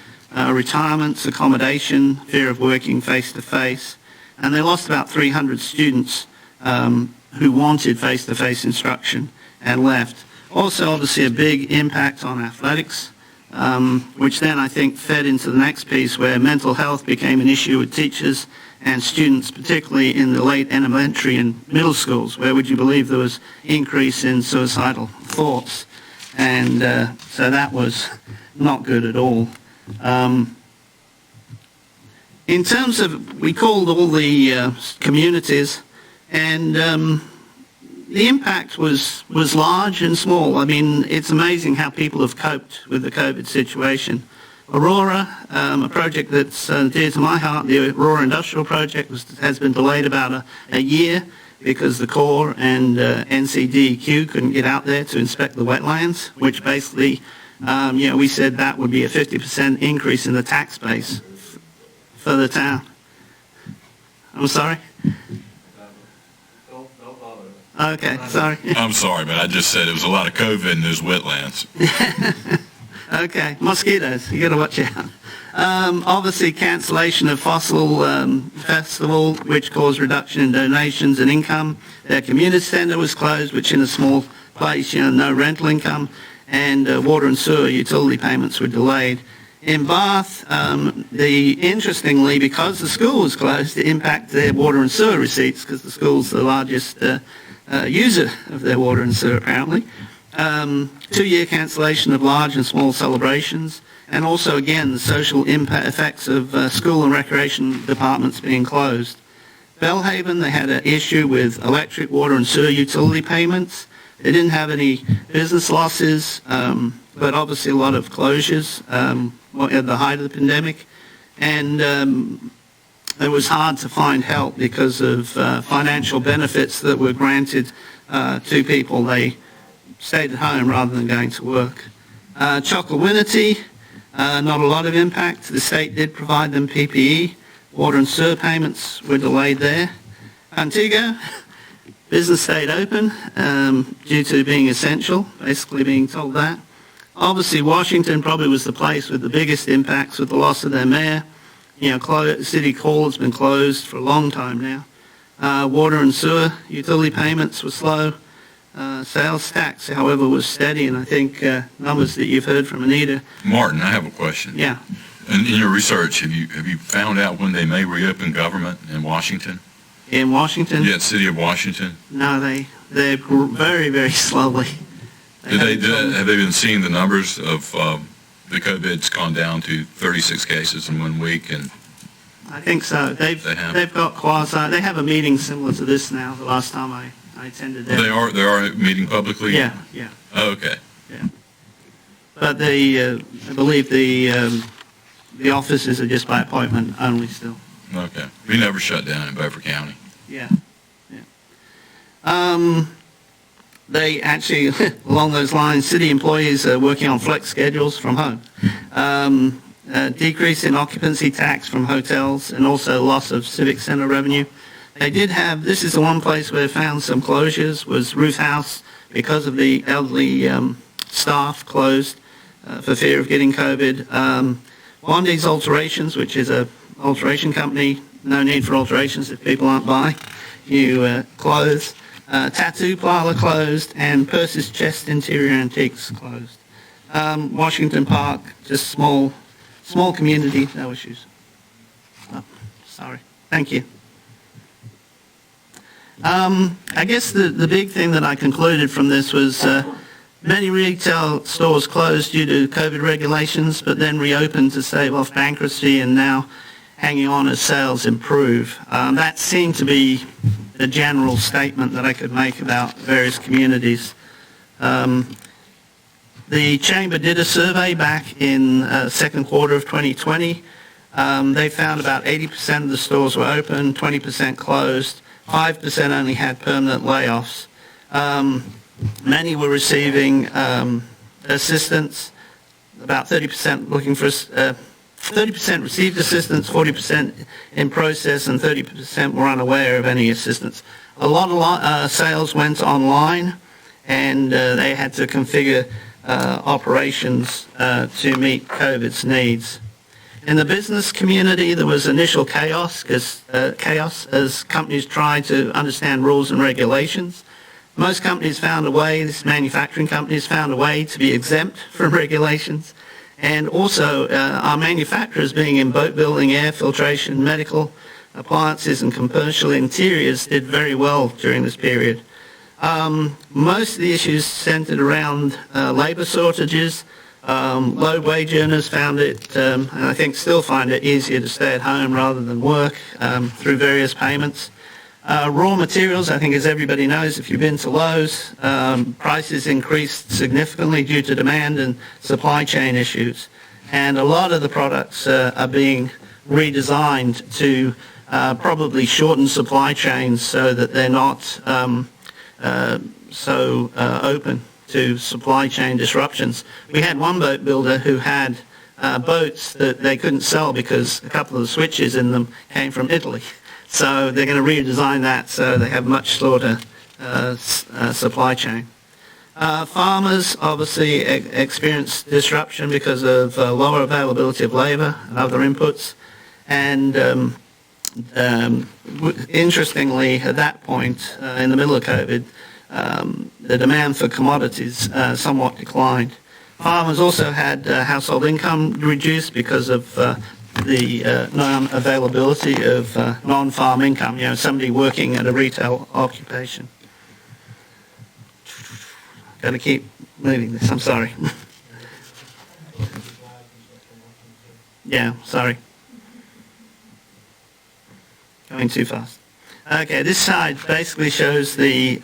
retirements, accommodation, fear of working face-to-face. And they lost about 300 students who wanted face-to-face instruction and left. Also, obviously, a big impact on athletics, which then I think fed into the next piece where mental health became an issue with teachers and students, particularly in the late elementary and middle schools, where would you believe there was increase in suicidal thoughts. And so that was not good at all. In terms of, we called all the communities, and the impact was large and small. I mean, it's amazing how people have coped with the COVID situation. Aurora, a project that's dear to my heart, the Aurora Industrial Project, has been delayed about a year because the Corps and NCDEQ couldn't get out there to inspect the wetlands, which basically, we said that would be a 50% increase in the tax base for the town. I'm sorry? Okay, sorry. I'm sorry, but I just said it was a lot of COVID in those wetlands. Okay, mosquitoes, you got to watch out. Obviously, cancellation of Fossil Festival, which caused reduction in donations and income. Their community centre was closed, which in a small place, no rental income, and water and sewer utility payments were delayed. In Bath, interestingly, because the school was closed, it impacted their water and sewer receipts because the school's the largest user of their water and sewer, apparently. 2-year cancellation of large and small celebrations, and also, again, the social impact effects of school and recreation departments being closed. Bellhaven, they had an issue with electric, water, and sewer utility payments. They didn't have any business losses, but obviously a lot of closures at the height of the pandemic. And it was hard to find help because of financial benefits that were granted to people. They stayed at home rather than going to work. Chocowinity, not a lot of impact. The state did provide them PPE. Water and sewer payments were delayed there. Antigua, business stayed open due to being essential, basically being told that. Obviously, Washington probably was the place with the biggest impacts with the loss of their mayor. City Hall has been closed for a long time now. Water and sewer utility payments were slow. Sales tax, however, was steady, and I think numbers that you've heard from Anita. Martin, I have a question. Yeah. In your research, have you found out when they may reopen government in Washington? In Washington? Yeah, city of Washington. No, they're very, very slowly. Have they been seeing the numbers of the COVID's gone down to 36 cases in 1 week? And I think so. They've got they have a meeting similar to this now, the last time I attended that. They are meeting publicly? Yeah. Oh, okay. Yeah. But I believe the offices are just by appointment only still. Okay. We never shut down in Beaufort County. Yeah. They actually, along those lines, city employees are working on flex schedules from home. Decrease in occupancy tax from hotels and also loss of civic center revenue. They did have, this is the one place where they found some closures, was Ruth House, because of the elderly staff closed for fear of getting COVID. Bondi's Alterations, which is a alteration company, no need for alterations if people aren't buying. You close. Tattoo Parlor closed, and Percy's Chest Interior Antiques closed. Washington Park, just small community, no issues. Oh, sorry. Thank you. I guess the big thing that I concluded from this was many retail stores closed due to COVID regulations, but then reopened to stave off bankruptcy and now hanging on as sales improve. That seemed to be the general statement that I could make about various communities. The Chamber did a survey back in second quarter of 2020. They found about 80% of the stores were open, 20% closed, 5% only had permanent layoffs. Many were receiving assistance, about 30% looking for 30% received assistance, 40% in process, and 30% were unaware of any assistance. A lot of sales went online, and they had to configure operations to meet COVID's needs. In the business community, there was initial chaos as companies tried to understand rules and regulations. Most companies found a way, these manufacturing companies found a way to be exempt from regulations. And also, our manufacturers, being in boat building, air filtration, medical appliances, and commercial interiors, did very well during this period. Most of the issues centered around labor shortages. Low wage earners found it, and I think still find it, easier to stay at home rather than work through various payments. Raw materials, I think as everybody knows, if you've been to Lowe's, prices increased significantly due to demand and supply chain issues. And a lot of the products are being redesigned to probably shorten supply chains so that they're not so open to supply chain disruptions. We had one boat builder who had boats that they couldn't sell because a couple of the switches in them came from Italy. So they're going to redesign that so they have much shorter supply chain. Farmers obviously experienced disruption because of lower availability of labor and other inputs. And interestingly, at that point, in the middle of COVID, the demand for commodities somewhat declined. Farmers also had household income reduced because of the non-availability of non-farm income, somebody working at a retail occupation. Got to keep moving this, I'm sorry. Yeah, sorry. Going too fast. Okay, this slide basically shows the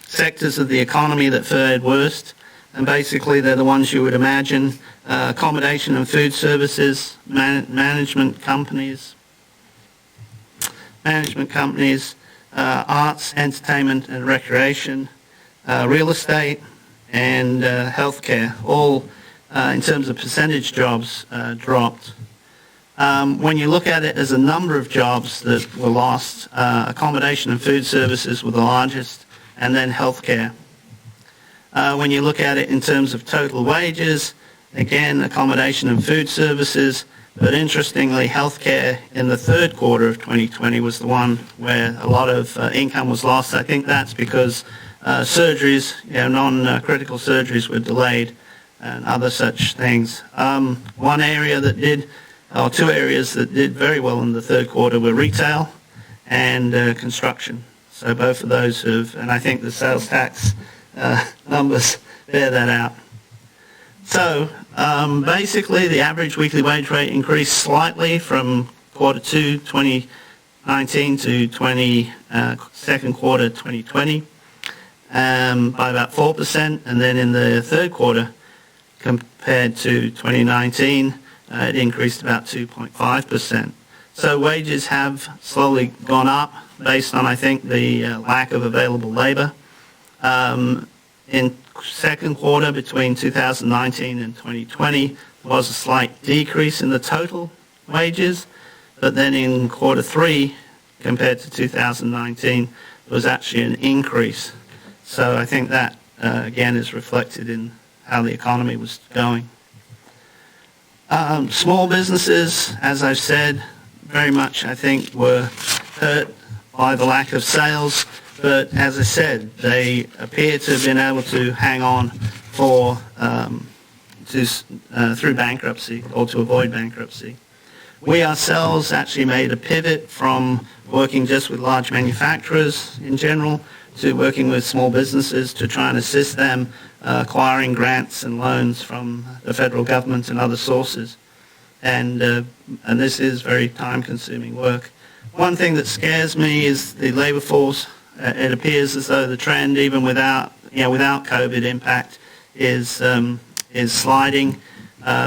sectors of the economy that fared worst, and basically they're the ones you would imagine: accommodation and food services, management companies, arts, entertainment and recreation, real estate, and healthcare. All, in terms of percentage jobs, dropped. When you look at it as a number of jobs that were lost, accommodation and food services were the largest, and then healthcare. When you look at it in terms of total wages, again, accommodation and food services, but interestingly, healthcare in the third quarter of 2020 was the one where a lot of income was lost. I think that's because surgeries, non-critical surgeries were delayed and other such things. One area that did, or two areas that did very well in the third quarter were retail and construction. So both of those have, and I think the sales tax numbers bear that out. So basically, the average weekly wage rate increased slightly from quarter 2 2019 to second quarter 2020 by about 4%, and then in the third quarter compared to 2019, it increased about 2.5%. So wages have slowly gone up based on, I think, the lack of available labor. In second quarter between 2019 and 2020, there was a slight decrease in the total wages, but then in quarter 3 compared to 2019, there was actually an increase. So I think that, again, is reflected in how the economy was going. Small businesses, as I've said, very much, I think, were hurt by the lack of sales. But as I said, they appear to have been able to hang on through bankruptcy or to avoid bankruptcy. We ourselves actually made a pivot from working just with large manufacturers in general to working with small businesses to try and assist them acquiring grants and loans from the federal government and other sources. And this is very time-consuming work. One thing that scares me is the labor force. It appears as though the trend, even without COVID impact, is sliding.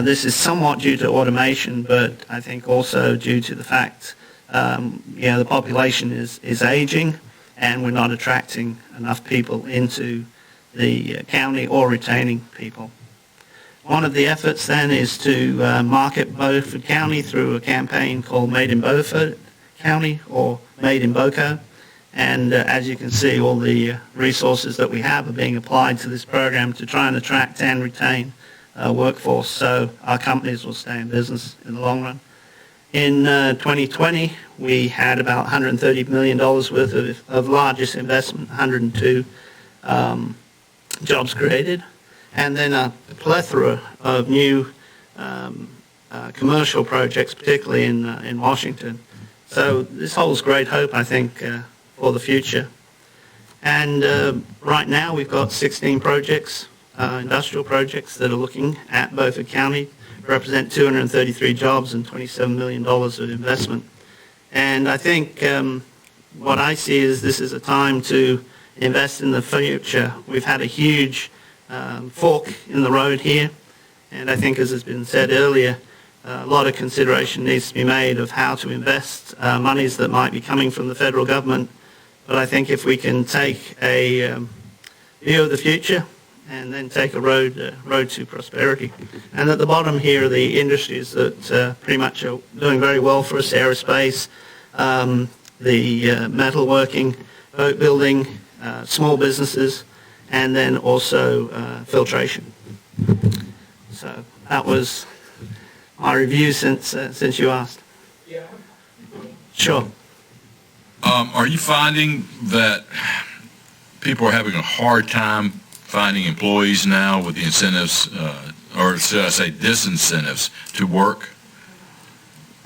This is somewhat due to automation, but I think also due to the fact, the population is aging, and we're not attracting enough people into the county or retaining people. One of the efforts then is to market Beaufort County through a campaign called Made in Beaufort County or Made in BOCO. And as you can see, all the resources that we have are being applied to this program to try and attract and retain workforce, so our companies will stay in business in the long run. In 2020, we had about $130 million worth of largest investment, 102 jobs created, and then a plethora of new commercial projects, particularly in Washington. So this holds great hope, I think, for the future. And right now we've got 16 projects, industrial projects that are looking at Beaufort County, represent 233 jobs and $27 million of investment. And I think what I see is this is a time to invest in the future. We've had a huge fork in the road here, and I think, as has been said earlier, a lot of consideration needs to be made of how to invest monies that might be coming from the federal government. But I think if we can take a view of the future and then take a road to prosperity. And at the bottom here are the industries that pretty much are doing very well for us: aerospace, the metalworking, boat building, small businesses, and then also filtration. So that was my review since you asked. Yeah. Sure. Are you finding that people are having a hard time finding employees now with the incentives, or should I say disincentives, to work?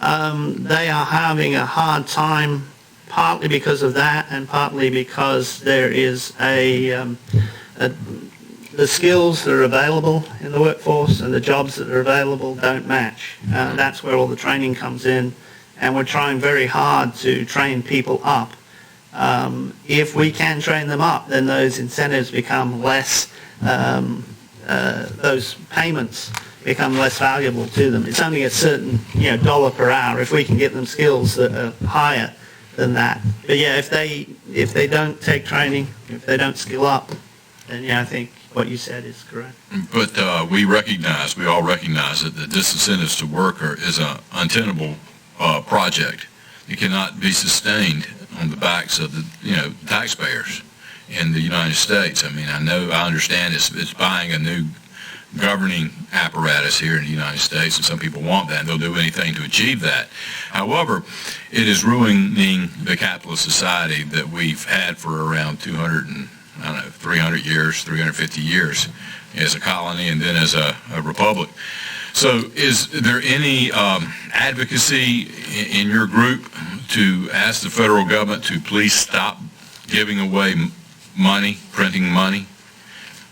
They are having a hard time, partly because of that, and partly because there is the skills that are available in the workforce and the jobs that are available don't match. That's where all the training comes in, and we're trying very hard to train people up. If we can train them up, then those incentives become less, those payments become less valuable to them. It's only a certain dollar per hour if we can get them skills that are higher than that. But yeah, if they don't take training, if they don't skill up, then yeah, I think what you said is correct. But we all recognize that the disincentives to work is an untenable project. It cannot be sustained on the backs of the taxpayers in the United States. I mean, I understand it's buying a new governing apparatus here in the United States, and some people want that, and they'll do anything to achieve that. However, it is ruining the capitalist society that we've had for around 300 years, 350 years as a colony and then as a republic. So is there any advocacy in your group to ask the federal government to please stop giving away money, printing money?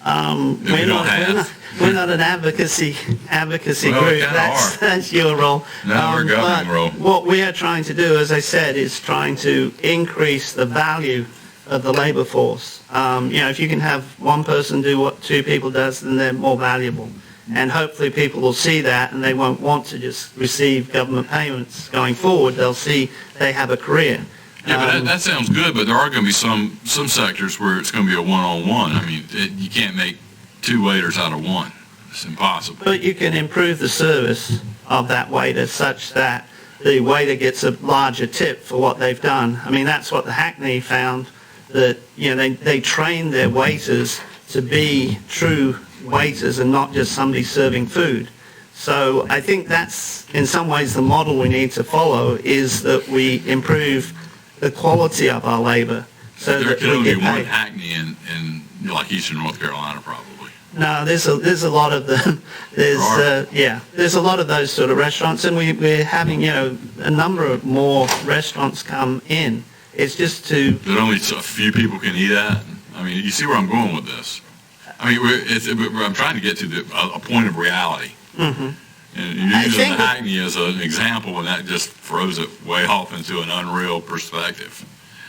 We're not an advocacy Well, we group. kinda That's your role. No, we're a governing but role. What we are trying to do, as I said, is trying to increase the value of the labor force. If you can have one person do what two people does, then they're more valuable. And hopefully people will see that and they won't want to just receive government payments going forward. They'll see they have a career. Yeah, but that sounds good, but there are going to be some sectors where it's going to be a one-on-one. I mean, you can't make two waiters out of one. It's impossible. But you can improve the service of that waiter such that the waiter gets a larger tip for what they've done. I mean, that's what the Hackney found, that, they train their waiters to be true waiters and not just somebody serving food. So I think that's, in some ways, the model we need to follow, is that we improve the quality of our labor so There that could we only get be one paid. Hackney in like Eastern North Carolina, probably. No, there's a lot of them. There's a lot of those sort of restaurants, and we're having, a number of more restaurants come in. It's just to... That only a few people can eat at. I mean, you see where I'm going with this. I mean, I'm trying to get to a point of reality. Mm-hmm. And you're using the Hackney as an example, and that just throws it way off into an unreal perspective.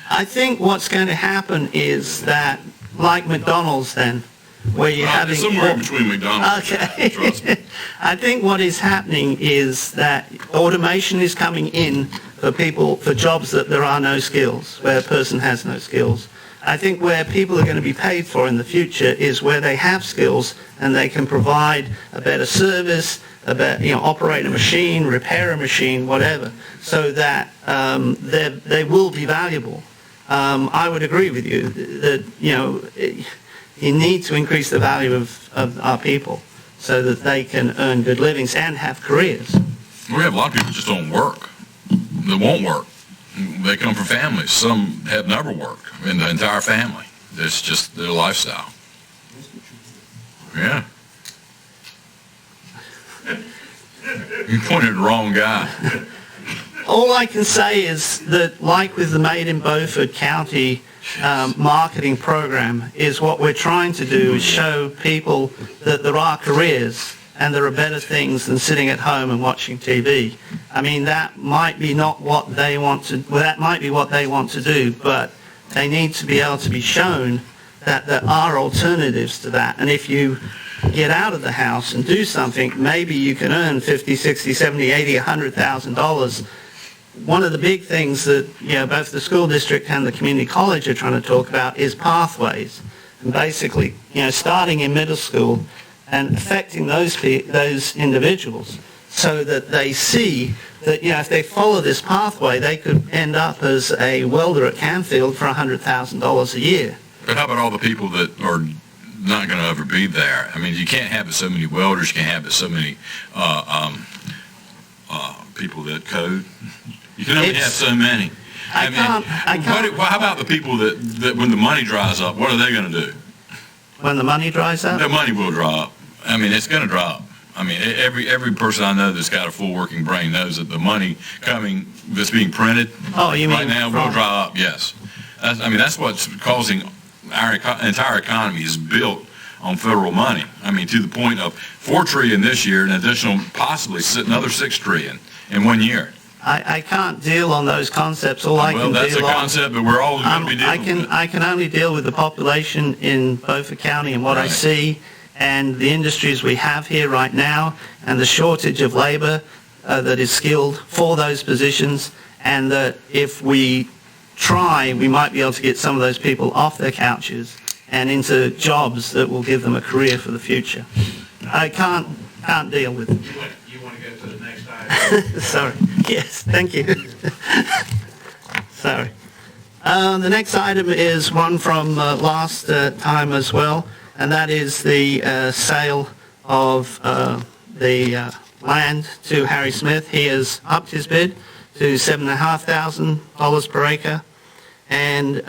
I think what's going to happen is that, like McDonald's then, where you're having... Somewhere in between McDonald's. Okay. Trust me. I think what is happening is that automation is coming in for jobs that there are no skills, where a person has no skills. I think where people are going to be paid for in the future is where they have skills and they can provide a better service, operate a machine, repair a machine, whatever, so that they will be valuable. I would agree with you that, you need to increase the value of our people so that they can earn good livings and have careers. We have a lot of people that just don't work. They won't work. They come from families. Some have never worked in the entire family. It's just their lifestyle. Yeah. You pointed at the wrong guy. All I can say is that, like with the Made in Beaufort County marketing program, is what we're trying to do is show people that there are careers and there are better things than sitting at home and watching TV. I mean, that might be not what they want to, well, that might be what they want to do, but they need to be able to be shown that there are alternatives to that. And if you get out of the house and do something, maybe you can earn $50, $60, $70, $80, $100,000. One of the big things that both the school district and the community college are trying to talk about is pathways. And basically, starting in middle school and affecting those individuals so that they see that, if they follow this pathway, they could end up as a welder at Canfield for $100,000 a year. But how about all the people that are not going to ever be there? I mean, you can't have so many welders, you can't have so many people that code. You can only have so many. How about the people that when the money dries up, what are they going to do? When the money dries up? The money will dry up. I mean, it's going to drop. I mean, every person I know that's got a full working brain knows that the money coming that's being printed right now will dry up. Yes, that's what's causing our entire economy is built on federal money. I mean, to the point of $4 trillion this year, an additional possibly another $6 trillion in 1 year. I can't deal on those concepts. Well, that's a concept that we're all going to be dealing with. I can only deal with the population in Beaufort County and what I see, and the industries we have here right now, and the shortage of labor that is skilled for those positions, and that if we try, we might be able to get some of those people off their couches and into jobs that will give them a career for the future. I can't deal with it. You want to go to the next item? Sorry. Yes, thank you. Sorry. The next item is one from last time as well, and that is the sale of the land to Harry Smith. He has upped his bid to $7,500 per acre, and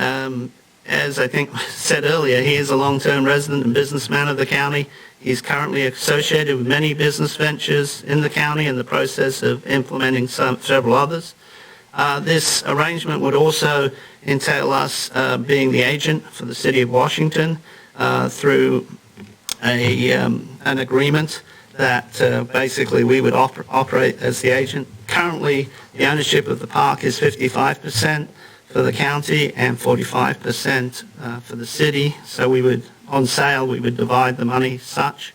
as I think said earlier, he is a long-term resident and businessman of the county. He's currently associated with many business ventures in the county in the process of implementing several others. This arrangement would also entail us being the agent for the city of Washington through an agreement that basically we would operate as the agent. Currently, the ownership of the park is 55% for the county and 45% for the city. So we would, on sale, we would divide the money such.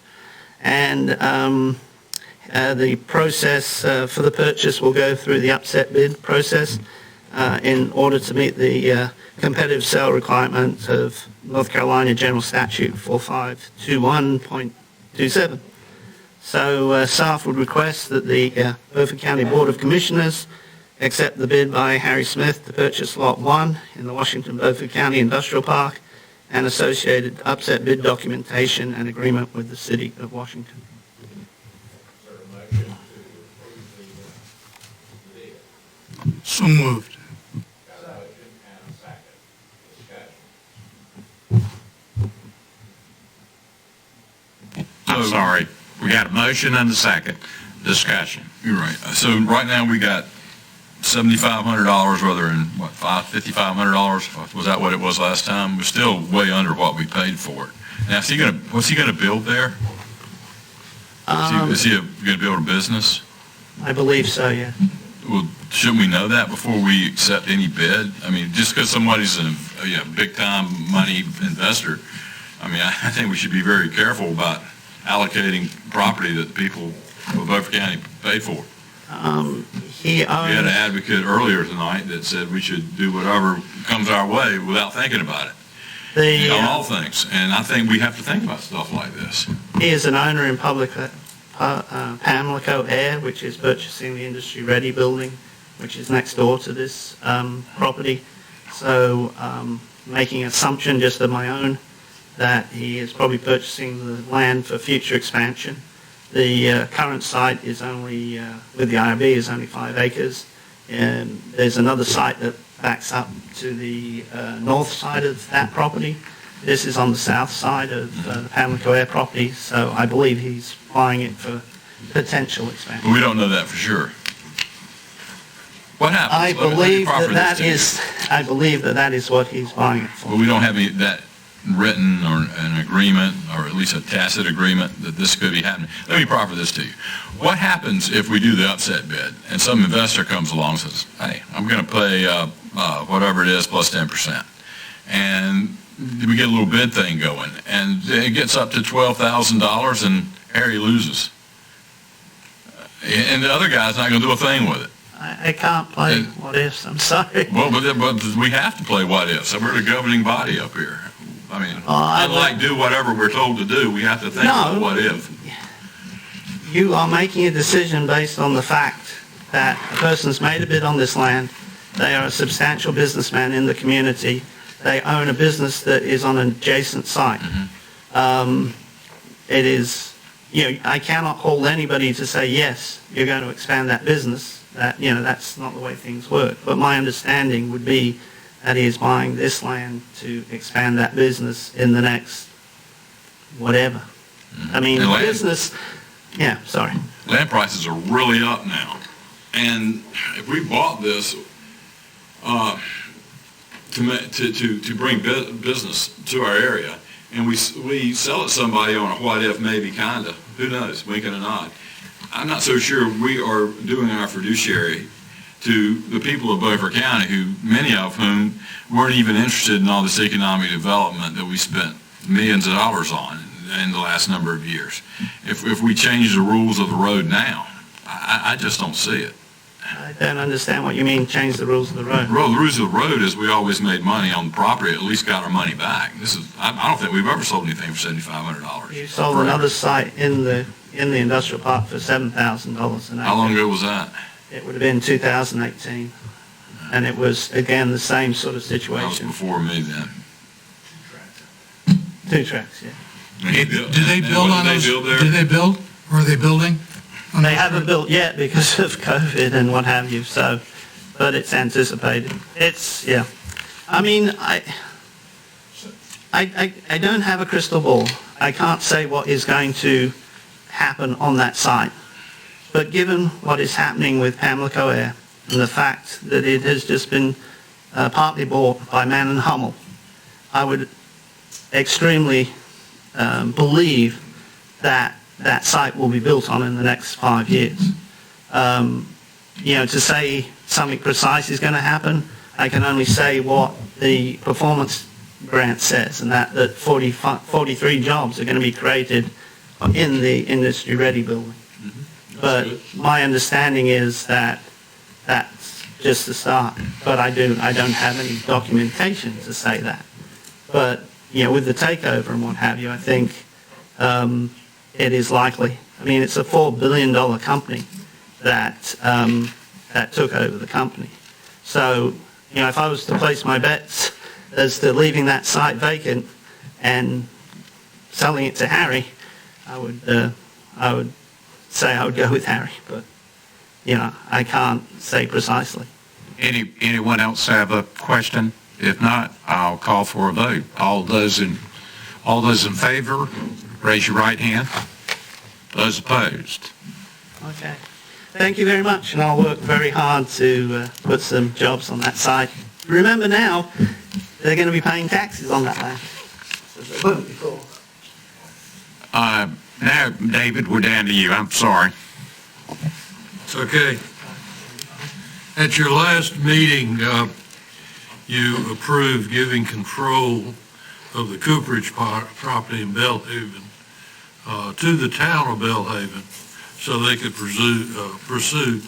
And the process for the purchase will go through the upset bid process in order to meet the competitive sale requirements of North Carolina General Statute 4521.27. So staff would request that the Beaufort County Board of Commissioners accept the bid by Harry Smith to purchase Lot 1 in the Washington Beaufort County Industrial Park and associated upset bid documentation and agreement with the City of Washington. So moved. I'm sorry. We got a motion and a second. Discussion. You're right. So right now we got $7,500, whether in what, $5,500? Was that what it was last time? We're still way under what we paid for it. Now, what's he gonna build there? Is he gonna build a business? I believe so, yeah. Well, shouldn't we know that before we accept any bid? I mean, just because somebody's a big-time money investor, I mean, I think we should be very careful about allocating property that the people of Beaufort County pay for. We had an advocate earlier tonight that said we should do whatever comes our way without thinking about it. On all things. And I think we have to think about stuff like this. He is an owner in Pamlico Air, which is purchasing the Industry Ready building, which is next door to this property. So making an assumption just of my own that he is probably purchasing the land for future expansion. The current site is only, with the IRB, is only 5 acres. And there's another site that backs up to the north side of that property. This is on the south side of the Pamlico Air property, so I believe he's buying it for potential expansion. But we don't know that for sure. What happens? I believe that is what he's buying it for. But we don't have that written or an agreement, or at least a tacit agreement that this could be happening. Let me proffer this to you. What happens if we do the upset bid and some investor comes along and says, hey, I'm going to pay whatever it is plus 10%. And we get a little bid thing going, and it gets up to $12,000 and Harry loses. And the other guy's not going to do a thing with it. I can't play what ifs, I'm sorry. Well, but we have to play what ifs. We're the governing body up here. I mean, unlike do whatever we're told to do, we have to think about what if. You are making a decision based on the fact that a person's made a bid on this land. They are a substantial businessman in the community. They own a business that is on an adjacent site. It is, I cannot hold anybody to say, yes, you're going to expand that business. That's not the way things work. But my understanding would be that he is buying this land to expand that business in the next whatever. I mean, business, sorry. Land prices are really up now. And if we bought this to bring business to our area, and we sell it to somebody on a what if, maybe, kinda, who knows, wink and a nod, I'm not so sure we are doing our fiduciary to the people of Beaufort County, who many of whom weren't even interested in all this economic development that we spent millions of dollars on in the last number of years. If we change the rules of the road now, I just don't see it. I don't understand what you mean, change the rules of the road. The rules of the road is we always made money on the property, at least got our money back. I don't think we've ever sold anything for $7,500. You sold another site in the industrial park for $7,000 an acre. How long ago was that? It would have been 2018. And it was, again, the same sort of situation. That was before me then. 2 tracks, yeah. Do they build on those? Do they build? Or are they building? They haven't built yet because of COVID and what have you, but it's anticipated. I mean, I don't have a crystal ball. I can't say what is going to happen on that site. But given what is happening with Pamlico Air and the fact that it has just been partly bought by Man and Hummel, I would extremely believe that that site will be built on in the next 5 years. To say something precise is going to happen, I can only say what the performance grant says, and that 43 jobs are going to be created in the industry-ready building. But my understanding is that that's just the start. But I don't have any documentation to say that. But with the takeover and what have you, I think it is likely. I mean, it's a $4 billion company that took over the company. So, if I was to place my bets as to leaving that site vacant and selling it to Harry, I would say I would go with Harry, but I can't say precisely. Anyone else have a question? If not, I'll call for a vote. All those in favor, raise your right hand. Those opposed? Okay. Thank you very much, and I'll work very hard to put some jobs on that site. Remember now, they're going to be paying taxes on that land, as they weren't before. Now, David, we're down to you. I'm sorry. It's okay. At your last meeting, you approved giving control of the Cooperage property in Belhaven to the town of Belhaven so they could pursue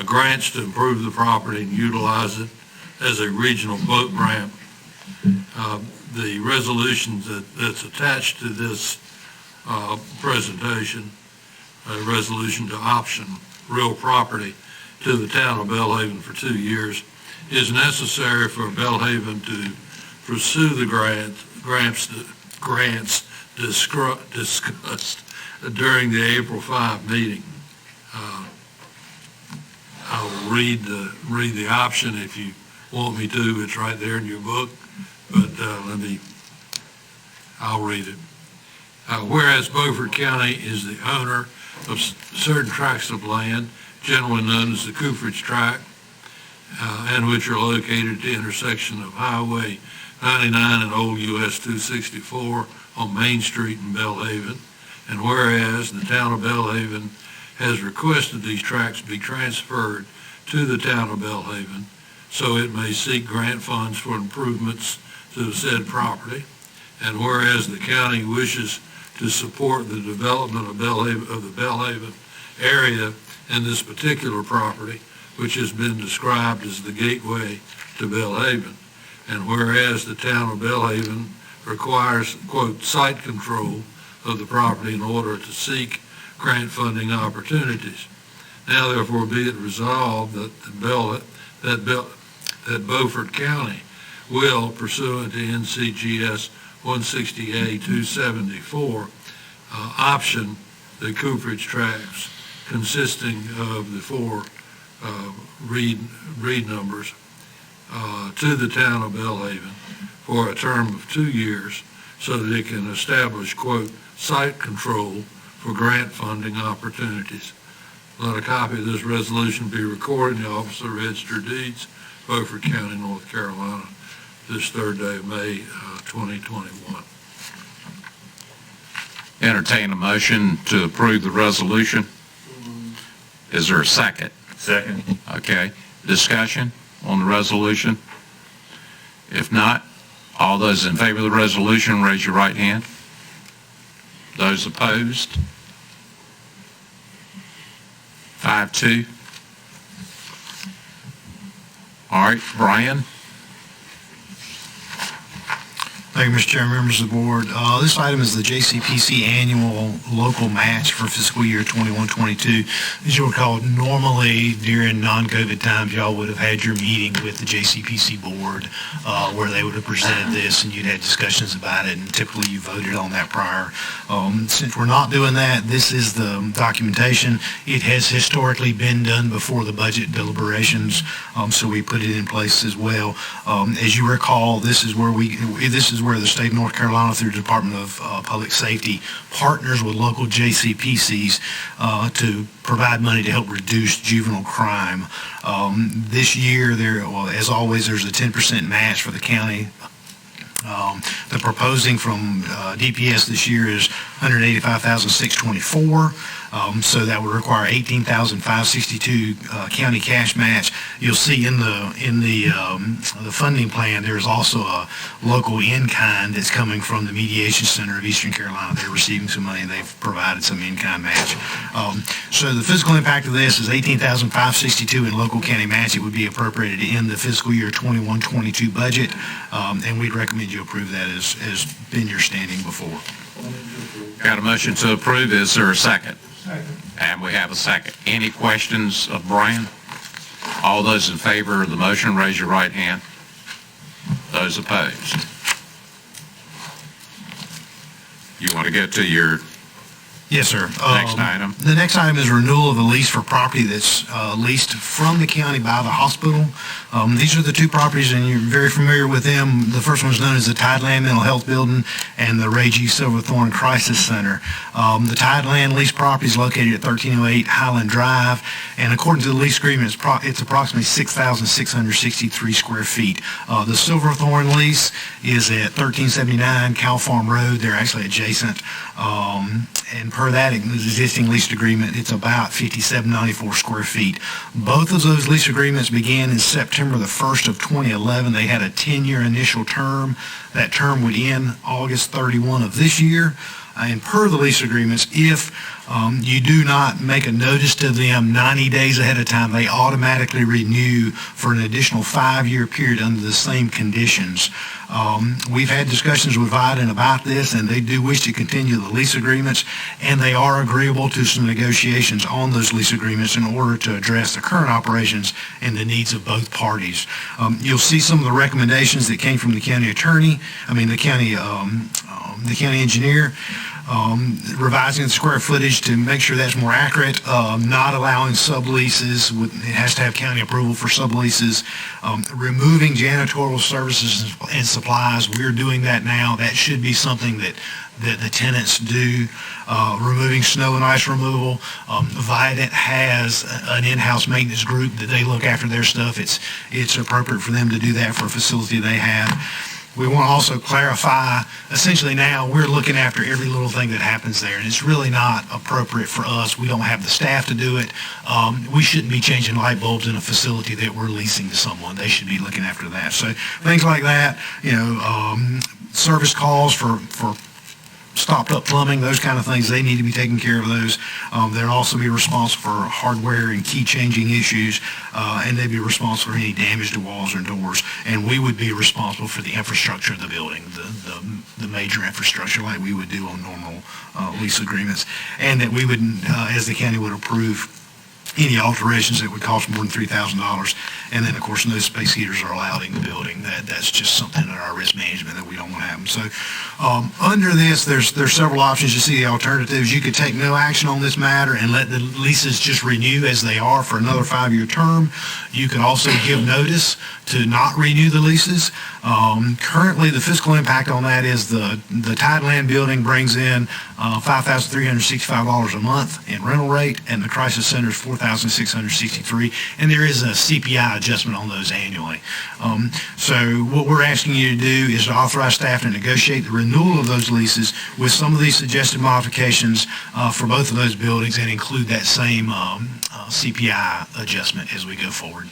grants to improve the property and utilize it as a regional boat ramp. The resolution that's attached to this presentation, a resolution to option real property to the town of Belhaven for 2 years, is necessary for Belhaven to pursue the grants discussed during the April 5 meeting. I'll read the option if you want me to. It's right there in your book, but I'll read it. Whereas Beaufort County is the owner of certain tracts of land, generally known as the Cooperage Tract, and which are located at the intersection of Highway 99 and Old US 264 on Main Street in Belhaven. And whereas the town of Belhaven has requested these tracts be transferred to the town of Belhaven so it may seek grant funds for improvements to the said property. And whereas the county wishes to support the development of the Belhaven area and this particular property, which has been described as the gateway to Belhaven. And whereas the town of Belhaven requires, quote, site control of the property in order to seek grant funding opportunities. Now therefore be it resolved that Beaufort County will, pursuant to NCGS 160A-274, option the Cooperage tracts consisting of the four read numbers to the town of Belhaven for a term of 2 years so that it can establish, quote, site control for grant funding opportunities. Let a copy of this resolution be recorded in the Office of Register of Deeds, Beaufort County, North Carolina, this 3rd day of May, 2021. Entertain a motion to approve the resolution. Is there a second? Second. Okay. Discussion on the resolution? If not, all those in favor of the resolution, raise your right hand. Those opposed? 5-2. All right, Brian. Thank you, Mr. Chairman, members of the board. This item is the JCPC annual local match for fiscal year 21-22. As you'll recall, normally during non-COVID times, y'all would have had your meeting with the JCPC board where they would have presented this and you'd had discussions about it, and typically you voted on that prior. Since we're not doing that, this is the documentation. It has historically been done before the budget deliberations, so we put it in place as well. As you recall, this is where the state of North Carolina, through the Department of Public Safety, partners with local JCPCs to provide money to help reduce juvenile crime. This year, as always, there's a 10% match for the county, The proposing from DPS this year is $185,624. So that would require $18,562 county cash match. You'll see in the funding plan, there's also a local in-kind that's coming from the Mediation Center of Eastern Carolina. They're receiving some money, and they've provided some in-kind match. So the fiscal impact of this is $18,562 in local county match. It would be appropriated in the fiscal year 21-22 budget, and we'd recommend you approve that as been your standing before. Got a motion to approve. Is there a second? Second. And we have a second. Any questions of Brian? All those in favor of the motion, raise your right hand. Those opposed? You want to go to your Yes, sir. next item? The next item is renewal of a lease for property that's leased from the county by the hospital. These are the two properties, and you're very familiar with them. The first one is known as the Tideland Mental Health Building and the Ray G. Silverthorne Crisis Center. The Tideland lease property is located at 1308 Highland Drive, and according to the lease agreement, it's approximately 6,663 square feet. The Silverthorne lease is at 1379 Cow Farm Road. They're actually adjacent. And per that existing lease agreement, it's about 5,794 square feet. Both of those lease agreements began in September the 1st of 2011. They had a 10-year initial term. That term would end August 31 of this year. And per the lease agreements, if you do not make a notice to them 90 days ahead of time, they automatically renew for an additional 5-year period under the same conditions. We've had discussions with Vidant about this, and they do wish to continue the lease agreements, and they are agreeable to some negotiations on those lease agreements in order to address the current operations and the needs of both parties. You'll see some of the recommendations that came from the county attorney, the county engineer, revising the square footage to make sure that's more accurate, not allowing subleases. It has to have county approval for subleases, removing janitorial services and supplies. We're doing that now. That should be something that the tenants do. Removing snow and ice removal. Vidant has an in-house maintenance group that they look after their stuff. It's appropriate for them to do that for a facility they have. We want to also clarify, essentially now, we're looking after every little thing that happens there, and it's really not appropriate for us. We don't have the staff to do it. We shouldn't be changing light bulbs in a facility that we're leasing to someone. They should be looking after that. So things like that, service calls for stopped up plumbing, those kind of things, they need to be taking care of those. They'll also be responsible for hardware and key changing issues, and they'd be responsible for any damage to walls or doors. And we would be responsible for the infrastructure of the building, the major infrastructure like we would do on normal lease agreements. And that we would, as the county would approve any alterations that would cost more than $3,000. And then, of course, no space heaters are allowed in the building. That's just something in our risk management that we don't want to happen. So under this, there's several options. You see the alternatives. You could take no action on this matter and let the leases just renew as they are for another 5-year term. You could also give notice to not renew the leases. Currently, the fiscal impact on that is the Tideland building brings in $5,365 a month in rental rate, and the Crisis Center is $4,663, and there is a CPI adjustment on those annually. So what we're asking you to do is to authorize staff to negotiate the renewal of those leases with some of these suggested modifications for both of those buildings and include that same CPI adjustment as we go forward.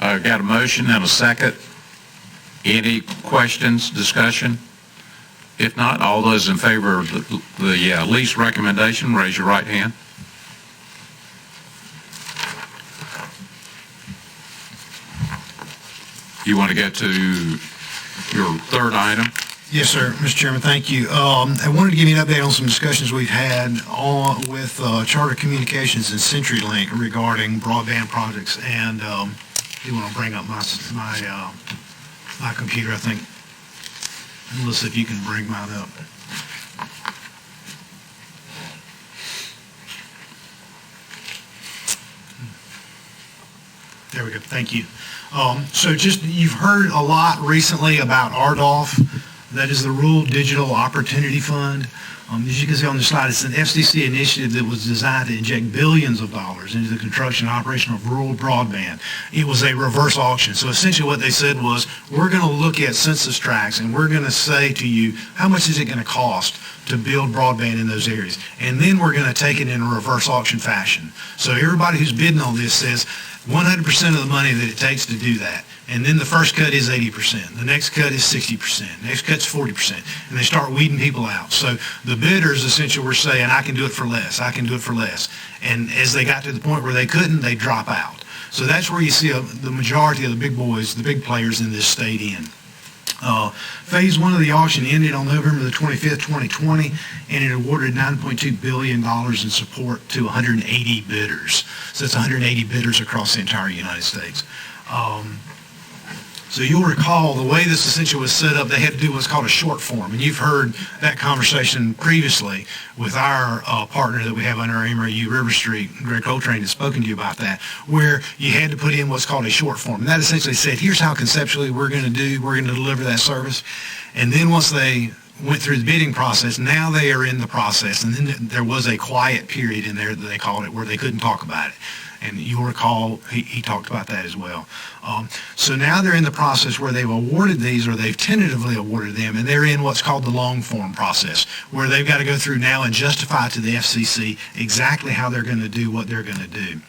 Got a motion and a second. Any questions, discussion? If not, all those in favor of the lease recommendation, raise your right hand. You want to get to your third item? Yes, sir, Mr. Chairman, thank you. I wanted to give you an update on some discussions we've had with Charter Communications and CenturyLink regarding broadband projects. And you want to bring up my computer, I think. Melissa, if you can bring mine up. There we go. Thank you. So you've heard a lot recently about RDOF. That is the Rural Digital Opportunity Fund. As you can see on the slide, it's an FCC initiative that was designed to inject billions of dollars into the construction and operation of rural broadband. It was a reverse auction. So essentially what they said was, we're going to look at census tracts and we're going to say to you, how much is it going to cost to build broadband in those areas? And then we're going to take it in a reverse auction fashion. So everybody who's bidding on this says 100% of the money that it takes to do that. And then the first cut is 80%. The next cut is 60%. The next cut's 40%. And they start weeding people out. So the bidders essentially were saying, I can do it for less. I can do it for less. And as they got to the point where they couldn't, they drop out. So that's where you see the majority of the big boys, the big players in this state in. Phase one of the auction ended on November the 25th, 2020, and it awarded $9.2 billion in support to 180 bidders. So that's 180 bidders across the entire United States. So you'll recall the way this essentially was set up, they had to do what's called a short form. And you've heard that conversation previously with our partner that we have under our MRU River Street, Greg Coltrane, has spoken to you about that, where you had to put in what's called a short form. And that essentially said, here's how conceptually we're going to deliver that service. And then once they went through the bidding process, now they are in the process. And then there was a quiet period in there that they called it where they couldn't talk about it. And you'll recall he talked about that as well. So now they're in the process where they've awarded these, or they've tentatively awarded them, and they're in what's called the long form process, where they've got to go through now and justify to the FCC exactly how they're going to do what they're going to do.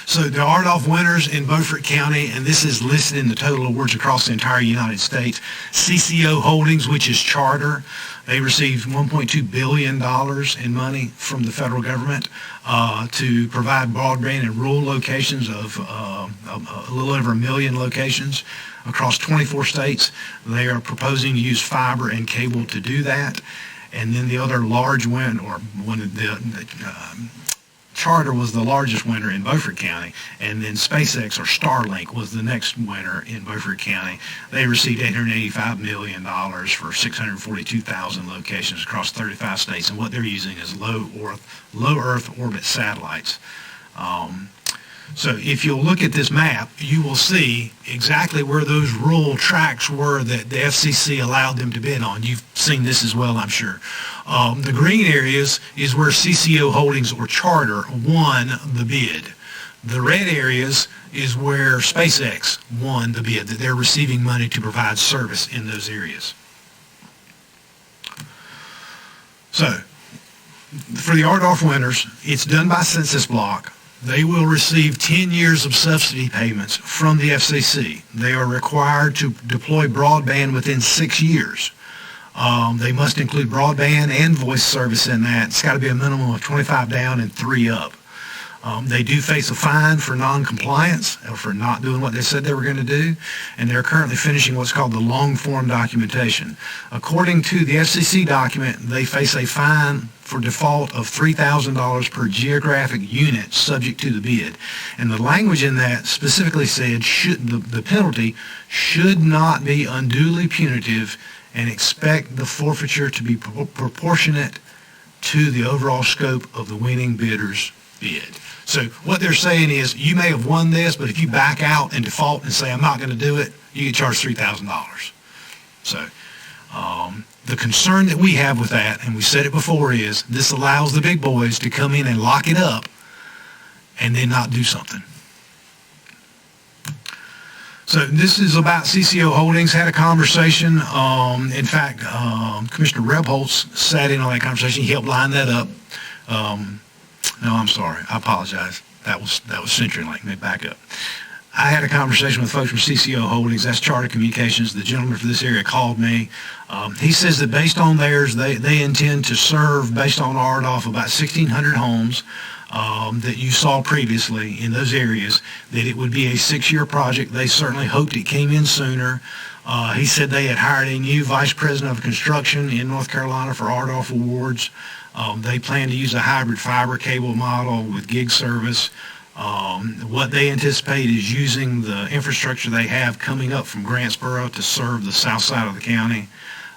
So the RDOF winners in Beaufort County, and this is listed in the total awards across the entire United States. CCO Holdings, which is charter, they received $1.2 billion in money from the federal government to provide broadband in rural locations of a little over 1 million locations across 24 states. They are proposing to use fiber and cable to do that. And then the other large win, or one of the Charter was the largest winner in Beaufort County, and then SpaceX, or Starlink, was the next winner in Beaufort County. They received $885 million for 642,000 locations across 35 states, and what they're using is low Earth orbit satellites. So if you'll look at this map, you will see exactly where those rural tracts were that the FCC allowed them to bid on. You've seen this as well, I'm sure. The green areas is where CCO Holdings or Charter won the bid. The red areas is where SpaceX won the bid, that they're receiving money to provide service in those areas. So, for the RDOF winners, it's done by census block. They will receive 10 years of subsidy payments from the FCC. They are required to deploy broadband within 6 years. They must include broadband and voice service in that. It's got to be a minimum of 25 down and 3 up. They do face a fine for non-compliance, or for not doing what they said they were going to do, and they're currently finishing what's called the long-form documentation. According to the FCC document, they face a fine for default of $3,000 per geographic unit subject to the bid. And the language in that specifically said the penalty should not be unduly punitive, and expect the forfeiture to be proportionate to the overall scope of the winning bidder's bid. So what they're saying is, you may have won this, but if you back out and default and say, I'm not going to do it, you get charged $3,000. So the concern that we have with that, and we said it before, is this allows the big boys to come in and lock it up and then not do something. So this is about CCO Holdings. Had a conversation. In fact, Commissioner Rebholz sat in on that conversation. He helped line that up. No, I'm sorry. I apologize. That was CentriC. Let me back up. I had a conversation with folks from CCO Holdings. That's Charter Communications. The gentleman for this area called me. He says that based on theirs, they intend to serve, based on RDOF, about 1,600 homes that you saw previously in those areas, that it would be a 6-year project. They certainly hoped it came in sooner. He said they had hired a new vice president of construction in North Carolina for RDOF awards. They plan to use a hybrid fiber cable model with gig service. What they anticipate is using the infrastructure they have coming up from Grantsboro to serve the south side of the county.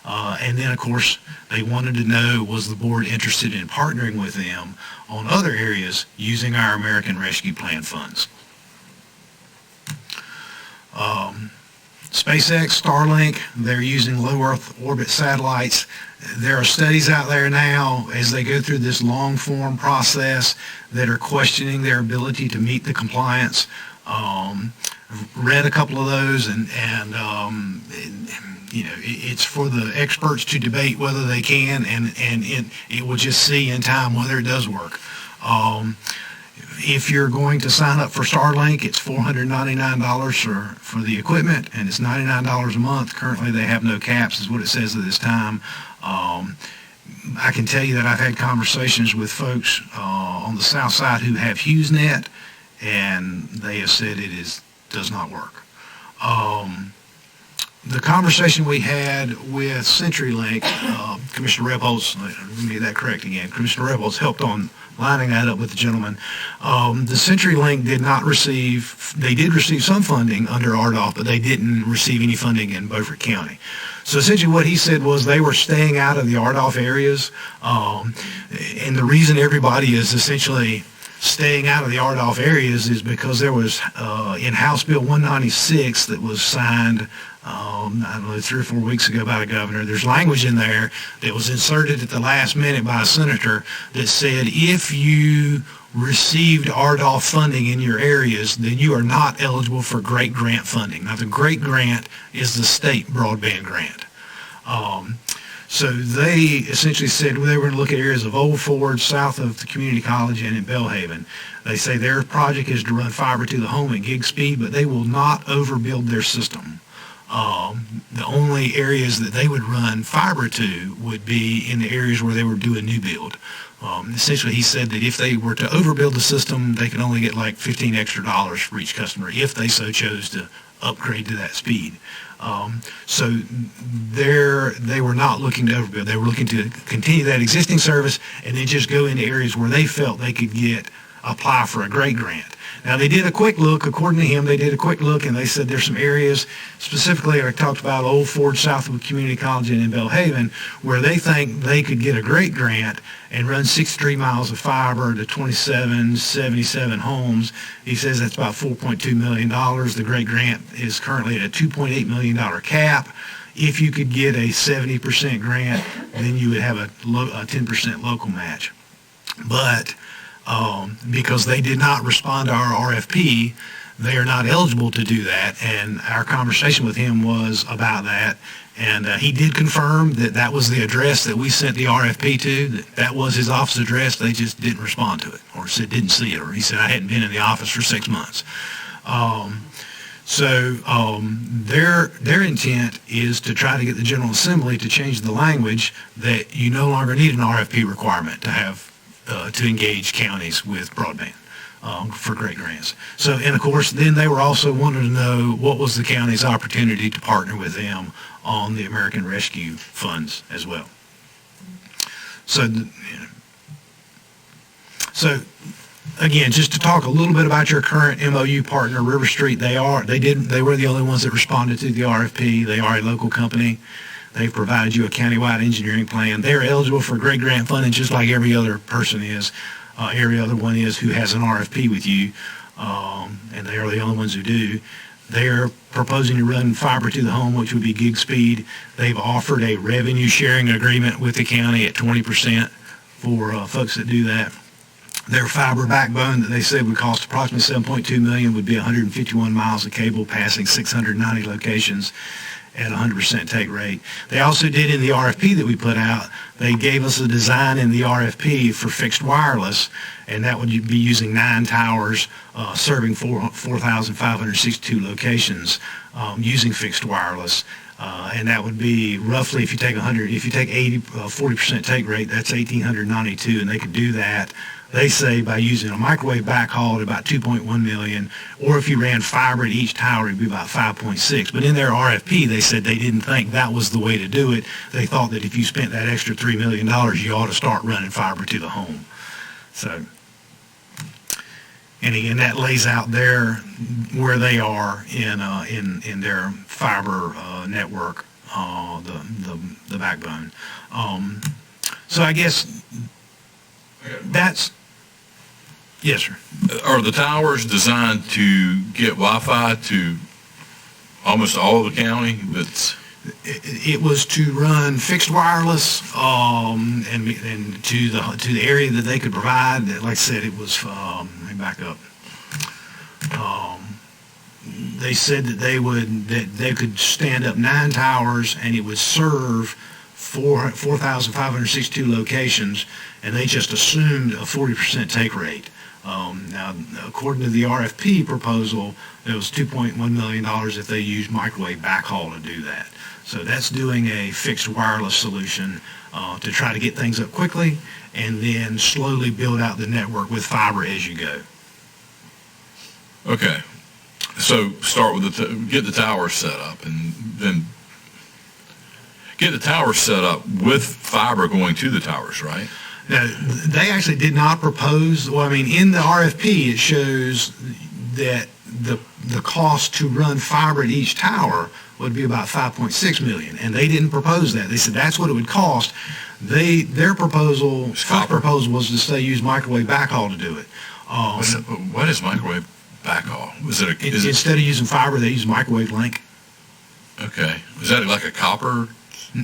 And then, of course, they wanted to know, was the board interested in partnering with them on other areas using our American Rescue Plan funds? SpaceX, Starlink, they're using low Earth orbit satellites. There are studies out there now as they go through this long form process that are questioning their ability to meet the compliance. Read a couple of those, and you know, it's for the experts to debate whether they can, and it will just see in time whether it does work. If you're going to sign up for Starlink, it's $499 for the equipment, and it's $99 a month. Currently, they have no caps, is what it says at this time. I can tell you that I've had conversations with folks on the south side who have HughesNet, and they have said it does not work. The conversation we had with CenturyLink, Commissioner Rebholz, let me get that correct again, Commissioner Rebholz helped on lining that up with the gentleman. The CenturyLink did not receive, they did receive some funding under RDOF, but they didn't receive any funding in Beaufort County. So essentially what he said was they were staying out of the RDOF areas, and the reason everybody is essentially staying out of the RDOF areas is because there was in House Bill 196 that was signed I don't know, 3 or 4 weeks ago by the governor. There's language in there that was inserted at the last minute by a senator that said if you received RDOF funding in your areas, then you are not eligible for GRANT grant funding. Now, the GRANT grant is the state broadband grant. So they essentially said they were going to look at areas of Old Ford, south of the community college, and in Belhaven. They say their project is to run fiber to the home at gig speed, but they will not overbuild their system. The only areas that they would run fiber to would be in the areas where they were doing new build. Essentially, he said that if they were to overbuild the system, they could only get like $15 extra for each customer if they so chose to upgrade to that speed. So they were not looking to overbuild. They were looking to continue that existing service and then just go into areas where they felt they could apply for a GRANT grant. Now, they did a quick look, according to him, they did a quick look, and they said there's some areas, specifically I talked about Old Ford, south of Community College and in Belhaven, where they think they could get a GRANT grant and run 63 miles of fiber to 77 homes. He says that's about $4.2 million. The GRANT grant is currently at a $2.8 million cap. If you could get a 70% grant, then you would have a 10% local match. But because they did not respond to our RFP, they are not eligible to do that, and our conversation with him was about that, and he did confirm that that was the address that we sent the RFP to, that was his office address. They just didn't respond to it, or said didn't see it, or he said I hadn't been in the office for 6 months. Their intent is to try to get the General Assembly to change the language that you no longer need an RFP requirement to have to engage counties with broadband for GRANT grants. So, and of course, then they were also wanting to know what was the county's opportunity to partner with them on the American Rescue funds as well. So again, just to talk a little bit about your current MOU partner, River Street, they were the only ones that responded to the RFP. They are a local company. They've provided you a countywide engineering plan. They're eligible for GRANT grant funding just like every other person is, every other one is who has an RFP with you, and they are the only ones who do. They're proposing to run fiber to the home, which would be gig speed. They've offered a revenue sharing agreement with the county at 20% for folks that do that. Their fiber backbone that they said would cost approximately $7.2 million would be 151 miles of cable passing 690 locations at 100% take rate. They also did in the RFP that we put out, they gave us a design in the RFP for fixed wireless, and that would be using 9 towers serving 4,562 locations using fixed wireless. And that would be roughly, if you take 40% take rate, that's 1,892, and they could do that. They say by using a microwave backhaul at about 2.1 million, or if you ran fiber at each tower, it'd be about 5.6. But in their RFP, they said they didn't think that was the way to do it. They thought that if you spent that extra $3 million, you ought to start running fiber to the home. So, and again, that lays out where they are in their fiber network, the backbone. So I guess that's. Yes, sir. Are the towers designed to get Wi-Fi to almost all of the county that's... It was to run fixed wireless, and to the area that they could provide. Like I said, it was, let me back up. They said that they could stand up 9 towers and it would serve 4,562 locations, and they just assumed a 40% take rate. Now, according to the RFP proposal, it was $2.1 million if they used microwave backhaul to do that. So that's doing a fixed wireless solution to try to get things up quickly and then slowly build out the network with fiber as you go. Okay. So start with get the tower set up, and then get the tower set up with fiber going to the towers, right? Now, they actually did not propose, well, I mean, in the RFP, it shows that the cost to run fiber at each tower would be about $5.6 million, and they didn't propose that. They said that's what it would cost. Their proposal, first proposal was to say use microwave backhaul to do it. What is microwave backhaul? Instead of using fiber, they use microwave link. Okay. Is that like a copper?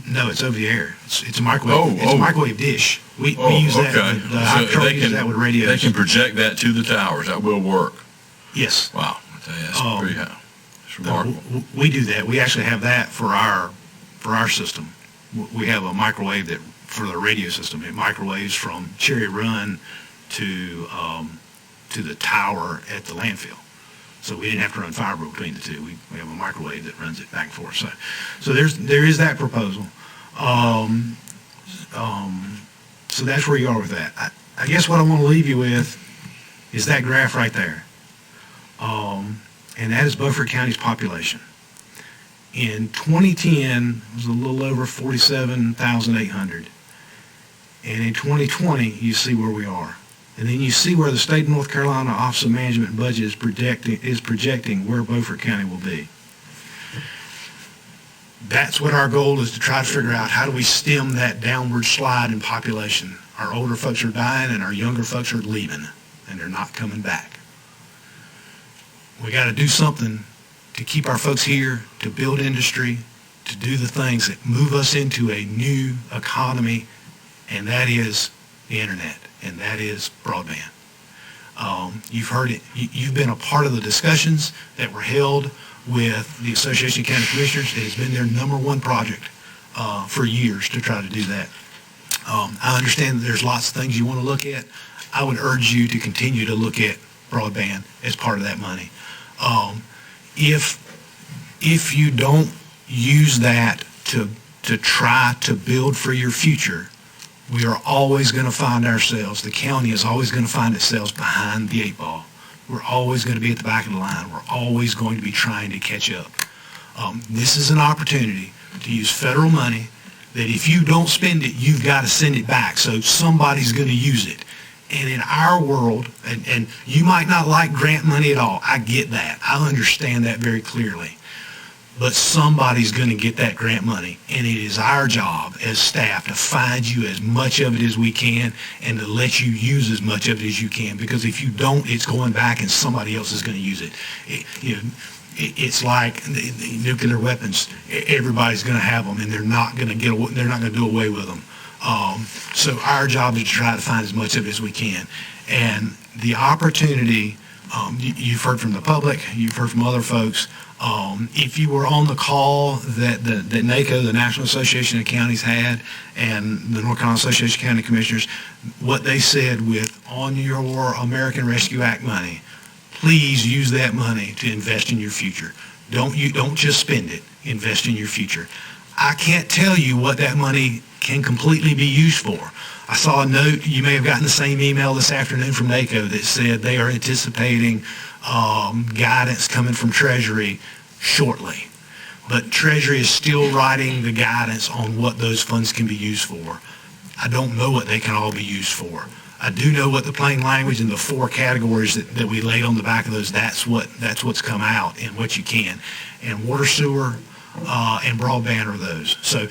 No, it's over the air. It's a microwave. It's a microwave dish. We use that. Okay. The high control uses that with radios. They can project that to the towers. That will work. Yes. Wow. That's pretty high. It's remarkable. We do that. We actually have that for our system. We have a microwave that for the radio system. It microwaves from Cherry Run to the tower at the landfill. So we didn't have to run fiber between the two. We have a microwave that runs it back and forth. So there is that proposal. So that's where you are with that. I guess what I want to leave you with is that graph right there. And that is Beaufort County's population. In 2010, it was a little over 47,800. And in 2020, you see where we are. And then you see where the State of North Carolina Office of Management and Budget is projecting where Beaufort County will be. That's what our goal is, to try to figure out how do we stem that downward slide in population. Our older folks are dying and our younger folks are leaving, and they're not coming back. We got to do something to keep our folks here, to build industry, to do the things that move us into a new economy, and that is the internet, and that is broadband. You've heard it. You've been a part of the discussions that were held with the Association of County Commissioners. It has been their #1 project for years to try to do that. I understand that there's lots of things you want to look at. I would urge you to continue to look at broadband as part of that money. If you don't use that to try to build for your future, we are always going to find ourselves, the county is always going to find itself behind the 8 ball. We're always going to be at the back of the line. We're always going to be trying to catch up. This is an opportunity to use federal money that if you don't spend it, you've got to send it back. So somebody's going to use it. And in our world, and you might not like grant money at all. I get that. I understand that very clearly. But somebody's going to get that grant money, and it is our job as staff to find you as much of it as we can and to let you use as much of it as you can, because if you don't, it's going back and somebody else is going to use it. It's like the nuclear weapons. Everybody's going to have them, and they're not going to do away with them. So our job is to try to find as much of it as we can. And the opportunity, you've heard from the public, you've heard from other folks. If you were on the call that NACO, the National Association of Counties, had, and the North Carolina Association of County Commissioners, what they said with on your American Rescue Act money, please use that money to invest in your future. Don't just spend it. Invest in your future. I can't tell you what that money can completely be used for. I saw a note, you may have gotten the same email this afternoon from NACO that said they are anticipating guidance coming from Treasury shortly. But Treasury is still writing the guidance on what those funds can be used for. I don't know what they can all be used for. I do know what the plain language and the 4 categories that we laid on the back of those, that's what's come out and what you can. And water, sewer, and broadband are those. So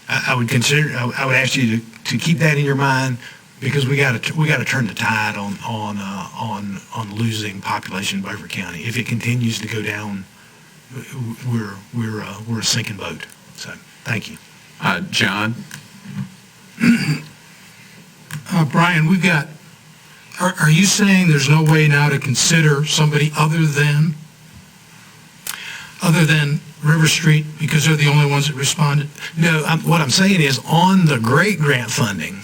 I would ask you to keep that in your mind, because we got to turn the tide on losing population in Beaufort County. If it continues to go down we're a sinking boat. So, thank you. John? Brian, we've got, are you saying there's no way now to consider somebody other than River Street because they're the only ones that responded? No, what I'm saying is on the great grant funding,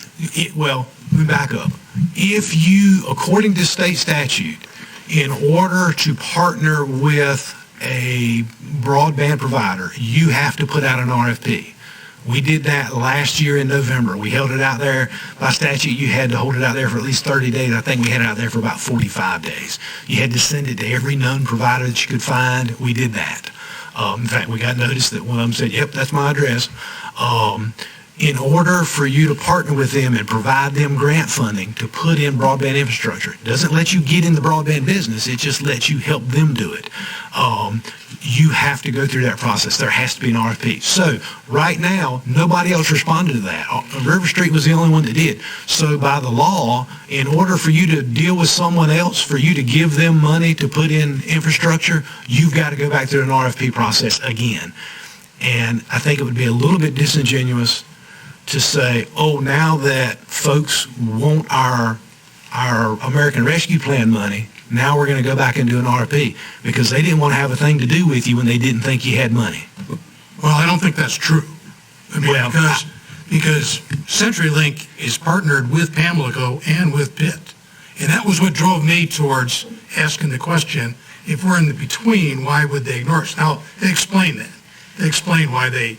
let me back up. If you, according to state statute, in order to partner with a broadband provider, you have to put out an RFP. We did that last year in November. We held it out there. By statute, you had to hold it out there for at least 30 days. I think we had it out there for about 45 days. You had to send it to every known provider that you could find. We did that. In fact, we got notice that one of them said, yep, that's my address. In order for you to partner with them and provide them grant funding to put in broadband infrastructure, it doesn't let you get in the broadband business, it just lets you help them do it. You have to go through that process. There has to be an RFP. So right now, nobody else responded to that. River Street was the only one that did. So by the law, in order for you to deal with someone else, for you to give them money to put in infrastructure, you've got to go back through an RFP process again. And I think it would be a little bit disingenuous to say, oh, now that folks want our American Rescue Plan money, now we're going to go back and do an RFP, because they didn't want to have a thing to do with you when they didn't think you had money. Well, I don't think that's true. I mean, because CenturyLink is partnered with Pamlico and with Pitt. And that was what drove me towards asking the question, if we're in the between, why would they ignore us? Now, they explained that. They explained why they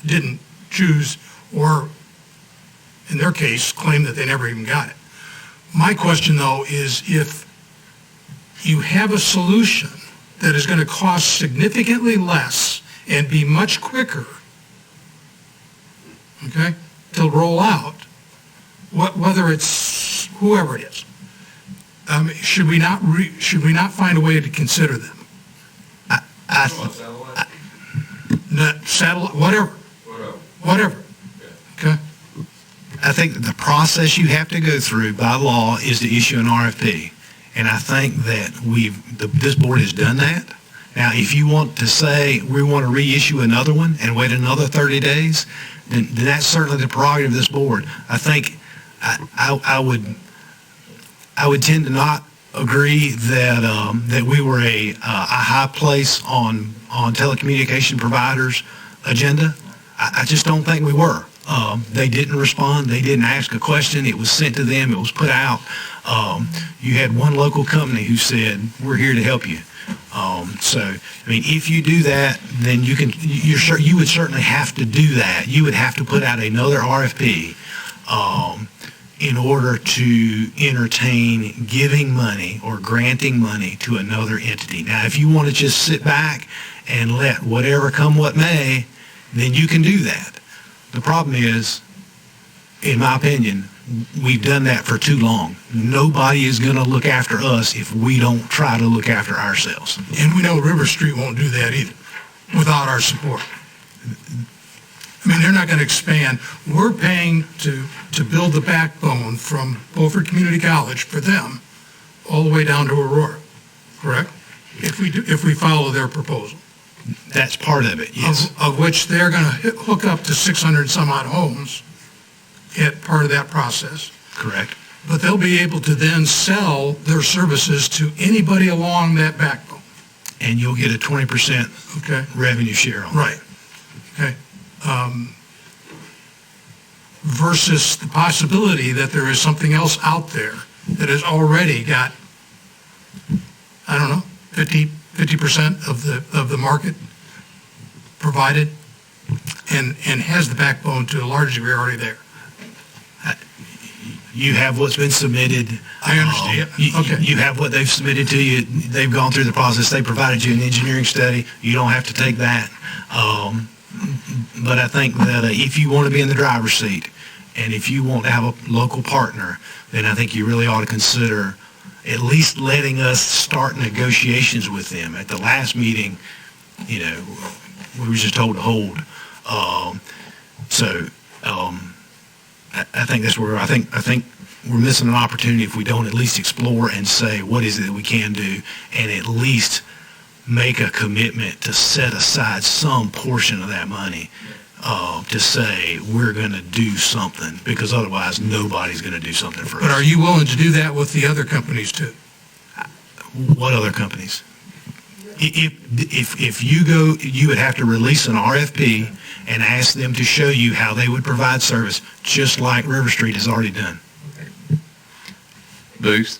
didn't choose, or in their case, claim that they never even got it. My question, though, is if you have a solution that is going to cost significantly less and be much quicker, okay, to roll out, whether it's whoever it is, should we not find a way to consider them? Satellite, whatever. Okay. I think the process you have to go through by law is to issue an RFP. And I think that this board has done that. Now, if you want to say we want to reissue another one and wait another 30 days, then that's certainly the prerogative of this board. I think I would tend to not agree that we were a high place on telecommunication providers' agenda. I just don't think we were. They didn't respond. They didn't ask a question. It was sent to them. It was put out. You had one local company who said, we're here to help you. So, I mean, if you do that, then you would certainly have to do that. You would have to put out another RFP in order to entertain giving money or granting money to another entity. Now, if you want to just sit back and let whatever come what may, then you can do that. The problem is, in my opinion, we've done that for too long. Nobody is going to look after us if we don't try to look after ourselves. And we know River Street won't do that either, without our support. I mean, they're not going to expand. We're paying to build the backbone from Beaufort Community College for them all the way down to Aurora, correct? If we follow their proposal. That's part of it, yes. Of which they're going to hook up to 600 some odd homes at part of that process. Correct. But they'll be able to then sell their services to anybody along that backbone. And you'll get a 20% revenue share on that. Right. Okay. Versus the possibility that there is something else out there that has already got, I don't know, 50% of the market provided and has the backbone to a large degree already there. You have what's been submitted. I understand. Okay. You have what they've submitted to you. They've gone through the process. They provided you an engineering study. You don't have to take that. But I think that if you want to be in the driver's seat and if you want to have a local partner, then I think you really ought to consider at least letting us start negotiations with them. At the last meeting, we were just told to hold. I think that's where I think we're missing an opportunity if we don't at least explore and say what is it that we can do, and at least make a commitment to set aside some portion of that money to say we're going to do something, because otherwise nobody's going to do something for us. But are you willing to do that with the other companies too? What other companies? If you go, you would have to release an RFP and ask them to show you how they would provide service, just like River Street has already done. Booth?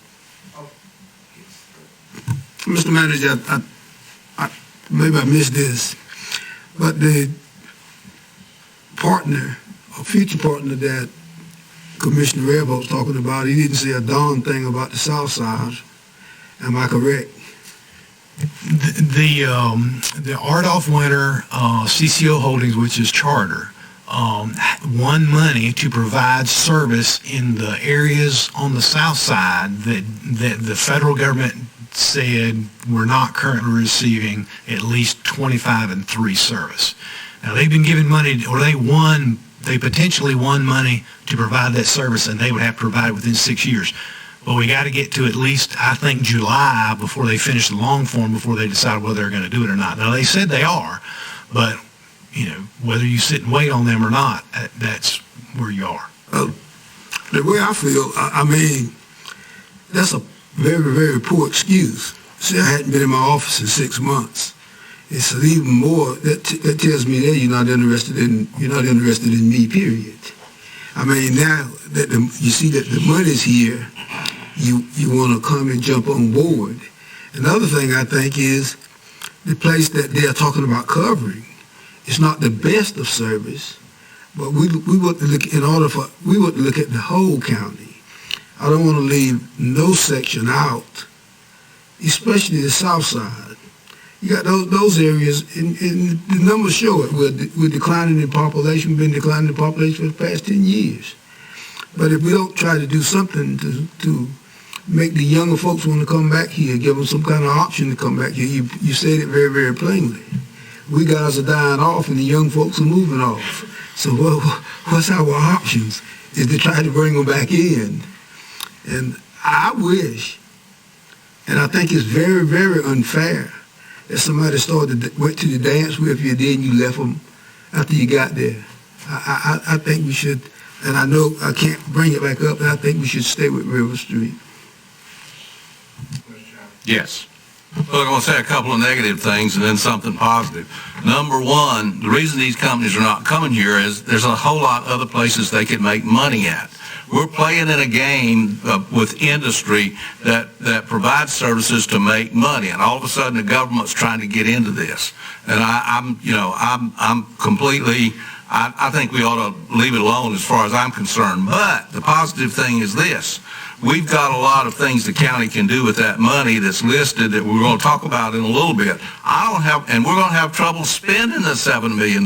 Mr. Manager, maybe I missed this, but the partner, or future partner that Commissioner Redbold was talking about, he didn't say a darn thing about the south side. Am I correct? The Ardolph Winter CCO Holdings, which is charter, won money to provide service in the areas on the south side that the federal government said we're not currently receiving at least 25 and 3 service. Now they've been given money, or they potentially won money to provide that service, and they would have to provide it within 6 years. But we got to get to at least, I think, July before they finish the long form, before they decide whether they're going to do it or not. Now they said they are, but whether you sit and wait on them or not, that's where you are. The way I feel, I mean, that's a very, very poor excuse. See, I hadn't been in my office in 6 months. It's even more, that tells me that you're not interested in me, period. I mean, now that you see that the money's here, you want to come and jump on board. Another thing I think is the place that they're talking about covering, it's not the best of service, but we want to look, we want to look at the whole county. I don't want to leave no section out, especially the south side. You got those areas, and the numbers show it. We're declining in population. We've been declining in population for the past 10 years. But if we don't try to do something to make the younger folks want to come back here, give them some kind of option to come back here, you said it very, very plainly. We guys are dying off, and the young folks are moving off. So what's our options? Is to try to bring them back in. And I wish, and I think it's very, very unfair that somebody went to the dance with you, then you left them after you got there. I think we should, and I know I can't bring it back up, but I think we should stay with River Street. Yes. Look, I'm going to say a couple of negative things and then something positive. Number one, the reason these companies are not coming here is there's a whole lot of other places they could make money at. We're playing in a game with industry that provides services to make money, and all of a sudden the government's trying to get into this. And I'm completely, I think we ought to leave it alone as far as I'm concerned. But the positive thing is this. We've got a lot of things the county can do with that money that's listed that we're going to talk about in a little bit. And we're going to have trouble spending the $7 million.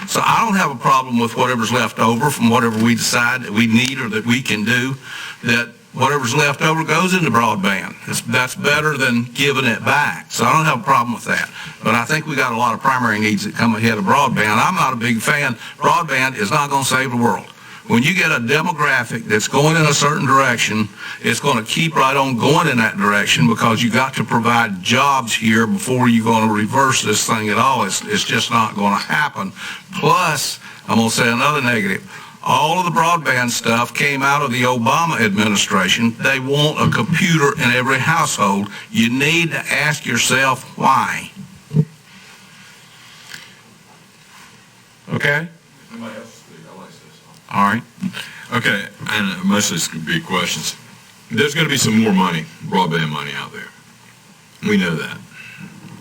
So I don't have a problem with whatever's left over from whatever we decide that we need or that we can do, that whatever's left over goes into broadband. That's better than giving it back. So I don't have a problem with that. But I think we got a lot of primary needs that come ahead of broadband. I'm not a big fan. Broadband is not going to save the world. When you get a demographic that's going in a certain direction, it's going to keep right on going in that direction because you got to provide jobs here before you're going to reverse this thing at all. It's just not going to happen. Plus, I'm going to say another negative. All of the broadband stuff came out of the Obama administration. They want a computer in every household. You need to ask yourself why. Okay? Somebody else speak. I like this. All right. Okay, and most of this could be questions. There's going to be some more money, broadband money out there. We know that.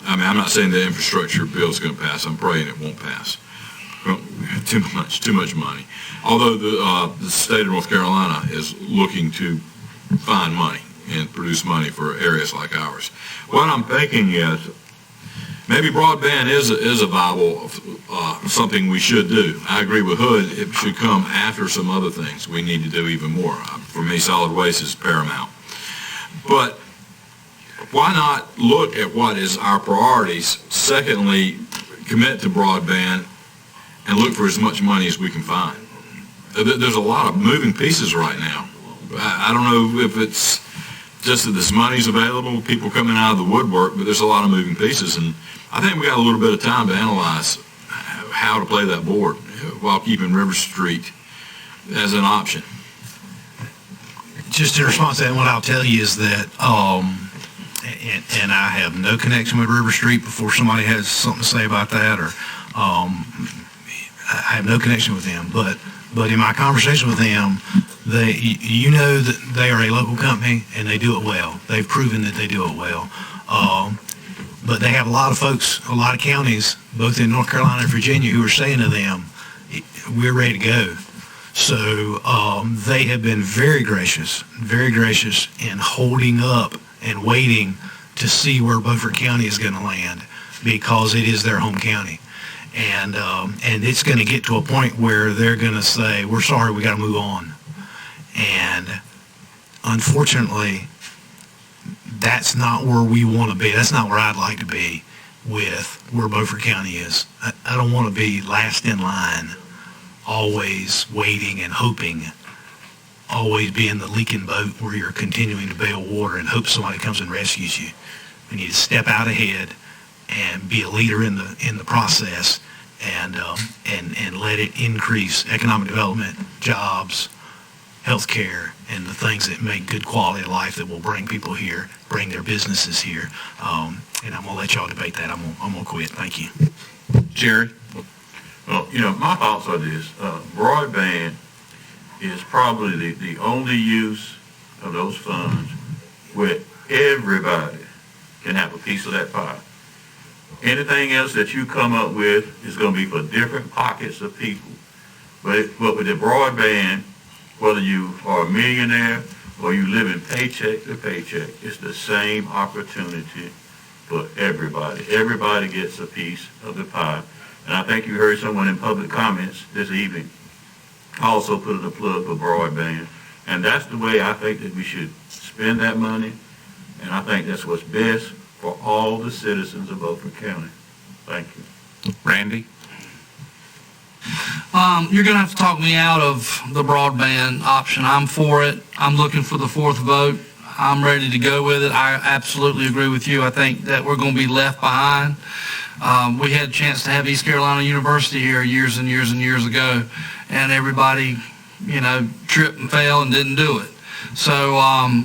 I mean, I'm not saying the infrastructure bill is going to pass. I'm praying it won't pass. Well, too much money. Although the state of North Carolina is looking to find money and produce money for areas like ours. What I'm thinking is maybe broadband is a viable something we should do. I agree with Hood. It should come after some other things we need to do even more. For me, solid waste is paramount. But why not look at what is our priorities? Secondly, commit to broadband and look for as much money as we can find. There's a lot of moving pieces right now. I don't know if it's just that this money's available, people coming out of the woodwork, but there's a lot of moving pieces, and I think we got a little bit of time to analyze how to play that board while keeping River Street as an option. Just in response to that, what I'll tell you is that, and I have no connection with River Street, before somebody has something to say about that, or I have no connection with them, but in my conversation with them, you know that they are a local company and they do it well. They've proven that they do it well. But they have a lot of folks, a lot of counties, both in North Carolina and Virginia, who are saying to them, we're ready to go. So they have been very gracious in holding up and waiting to see where Beaufort County is going to land, because it is their home county. And it's going to get to a point where they're going to say, we're sorry, we got to move on. And unfortunately, that's not where we want to be. That's not where I'd like to be with where Beaufort County is. I don't want to be last in line, always waiting and hoping, always being the leaking boat where you're continuing to bail water and hope somebody comes and rescues you. We need to step out ahead and be a leader in the process, and let it increase economic development, jobs, healthcare, and the things that make good quality of life that will bring people here, bring their businesses here. And I'm going to let y'all debate that. I'm going to quit. Thank you. Jerry? Well, my thoughts are this. Broadband is probably the only use of those funds where everybody can have a piece of that pie. Anything else that you come up with is going to be for different pockets of people. But with the broadband, whether you are a millionaire or you live in paycheck to paycheck, it's the same opportunity for everybody. Everybody gets a piece of the pie. And I think you heard someone in public comments this evening also put in a plug for broadband. And that's the way I think that we should spend that money. And I think that's what's best for all the citizens of Beaufort County. Thank you. Randy? You're going to have to talk me out of the broadband option. I'm for it. I'm looking for the fourth vote. I'm ready to go with it. I absolutely agree with you. I think that we're going to be left behind. We had a chance to have East Carolina University here years and years and years ago, and everybody, tripped and fell and didn't do it. So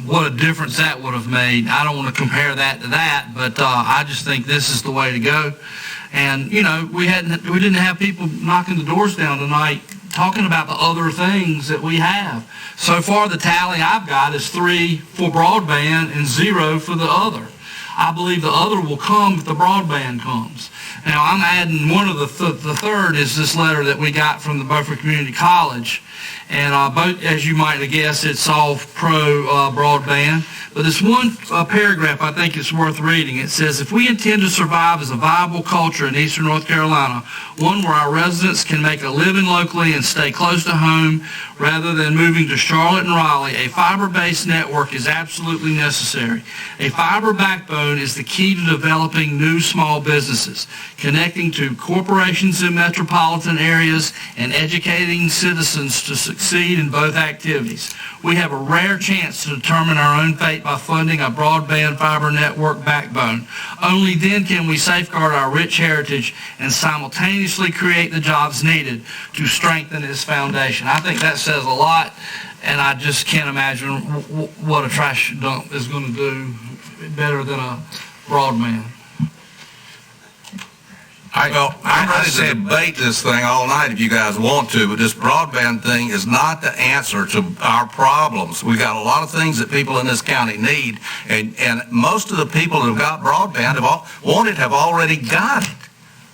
what a difference that would have made. I don't want to compare that to that, but I just think this is the way to go. And, we didn't have people knocking the doors down tonight talking about the other things that we have. So far, the tally I've got is 3 for broadband and 0 for the other. I believe the other will come if the broadband comes. Now, I'm adding one of the third is this letter that we got from the Beaufort Community College. And both, as you might have guessed, it's all pro broadband. But this one paragraph, I think it's worth reading. It says, if we intend to survive as a viable culture in eastern North Carolina, one where our residents can make a living locally and stay close to home rather than moving to Charlotte and Raleigh, a fiber-based network is absolutely necessary. A fiber backbone is the key to developing new small businesses, connecting to corporations in metropolitan areas, and educating citizens to succeed in both activities. We have a rare chance to determine our own fate by funding a broadband fiber network backbone. Only then can we safeguard our rich heritage and simultaneously create the jobs needed to strengthen its foundation. I think that says a lot, and I just can't imagine what a trash dump is going to do better than a broadband. Well, I'm ready to debate this thing all night if you guys want to, but this broadband thing is not the answer to our problems. We got a lot of things that people in this county need, and most of the people who have got broadband have already got it.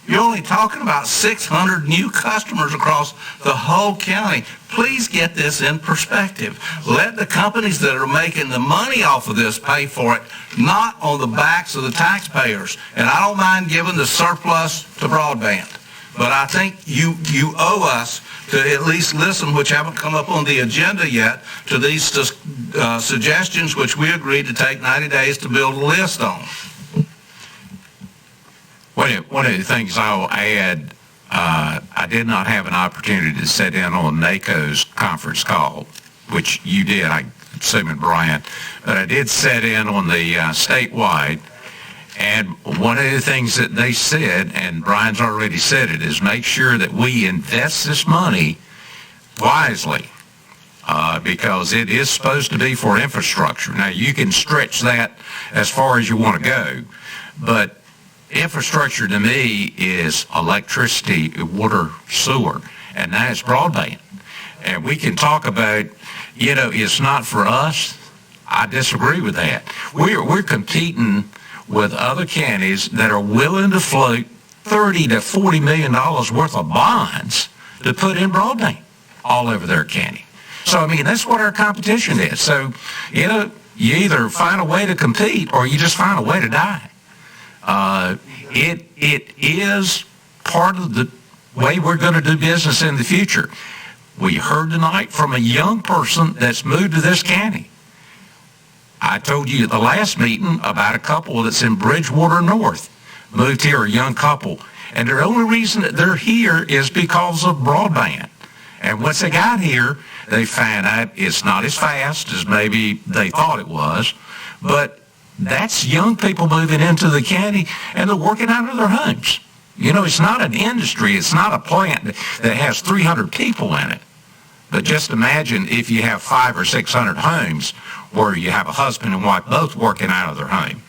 You're only talking about 600 new customers across the whole county. Please get this in perspective. Let the companies that are making the money off of this pay for it, not on the backs of the taxpayers. And I don't mind giving the surplus to broadband. But I think you owe us to at least listen, which haven't come up on the agenda yet, to these suggestions which we agreed to take 90 days to build a list on. One of the things I'll add, I did not have an opportunity to sit in on NACO's conference call, which you did. I assuming Brian, but I did set in on the statewide, and one of the things that they said, and Brian's already said it, is make sure that we invest this money wisely, because it is supposed to be for infrastructure. Now, you can stretch that as far as you want to go, but infrastructure to me is electricity, water, sewer, and now it's broadband. And we can talk about, it's not for us. I disagree with that. We're competing with other counties that are willing to float $30 to $40 million worth of bonds to put in broadband all over their county. So, I mean, that's what our competition is. So, you either find a way to compete or you just find a way to die. It is part of the way we're going to do business in the future. We heard tonight from a young person that's moved to this county. I told you at the last meeting about a couple that's in Bridgewater North, moved here, a young couple, and the only reason that they're here is because of broadband. And once they got here, they found out it's not as fast as maybe they thought it was, but that's young people moving into the county, and they're working out of their homes. It's not an industry. It's not a plant that has 300 people in it. But just imagine if you have 500 or 600 homes where you have a husband and wife both working out of their home.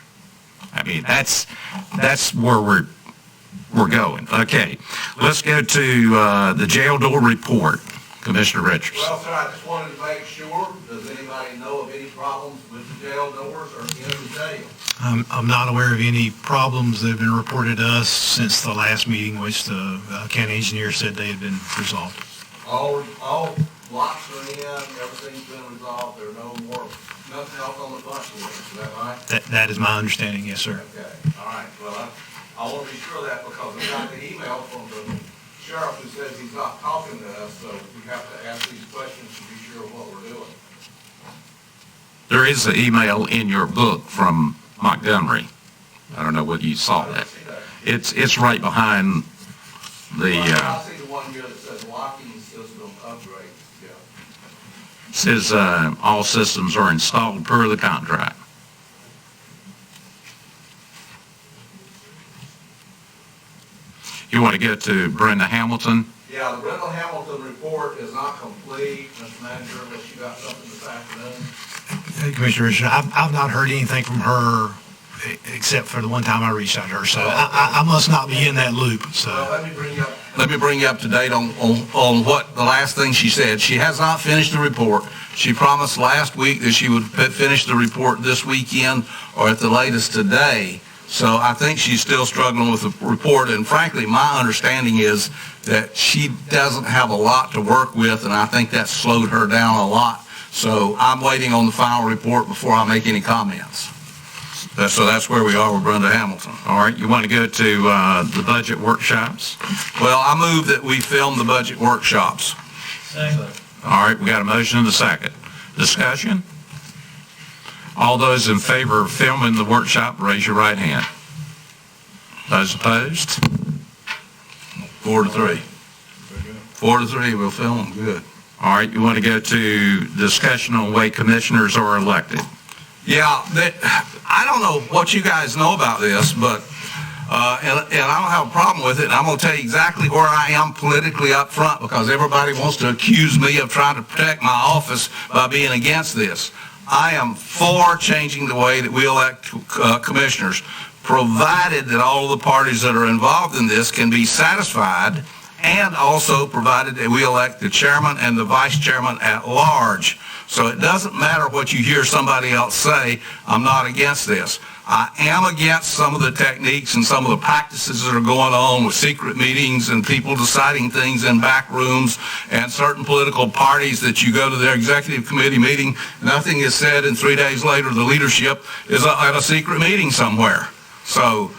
I mean, that's where we're going. Okay, let's go to the jail door report. Commissioner Richards. Well, sir, I just wanted to make sure, does anybody know of any problems with the jail doors or in the jail? I'm not aware of any problems that have been reported to us since the last meeting, which the county engineer said they had been resolved. All locks are in, everything's been resolved, there's nothing else on the punch list, is that right? That is my understanding, yes, sir. Okay, all right, well, I want to be sure of that because I got the email from the sheriff who says he's not talking to us, so we have to ask these questions to be sure of what we're doing. There is an email in your book from Montgomery. I don't know whether you saw that. It's right behind the... I see the one here that says locking system upgrade. Yeah. It says all systems are installed per the contract. You want to go to Brenda Hamilton? Yeah, the Brenda Hamilton report is not complete, Mr. Manager, unless you got something this afternoon. Commissioner Richards, I've not heard anything from her except for the one time I reached out to her, so I must not be in that loop. So well, let me bring you up to date on what the last thing she said. She has not finished the report. She promised last week that she would finish the report this weekend or at the latest today. So I think she's still struggling with the report, and frankly, my understanding is that she doesn't have a lot to work with, and I think that slowed her down a lot. So I'm waiting on the final report before I make any comments. So that's where we are with Brenda Hamilton. All right, you want to go to the budget workshops? Well, I move that we film the budget workshops. Second. All right, we got a motion and a second. Discussion? All those in favor of filming the workshop, raise your right hand. Those opposed? 4-3. 4-3, we'll film them, good. All right, you want to go to discussion on way commissioners are elected? Yeah, I don't know what you guys know about this, but, and I don't have a problem with it. I'm going to tell you exactly where I am politically up front because everybody wants to accuse me of trying to protect my office by being against this. I am for changing the way that we elect commissioners, provided that all of the parties that are involved in this can be satisfied, and also provided that we elect the chairman and the vice chairman at large. So it doesn't matter what you hear somebody else say, I'm not against this. I am against some of the techniques and some of the practices that are going on with secret meetings and people deciding things in back rooms and certain political parties that you go to their executive committee meeting, nothing is said, and 3 days later the leadership is at a secret meeting somewhere. So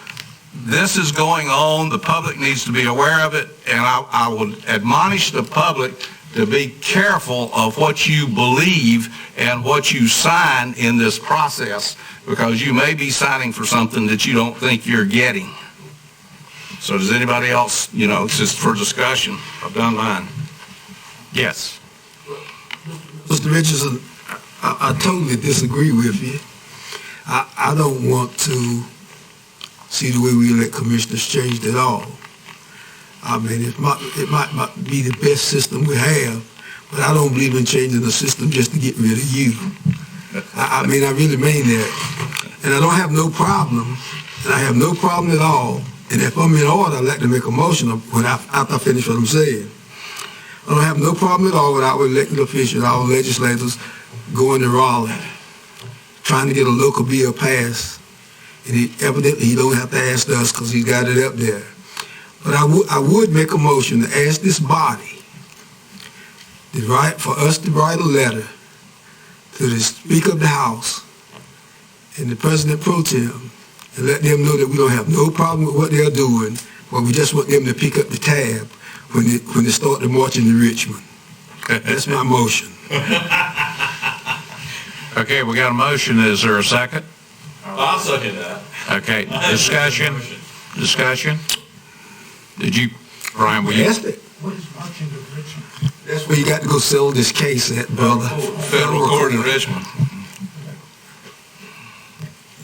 this is going on. The public needs to be aware of it, and I would admonish the public to be careful of what you believe and what you sign in this process, because you may be signing for something that you don't think you're getting. So does anybody else, it's just for discussion. I've done mine. Yes. Mr. Richardson, I totally disagree with you. I don't want to see the way we elect commissioners changed at all. I mean, it might not be the best system we have, but I don't believe in changing the system just to get rid of you. I mean, I really mean that. And I don't have no problem, and I have no problem at all. And if I'm in order, I'd like to make a motion after I finish what I'm saying. I don't have no problem at all with our elected officials, our legislators going to Raleigh, trying to get a local bill passed. And evidently he don't have to ask us because he's got it up there. But I would make a motion to ask this body for us to write a letter to the Speaker of the House and the President Pro Tem and let them know that we don't have no problem with what they're doing, but we just want them to pick up the tab when they start the marching to Richmond. That's my motion. Okay, we got a motion. Is there a second? I'll second that. Okay, discussion? Did you, Brian, will you? Asked it. What is marching to Richmond? That's where you got to go settle this case at, brother. Federal court in Richmond.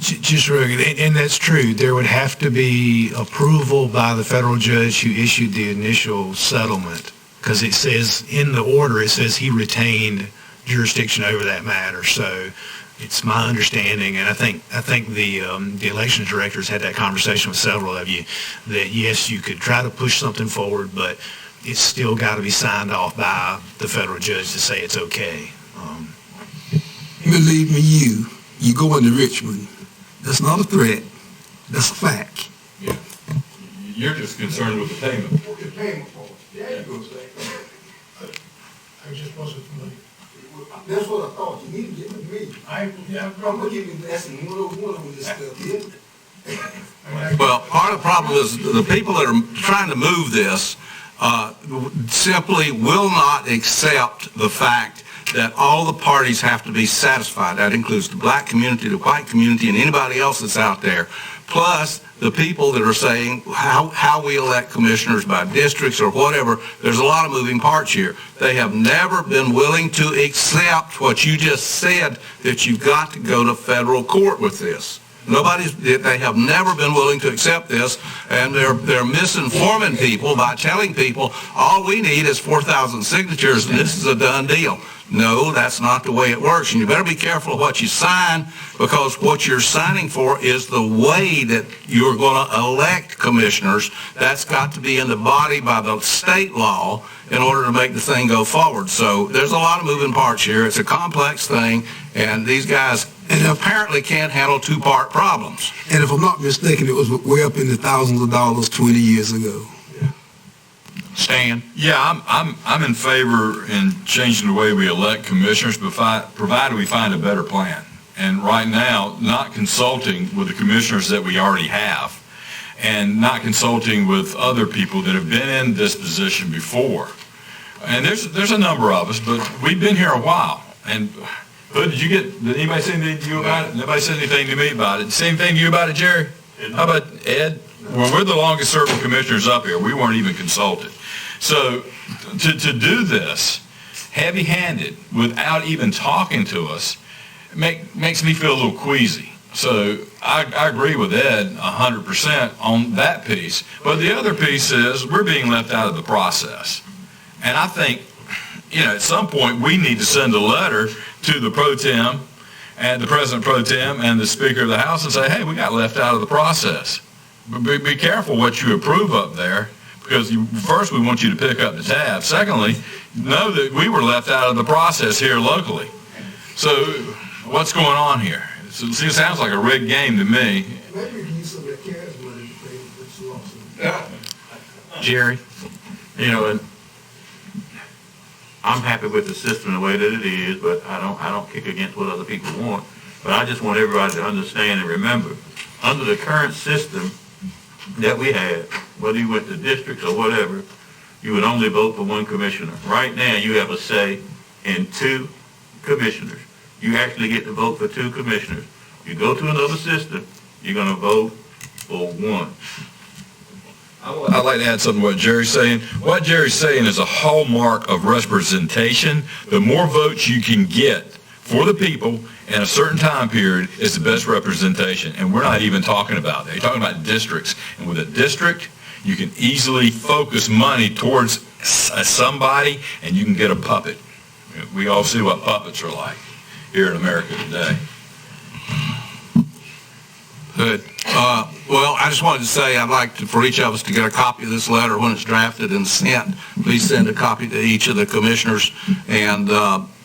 Just real good, and that's true. There would have to be approval by the federal judge who issued the initial settlement, because it says in the order, it says he retained jurisdiction over that matter. So it's my understanding, and I think the elections directors had that conversation with several of you, that yes, you could try to push something forward, but it's still got to be signed off by the federal judge to say it's okay. Believe me, you going to Richmond. That's not a threat. That's a fact. Yeah. You're just concerned with the payment. The payment part. There you go, Zach. I just wasn't familiar. That's what I thought. You need to get with me. I'm going to give you lesson 101 on this stuff here. Well, part of the problem is the people that are trying to move this simply will not accept the fact that all the parties have to be satisfied. That includes the black community, the white community, and anybody else that's out there. Plus, the people that are saying how we elect commissioners by districts or whatever, there's a lot of moving parts here. They have never been willing to accept what you just said, that you've got to go to federal court with this. They have never been willing to accept this, and they're misinforming people by telling people, all we need is 4,000 signatures and this is a done deal. No, that's not the way it works, and you better be careful of what you sign, because what you're signing for is the way that you're going to elect commissioners. That's got to be in the body by the state law in order to make the thing go forward. So there's a lot of moving parts here. It's a complex thing, and these guys apparently can't handle two-part problems. And if I'm not mistaken, it was way up in the thousands of dollars 20 years ago. Stan? Yeah, I'm in favor in changing the way we elect commissioners, provided we find a better plan. And right now, not consulting with the commissioners that we already have, and not consulting with other people that have been in this position before. And there's a number of us, but we've been here a while. And Hood, did anybody say anything to you about it? Nobody said anything to me about it. Same thing to you about it, Jerry? How about Ed? Well, we're the longest serving commissioners up here. We weren't even consulted. So to do this heavy-handed without even talking to us makes me feel a little queasy. So I agree with Ed 100% on that piece. But the other piece is we're being left out of the process. And I think, at some point we need to send a letter to the pro tem and the president pro tem and the Speaker of the House and say, hey, we got left out of the process. Be careful what you approve up there, because first we want you to pick up the tab. Secondly, know that we were left out of the process here locally. So what's going on here? It sounds like a rigged game to me. Maybe we can use some of that cash money to pay this lawsuit. Jerry? And I'm happy with the system the way that it is, but I don't kick against what other people want. But I just want everybody to understand and remember, under the current system that we have, whether you went to districts or whatever, you would only vote for one commissioner. Right now, you have a say in 2 commissioners. You actually get to vote for 2 commissioners. You go to another system, you're going to vote for 1. I'd like to add something to what Jerry's saying. What Jerry's saying is a hallmark of representation. The more votes you can get for the people in a certain time period is the best representation. And we're not even talking about that. You're talking about districts. And with a district, you can easily focus money towards somebody, and you can get a puppet. We all see what puppets are like here in America today. Good. Well, I just wanted to say I'd like for each of us to get a copy of this letter when it's drafted and sent. Please send a copy to each of the commissioners. And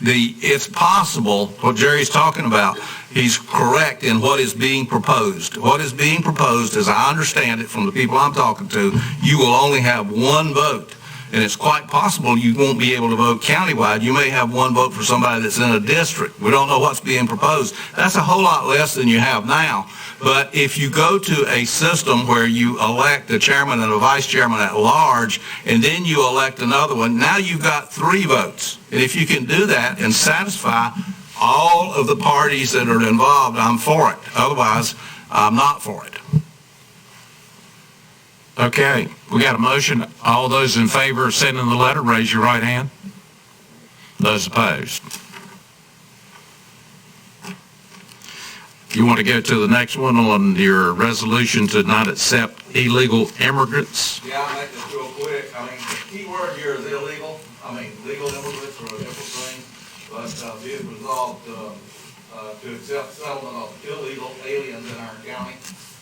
it's possible, what Jerry's talking about, he's correct in what is being proposed. What is being proposed, as I understand it from the people I'm talking to, you will only have one vote. And it's quite possible you won't be able to vote countywide. You may have one vote for somebody that's in a district. We don't know what's being proposed. That's a whole lot less than you have now. But if you go to a system where you elect a chairman and a vice chairman at large, and then you elect another one, now you've got 3 votes. And if you can do that and satisfy all of the parties that are involved, I'm for it. Otherwise, I'm not for it. Okay, we got a motion. All those in favor of sending the letter, raise your right hand. Those opposed. You want to go to the next one on your resolution to not accept illegal immigrants? Yeah, I'll make this real quick. I mean, the key word here is illegal. I mean, legal immigrants are a different thing, but be it resolved to accept settlement of illegal aliens in our county,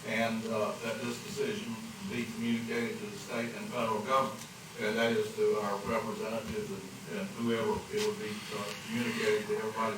and that this decision be communicated to the state and federal government, and that is to our representatives and whoever it would be communicated to everybody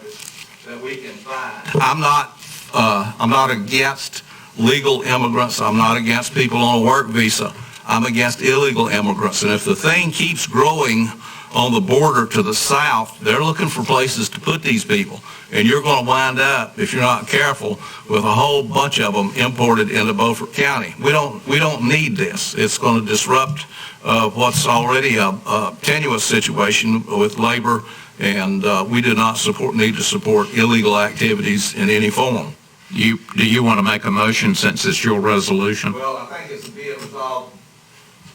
that we can find. I'm not against legal immigrants. I'm not against people on a work visa. I'm against illegal immigrants. And if the thing keeps growing on the border to the south, they're looking for places to put these people. And you're going to wind up, if you're not careful, with a whole bunch of them imported into Beaufort County. We don't need this. It's going to disrupt what's already a tenuous situation with labor, and we do not need to support illegal activities in any form. Do you want to make a motion since it's your resolution? Well, I think it's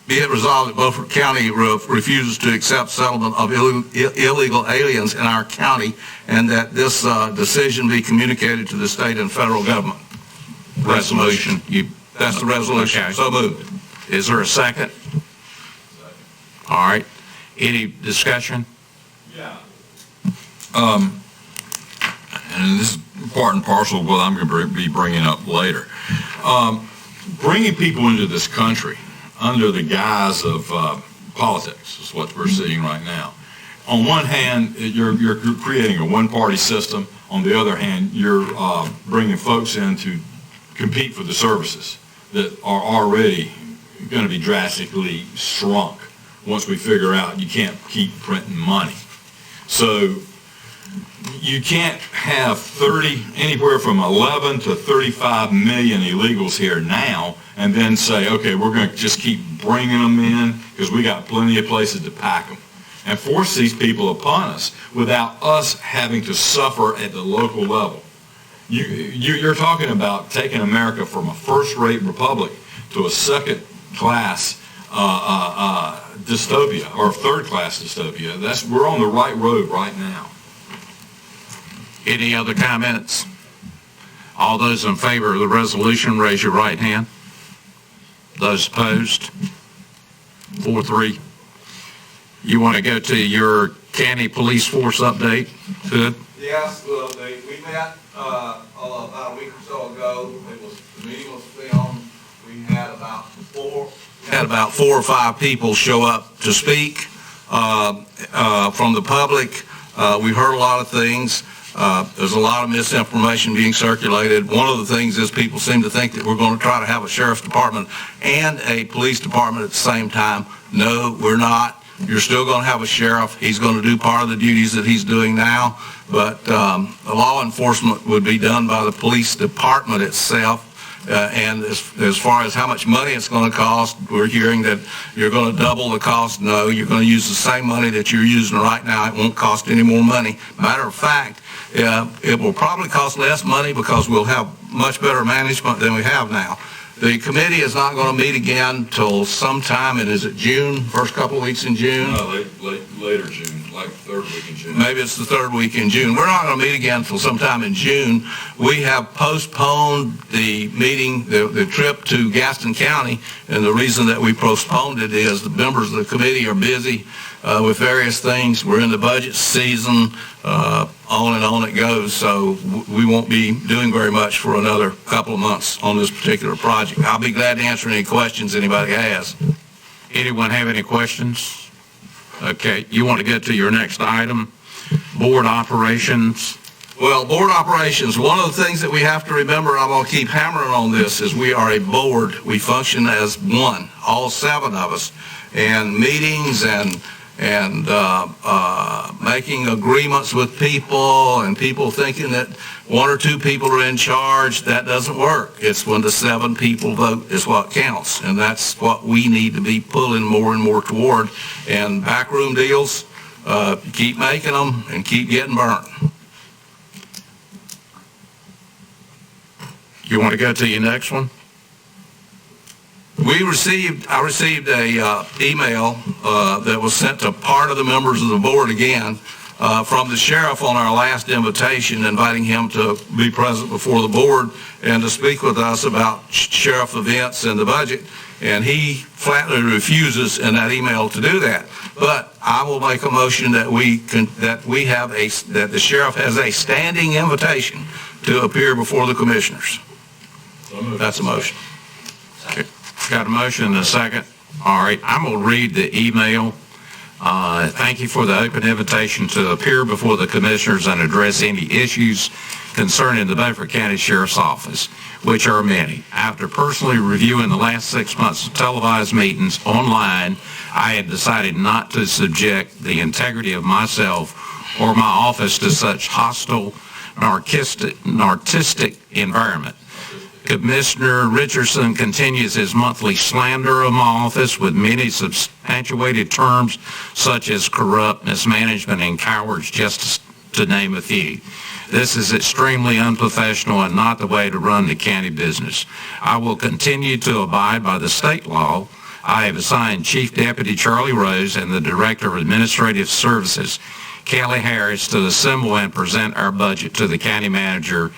be it resolved that Beaufort County refuses to accept settlement of illegal aliens in our county, and that this decision be communicated to the state and federal government. Resolution. That's the resolution. Okay. So moved. Is there a second? All right. Any discussion? Yeah. And this is part and parcel of what I'm going to be bringing up later. Bringing people into this country under the guise of politics is what we're seeing right now. On one hand, you're creating a one-party system. On the other hand, you're bringing folks in to compete for the services that are already going to be drastically shrunk once we figure out you can't keep printing money. So you can't have anywhere from 11 to 35 million illegals here now and then say, okay, we're going to just keep bringing them in because we got plenty of places to pack them, and force these people upon us without us having to suffer at the local level. You're talking about taking America from a first-rate republic to a second-class dystopia, or third-class dystopia. We're on the right road right now. Any other comments? All those in favor of the resolution, raise your right hand. Those opposed? 4-3. You want to go to your county police force update? Good. Yes, we met about a week or so ago. The meeting was filmed. We had about 4 or 5 people show up to speak from the public. We heard a lot of things. There's a lot of misinformation being circulated. One of the things is people seem to think that we're going to try to have a sheriff's department and a police department at the same time. No, we're not. You're still going to have a sheriff. He's going to do part of the duties that he's doing now, but the law enforcement would be done by the police department itself. And as far as how much money it's going to cost, we're hearing that you're going to double the cost. No, you're going to use the same money that you're using right now. It won't cost any more money. Matter of fact, it will probably cost less money because we'll have much better management than we have now. The committee is not going to meet again till sometime, and is it June, first couple of weeks in June? No, later June, like third week in June. Maybe it's the third week in June. We're not going to meet again until sometime in June. We have postponed the meeting, the trip to Gaston County, and the reason that we postponed it is the members of the committee are busy with various things. We're in the budget season, on and on it goes, so we won't be doing very much for another couple of months on this particular project. I'll be glad to answer any questions anybody has. Anyone have any questions? Okay, you want to get to your next item, board operations. Well, board operations, one of the things that we have to remember, I'm going to keep hammering on this, is we are a board. We function as one, all 7 of us, and meetings and making agreements with people and people thinking that 1 or 2 people are in charge, that doesn't work. It's when the 7 people vote is what counts, and that's what we need to be pulling more and more toward. And backroom deals, keep making them and keep getting burnt. You want to go to your next one? I received a email that was sent to part of the members of the board again from the sheriff on our last invitation, inviting him to be present before the board and to speak with us about sheriff events and the budget. And he flatly refuses in that email to do that. But I will make a motion that that the sheriff has a standing invitation to appear before the commissioners. That's a motion. Okay. Got a motion and a second. All right, I'm going to read the email. Thank you for the open invitation to appear before the commissioners and address any issues concerning the Beaufort County Sheriff's Office, which are many. After personally reviewing the last 6 months of televised meetings online, I had decided not to subject the integrity of myself or my office to such hostile, narcissistic environment. Commissioner Richardson continues his monthly slander of my office with many substantiated terms such as corrupt, mismanagement, and cowards, just to name a few. This is extremely unprofessional and not the way to run the county business. I will continue to abide by the state law. I have assigned Chief Deputy Charlie Rose and the Director of Administrative Services, Kelly Harris, to assemble and present our budget to the county manager.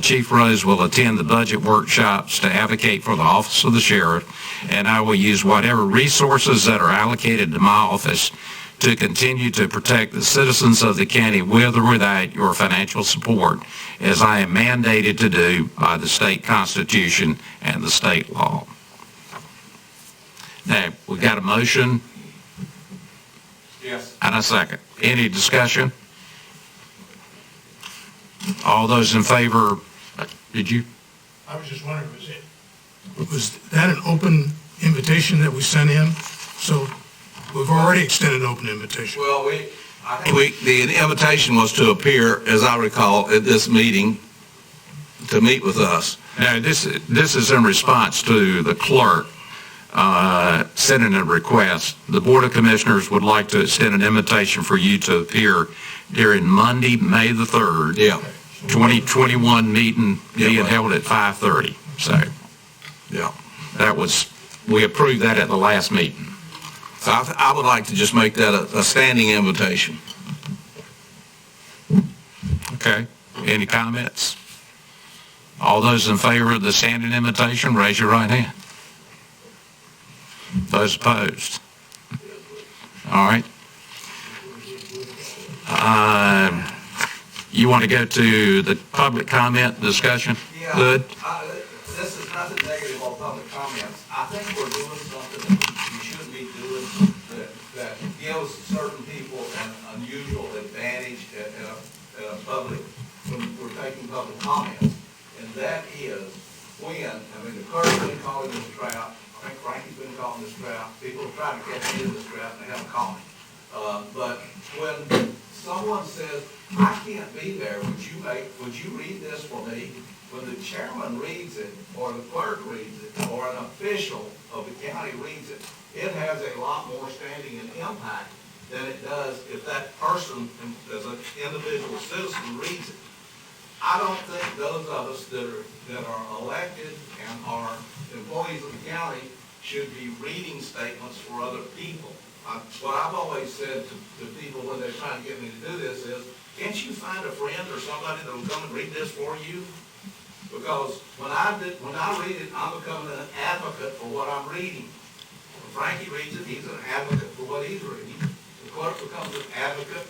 Chief Rose will attend the budget workshops to advocate for the office of the sheriff, and I will use whatever resources that are allocated to my office to continue to protect the citizens of the county with or without your financial support, as I am mandated to do by the state constitution and the state law. Now, we got a motion? Yes. And a second. Any discussion? All those in favor, did you? I was just wondering, was that an open invitation that we sent in? So we've already extended an open invitation. Well, the invitation was to appear, as I recall, at this meeting to meet with us. Now, this is in response to the clerk sending a request. The Board of Commissioners would like to extend an invitation for you to appear during Monday, May the 3rd. Yeah. 2021 meeting being held at 5:30. So, yeah, we approved that at the last meeting. So I would like to just make that a standing invitation. Okay. Any comments? All those in favor of the standing invitation, raise your right hand. Those opposed? All right. You want to go to the public comment discussion? Yeah. Good. This is nothing negative on public comments. I think we're doing something that we shouldn't be doing that gives certain people an unusual advantage at a public, when we're taking public comments. And that is the clerk's been calling this trap. I think Frankie's been calling this trap. People are trying to catch me in this trap and they haven't called me. But when someone says, I can't be there, would you read this for me? When the chairman reads it, or the clerk reads it, or an official of the county reads it, it has a lot more standing and impact than it does if that person, as an individual citizen, reads it. I don't think those of us that are elected and are employees of the county should be reading statements for other people. What I've always said to people when they're trying to get me to do this is, can't you find a friend or somebody that will come and read this for you? Because when I read it, I'm becoming an advocate for what I'm reading. When Frankie reads it, he's an advocate for what he's reading. The clerk becomes an advocate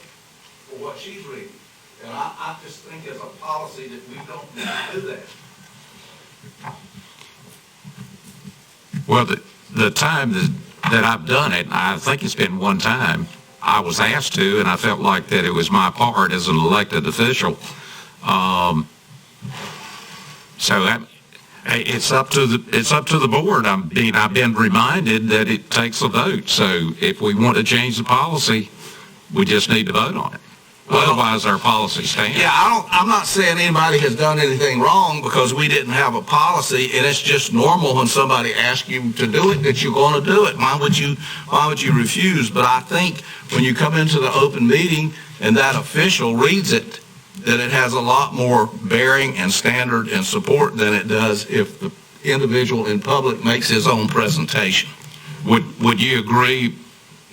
for what she's reading. And I just think as a policy that we don't need to do that. Well, the time that I've done it, I think it's been one time, I was asked to, and I felt like that it was my part as an elected official. So that, it's up to the board. I've been reminded that it takes a vote. So if we want to change the policy, we just need to vote on it. Otherwise, our policy stands. Yeah, I'm not saying anybody has done anything wrong because we didn't have a policy, and it's just normal when somebody asks you to do it that you're going to do it. Why would you refuse? But I think when you come into the open meeting and that official reads it, that it has a lot more bearing and standard and support than it does if the individual in public makes his own presentation. Would you agree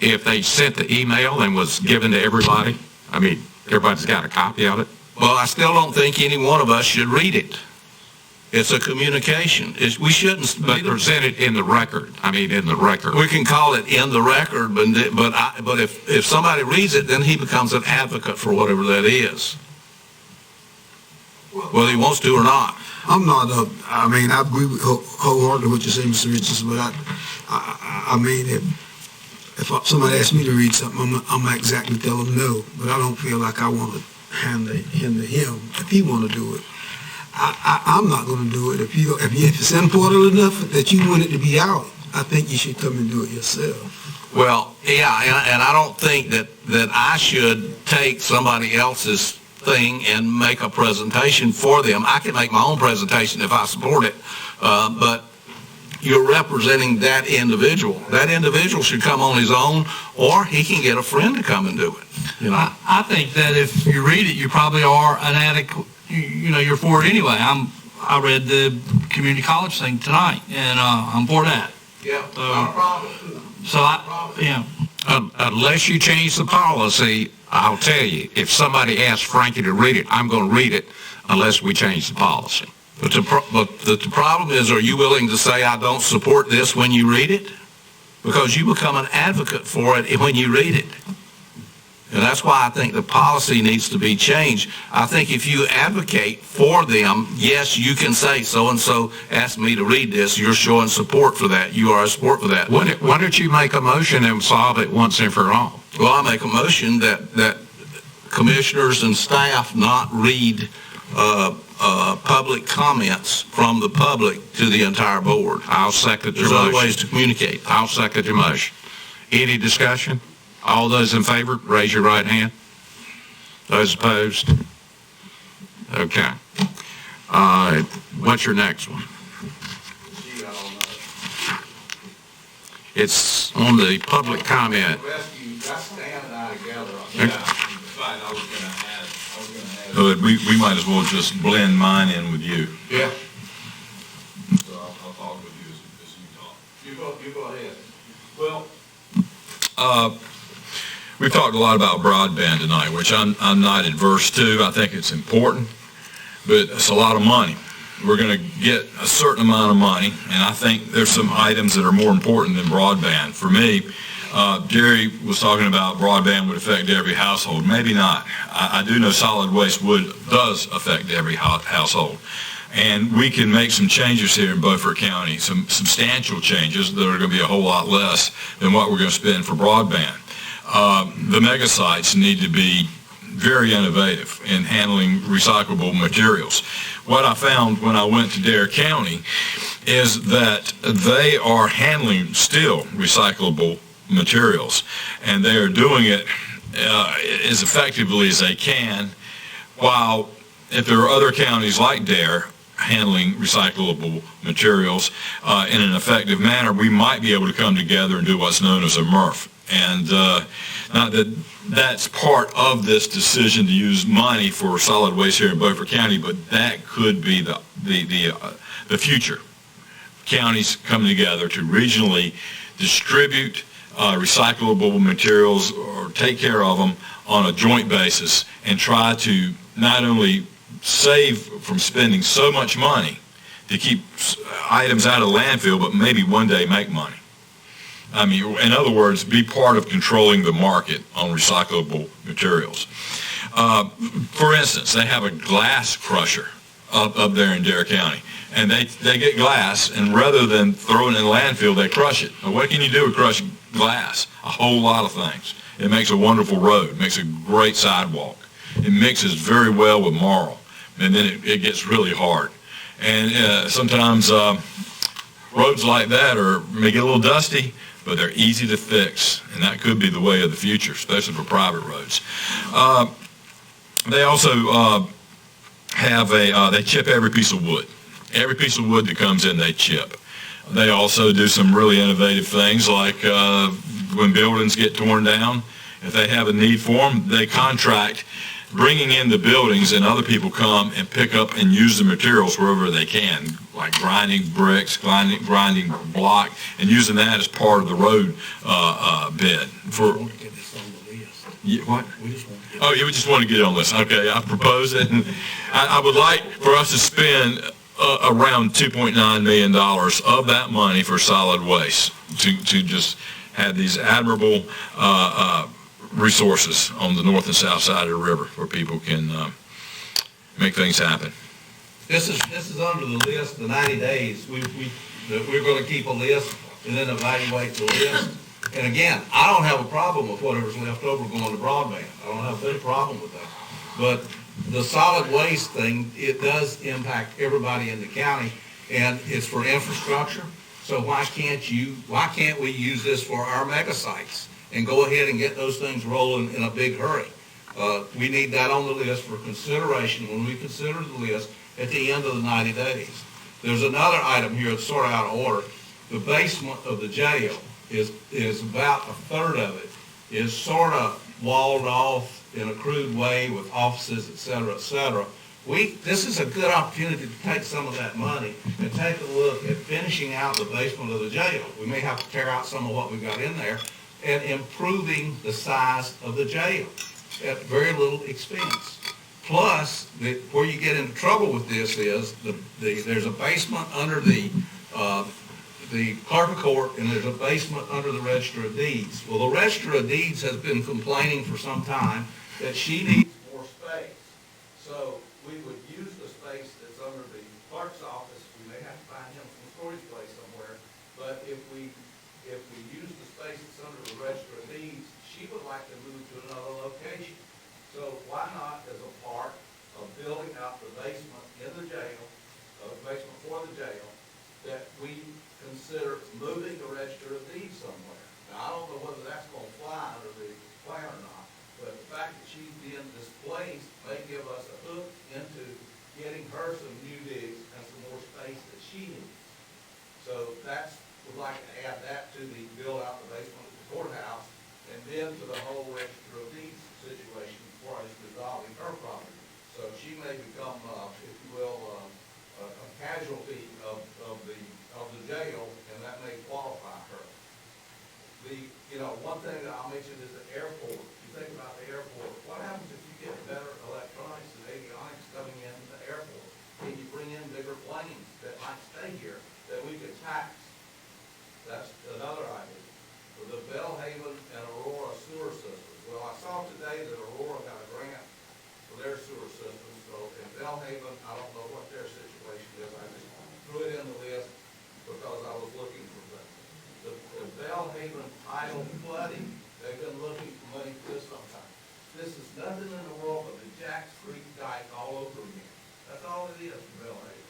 if they sent the email and was given to everybody? I mean, everybody's got a copy of it. Well, I still don't think any one of us should read it. It's a communication. We shouldn't. But present it in the record. I mean, in the record. We can call it in the record, but if somebody reads it, then he becomes an advocate for whatever that is, whether he wants to or not. I'm not, I mean, I agree with wholeheartedly what you're saying, Mr. Richards, but I mean, if somebody asks me to read something, I'm not exactly tell them no, but I don't feel like I want to hand it to him if he want to do it. I'm not going to do it. If it's important enough that you want it to be out, I think you should come and do it yourself. Well, yeah, and I don't think that I should take somebody else's thing and make a presentation for them. I can make my own presentation if I support it, but you're representing that individual. That individual should come on his own, or he can get a friend to come and do it. You know? I think that if you read it, you probably are an addict. You're for it anyway. I read the community college thing tonight, and I'm for that. Yeah, not a problem. So unless you change the policy, I'll tell you, if somebody asks Frankie to read it, I'm going to read it unless we change the policy. But the problem is, are you willing to say, I don't support this when you read it? Because you become an advocate for it when you read it. And that's why I think the policy needs to be changed. I think if you advocate for them, yes, you can say so-and-so asked me to read this. You're showing support for that. You are a support for that. Why don't you make a motion and solve it once and for all? Well, I make a motion that commissioners and staff not read public comments from the public to the entire board. I'll second your motion. There's other ways to communicate. I'll second your motion. Any discussion? All those in favor, raise your right hand. Those opposed? Okay. What's your next one? It's on the public comment. But we might as well just blend mine in with you. Yeah. So I'll talk with you as you talk. You go ahead. Well, we've talked a lot about broadband tonight, which I'm not adverse to. I think it's important, but it's a lot of money. We're going to get a certain amount of money, and I think there's some items that are more important than broadband. For me, Jerry was talking about broadband would affect every household. Maybe not. I do know solid waste does affect every household. And we can make some changes here in Beaufort County, some substantial changes that are going to be a whole lot less than what we're going to spend for broadband. The mega sites need to be very innovative in handling recyclable materials. What I found when I went to Dare County is that they are handling still recyclable materials, and they are doing it as effectively as they can, while if there are other counties like Dare handling recyclable materials in an effective manner, we might be able to come together and do what's known as a MRF. And not that that's part of this decision to use money for solid waste here in Beaufort County, but that could be the future. Counties coming together to regionally distribute recyclable materials or take care of them on a joint basis and try to not only save from spending so much money to keep items out of landfill, but maybe one day make money. I mean, in other words, be part of controlling the market on recyclable materials. For instance, they have a glass crusher up there in Dare County, and they get glass, and rather than throw it in the landfill, they crush it. Now, what can you do with crushed glass? A whole lot of things. It makes a wonderful road. It makes a great sidewalk. It mixes very well with marl, and then it gets really hard. And sometimes roads like that may get a little dusty, but they're easy to fix, and that could be the way of the future, especially for private roads. They also they chip every piece of wood. Every piece of wood that comes in, they chip. They also do some really innovative things, like when buildings get torn down, if they have a need for them, they contract bringing in the buildings, and other people come and pick up and use the materials wherever they can, like grinding bricks, grinding block, and using that as part of the road bed. What? Oh, yeah, we just want to get it on the list. Okay, I propose it, and I would like for us to spend around $2.9 million of that money for solid waste to just have these admirable resources on the north and south side of the river where people can make things happen. This is under the list, the 90 days. We're going to keep a list and then evaluate the list. And again, I don't have a problem with whatever's left over going to broadband. I don't have a big problem with that. But the solid waste thing, it does impact everybody in the county, and it's for infrastructure. So why can't we use this for our mega sites and go ahead and get those things rolling in a big hurry? We need that on the list for consideration when we consider the list at the end of the 90 days. There's another item here that's sort of out of order. The basement of the jail is about a third of it is sort of walled off in a crude way with offices, et cetera, et cetera. This is a good opportunity to take some of that money and take a look at finishing out the basement of the jail. We may have to tear out some of what we've got in there and improving the size of the jail at very little expense. Plus, where you get into trouble with this is there's a basement under the clerk of court, and there's a basement under the Register of Deeds. Well, the Register of Deeds has been complaining for some time that she needs more space. So we would use the space that's under the clerk's office. We may have to find him some storage place somewhere, but if we use the space that's under the Register of Deeds, she would like to move to another location. So why not, as a part of building out the basement in the jail, the basement for the jail, that we consider moving the Register of Deeds somewhere. Now, I don't know whether that's going to fly under the plan or not, but the fact that she's being displaced may give us a hook into getting her some new digs and some more space that she needs. So we'd like to add that to the build out the basement of the courthouse, and then to the whole Register of Deeds situation as far as resolving her property. So she may become, if you will, a casualty of the jail, and that may qualify her. One thing that I'll mention is the airport. You think about the airport. What happens if you get better electronics and avionics coming into the airport? Can you bring in bigger planes that might stay here that we could tax? That's another idea. For the Bellhaven and Aurora sewer systems. Well, I saw today that Aurora got a grant for their sewer system. So in Bellhaven, I don't know what their situation is. I just threw it in the list because I was looking for things. The Bellhaven tidal flooding, they've been looking for money for this sometime. This is nothing in the world but the Jacks Creek dike all over again. That's all it is for Bellhaven.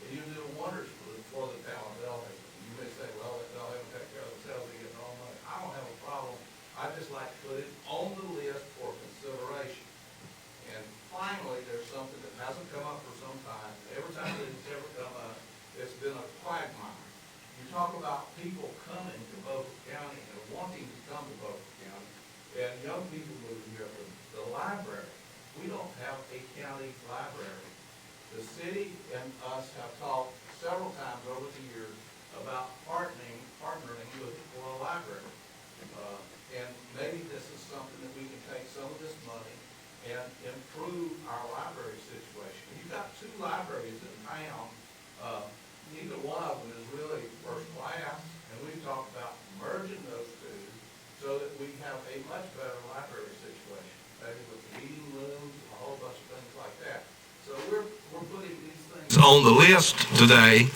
And you do wonders for the town of Bellhaven. You may say, well, let Bellhaven take care of themselves, they get their own money. I don't have a problem. I just like to put it on the list for consideration. And finally, there's something that hasn't come up for some time. Every time that it's ever come up, it's been a quagmire. You talk about people coming to Beaufort County and wanting to come to Beaufort County, and young people moving here from the library. We don't have a county library. The city and us have talked several times over the years about partnering with for a library. And maybe this is something that we can take some of this money and improve our library situation. You've got two libraries in town. Neither one of them is really first class, and we've talked about merging those two so that we have a much better library situation, maybe with meeting rooms, a whole bunch of things like that. So we're putting these things on the list today.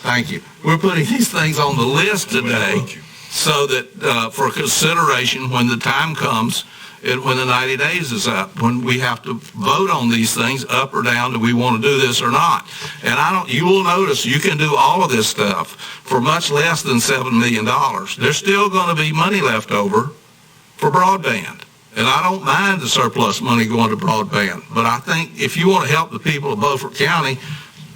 Thank you. We're putting these things on the list today so that for consideration when the time comes, when the 90 days is up, when we have to vote on these things, up or down, do we want to do this or not? And you will notice you can do all of this stuff for much less than $7 million. There's still going to be money left over for broadband. And I don't mind the surplus money going to broadband. But I think if you want to help the people of Beaufort County,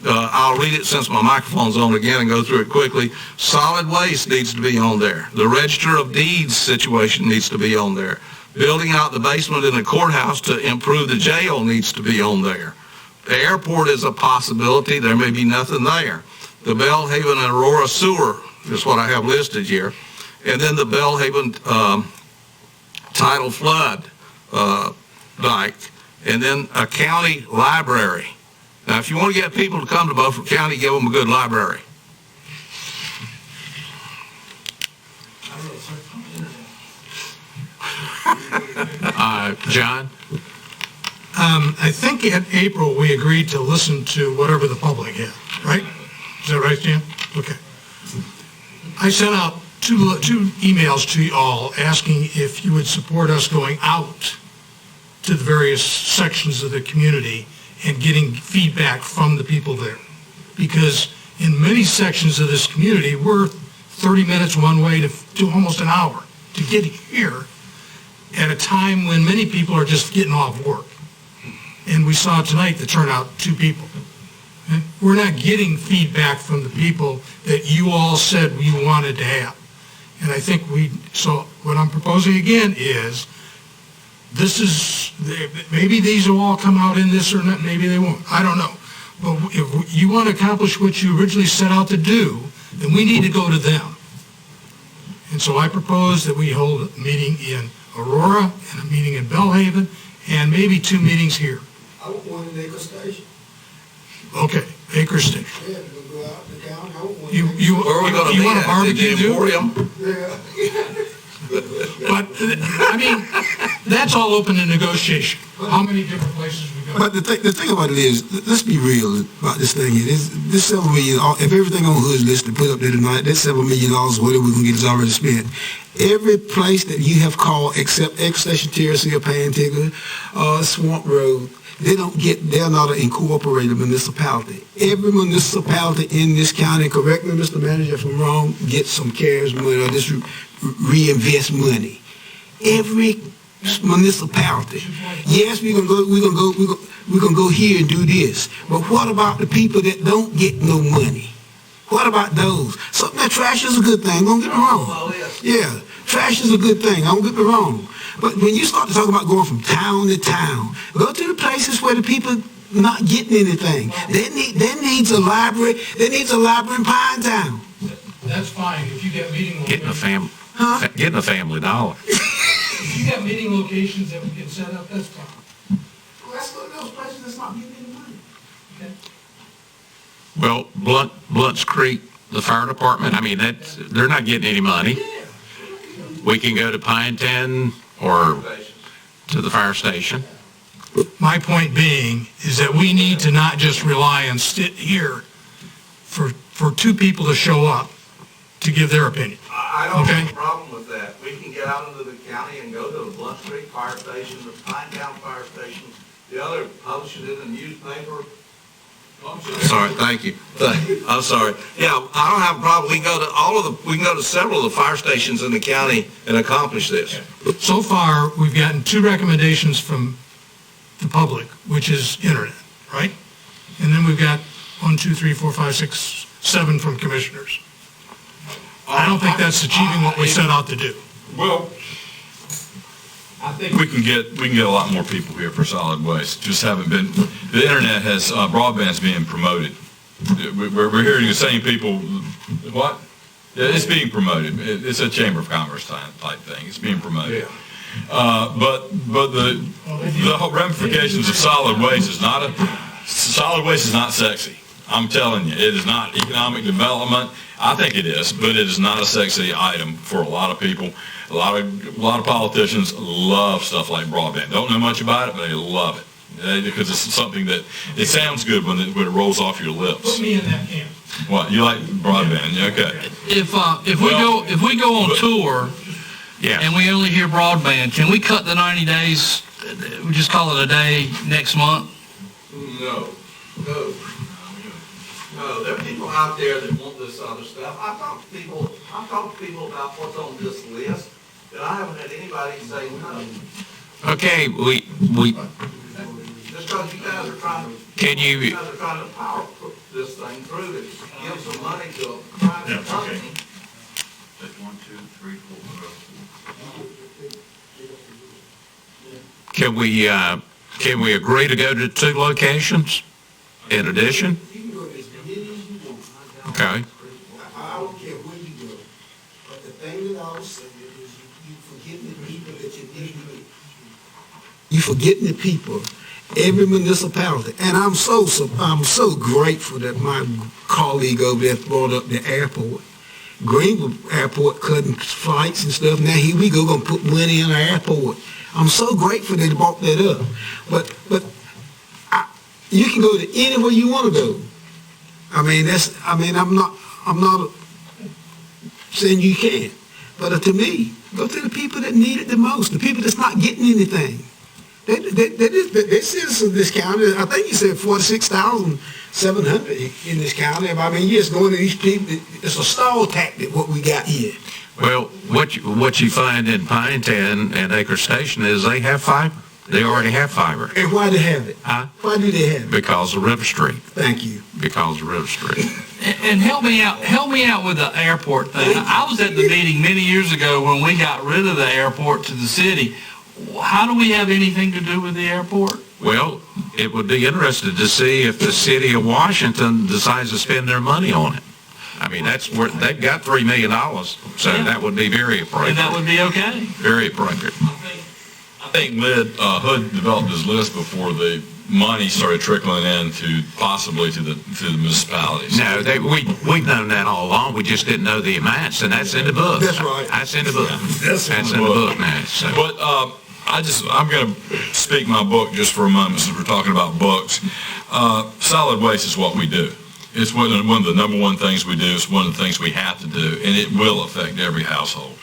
I'll read it since my microphone's on again and go through it quickly. Solid waste needs to be on there. The Register of Deeds situation needs to be on there. Building out the basement in the courthouse to improve the jail needs to be on there. The airport is a possibility. There may be nothing there. The Bellhaven and Aurora sewer is what I have listed here. And then the Bellhaven tidal flood dike. And then a county library. Now, if you want to get people to come to Beaufort County, give them a good library. John? I think in April, we agreed to listen to whatever the public had, right? Is that right, Jan? Okay. I sent out two emails to you all asking if you would support us going out to the various sections of the community and getting feedback from the people there. Because in many sections of this community, we're 30 minutes one way to almost an hour to get here at a time when many people are just getting off work. And we saw tonight the turnout, 2 people. And we're not getting feedback from the people that you all said you wanted to have. And I think so what I'm proposing again is, maybe these will all come out in this or not, maybe they won't, I don't know. But if you want to accomplish what you originally set out to do, then we need to go to them. And so I propose that we hold a meeting in Aurora and a meeting in Bellhaven and maybe 2 meetings here. I want one in Acre Station. Okay, Acre Station. Yeah, we'll go out in the county. I want one. You want a barbecue too? Yeah. But, I mean, that's all open to negotiation. How many different places we go? But the thing about it is, let's be real about this thing here. This $7 million, if everything on Hood's list to put up there tonight, that $7 million, whatever we're going to get is already spent. Every place that you have called, except X Station, Terrace, Pantigger, Swamp Road, they're not an incorporated municipality. Every municipality in this county, correct me, Mr. Manager, if I'm wrong, gets some CARES money or just reinvest money. Every municipality. Yes, we're gonna go here and do this. But what about the people that don't get no money? What about those? So now, trash is a good thing. Don't get me wrong. Yeah, trash is a good thing. Don't get me wrong. But when you start to talk about going from town to town, go to the places where the people not getting anything. That needs a library. That needs a library in Pine Town. That's fine if you get meeting locations. Getting a family dollar. If you got meeting locations that we can set up, that's fine. Well, let's go to those places that's not getting any money. Okay. Well, Blunt's Creek, the fire department, I mean, they're not getting any money. We can go to Pine 10 or to the fire station. My point being is that we need to not just rely on sit here for 2 people to show up to give their opinion. I don't have a problem with that. We can get out into the county and go to the Blunt Street Fire Station, the Pine Town Fire Station, the other, publish it in the newspaper. Sorry, thank you. I'm sorry. Yeah, I don't have a problem. We can go to several of the fire stations in the county and accomplish this. So far, we've gotten 2 recommendations from the public, which is internet, right? And then we've got 1, 2, 3, 4, 5, 6, 7 from commissioners. I don't think that's achieving what we set out to do. Well, I think we can get a lot more people here for solid waste. Just haven't been, the internet has, broadband's being promoted. We're hearing the same people, what? Yeah, it's being promoted. It's a Chamber of Commerce type thing. It's being promoted. But the whole ramifications of solid waste is not sexy. I'm telling you, it is not economic development. I think it is, but it is not a sexy item for a lot of people. A lot of politicians love stuff like broadband. Don't know much about it, but they love it because it's something that it sounds good when it rolls off your lips. Put me in that camp. What, you like broadband? Okay. If we go on tour, and we only hear broadband, can we cut the 90 days? We just call it a day next month. No. There are people out there that want this other stuff. I've talked to people about what's on this list, and I haven't had anybody say no. Okay, we Just because you guys are trying to power this thing through to give some money to a private company. That's 1, 2, 3, 4. Can we agree to go to 2 locations in addition? Okay. I don't care where you go, but the thing that I was saying is you forgetting the people that you need to meet. You forgetting the people, every municipality, and I'm so grateful that my colleague over there brought up the airport. Greenville Airport cutting flights and stuff. Now here we go, gonna put money in our airport. I'm so grateful they brought that up. But you can go to anywhere you want to go. I'm not saying you can't, but to me, go to the people that need it the most, the people that's not getting anything. They citizens of this county, I think you said 46,700 in this county. I mean, you're just going to these people, it's a stall tactic what we got here. Well, what you find in Pinetown and Acre Station is they have fiber. They already have fiber. And why do they have it? Huh? Why do they have it? Because of River Street. Thank you. Because of River Street. And help me out with the airport thing. I was at the meeting many years ago when we got rid of the airport to the city. How do we have anything to do with the airport? Well, it would be interesting to see if the city of Washington decides to spend their money on it. I mean, that's where they've got $3 million, so that would be very appropriate. And that would be okay. Very appropriate. I think Hood developed his list before the money started trickling in possibly to the municipalities. No, we've known that all along. We just didn't know the amounts, and that's in the book. That's right. That's in the book. That's in the book now. So. But I'm going to speak my book just for a moment since we're talking about books. Solid waste is what we do. It's one of the number one things we do. It's one of the things we have to do, and it will affect every household.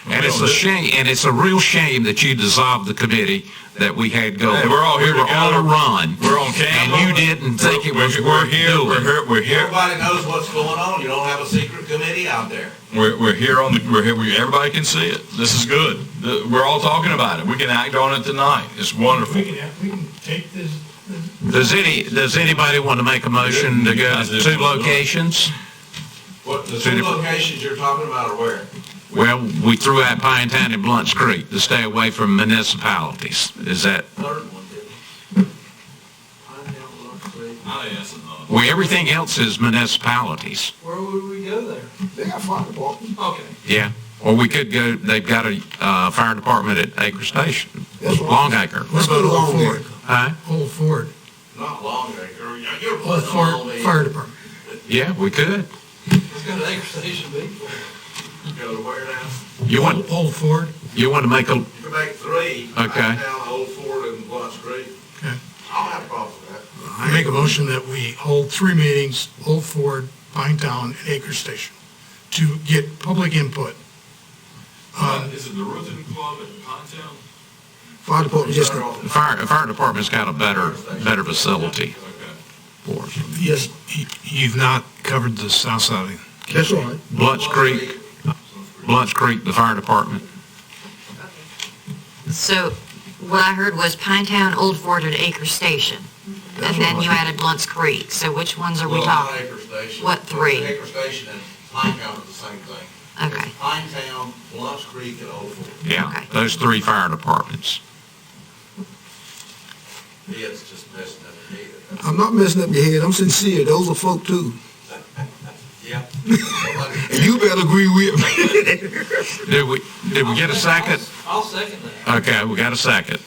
And it's a shame, and it's a real shame that you dissolved the committee that we had going. Hey, we're all here together. on a run. We're on camera. And you didn't think it was worth doing. We're here. Everybody knows what's going on. You don't have a secret committee out there. We're here everybody can see it. This is good. We're all talking about it. We can act on it tonight. It's wonderful. We can take this. Does anybody want to make a motion to go to 2 locations? What, the 2 locations you're talking about are where? Well, we threw out Pinetown and Blunt's Creek to stay away from municipalities. Is that? Third one, did Well, everything else is municipalities. Where would we go there? They got fire department. Okay. Yeah. Or we could go, they've got a fire department at Acre Station, Longacre. What about Old Ford? Huh? Old Ford. Not Longacre. You're Old Ford Fire Department. Yeah, we could. Let's go to Acre Station B. Go to where now? You want Old Ford? You want to make a? You can make 3. Okay. Down Old Ford and Blunt's Creek. Okay. I don't have a problem with that. I make a motion that we hold 3 meetings, Old Ford, Pinetown, and Acre Station, to get public input. Is it the Roofing Club at Pinetown? Fire department just. The fire department's got a better facility for us. Yes. You've not covered the south side. That's right. Blunt's Creek, the fire department. So what I heard was Pinetown, Old Fort, and Acre Station. And then you added Blunt's Creek. So which ones are we Well, not talking? Acre Station. What three? Acre Station and Pinetown are the same thing. Okay. It's Pinetown, Blunt's Creek, and Old Fort. Yeah, those 3 fire departments. It's just messing up your head. I'm not messing up your head, I'm sincere, those are folk too. Yeah. And you better agree with me. Did we get a second? I'll second that. Okay, we got a second.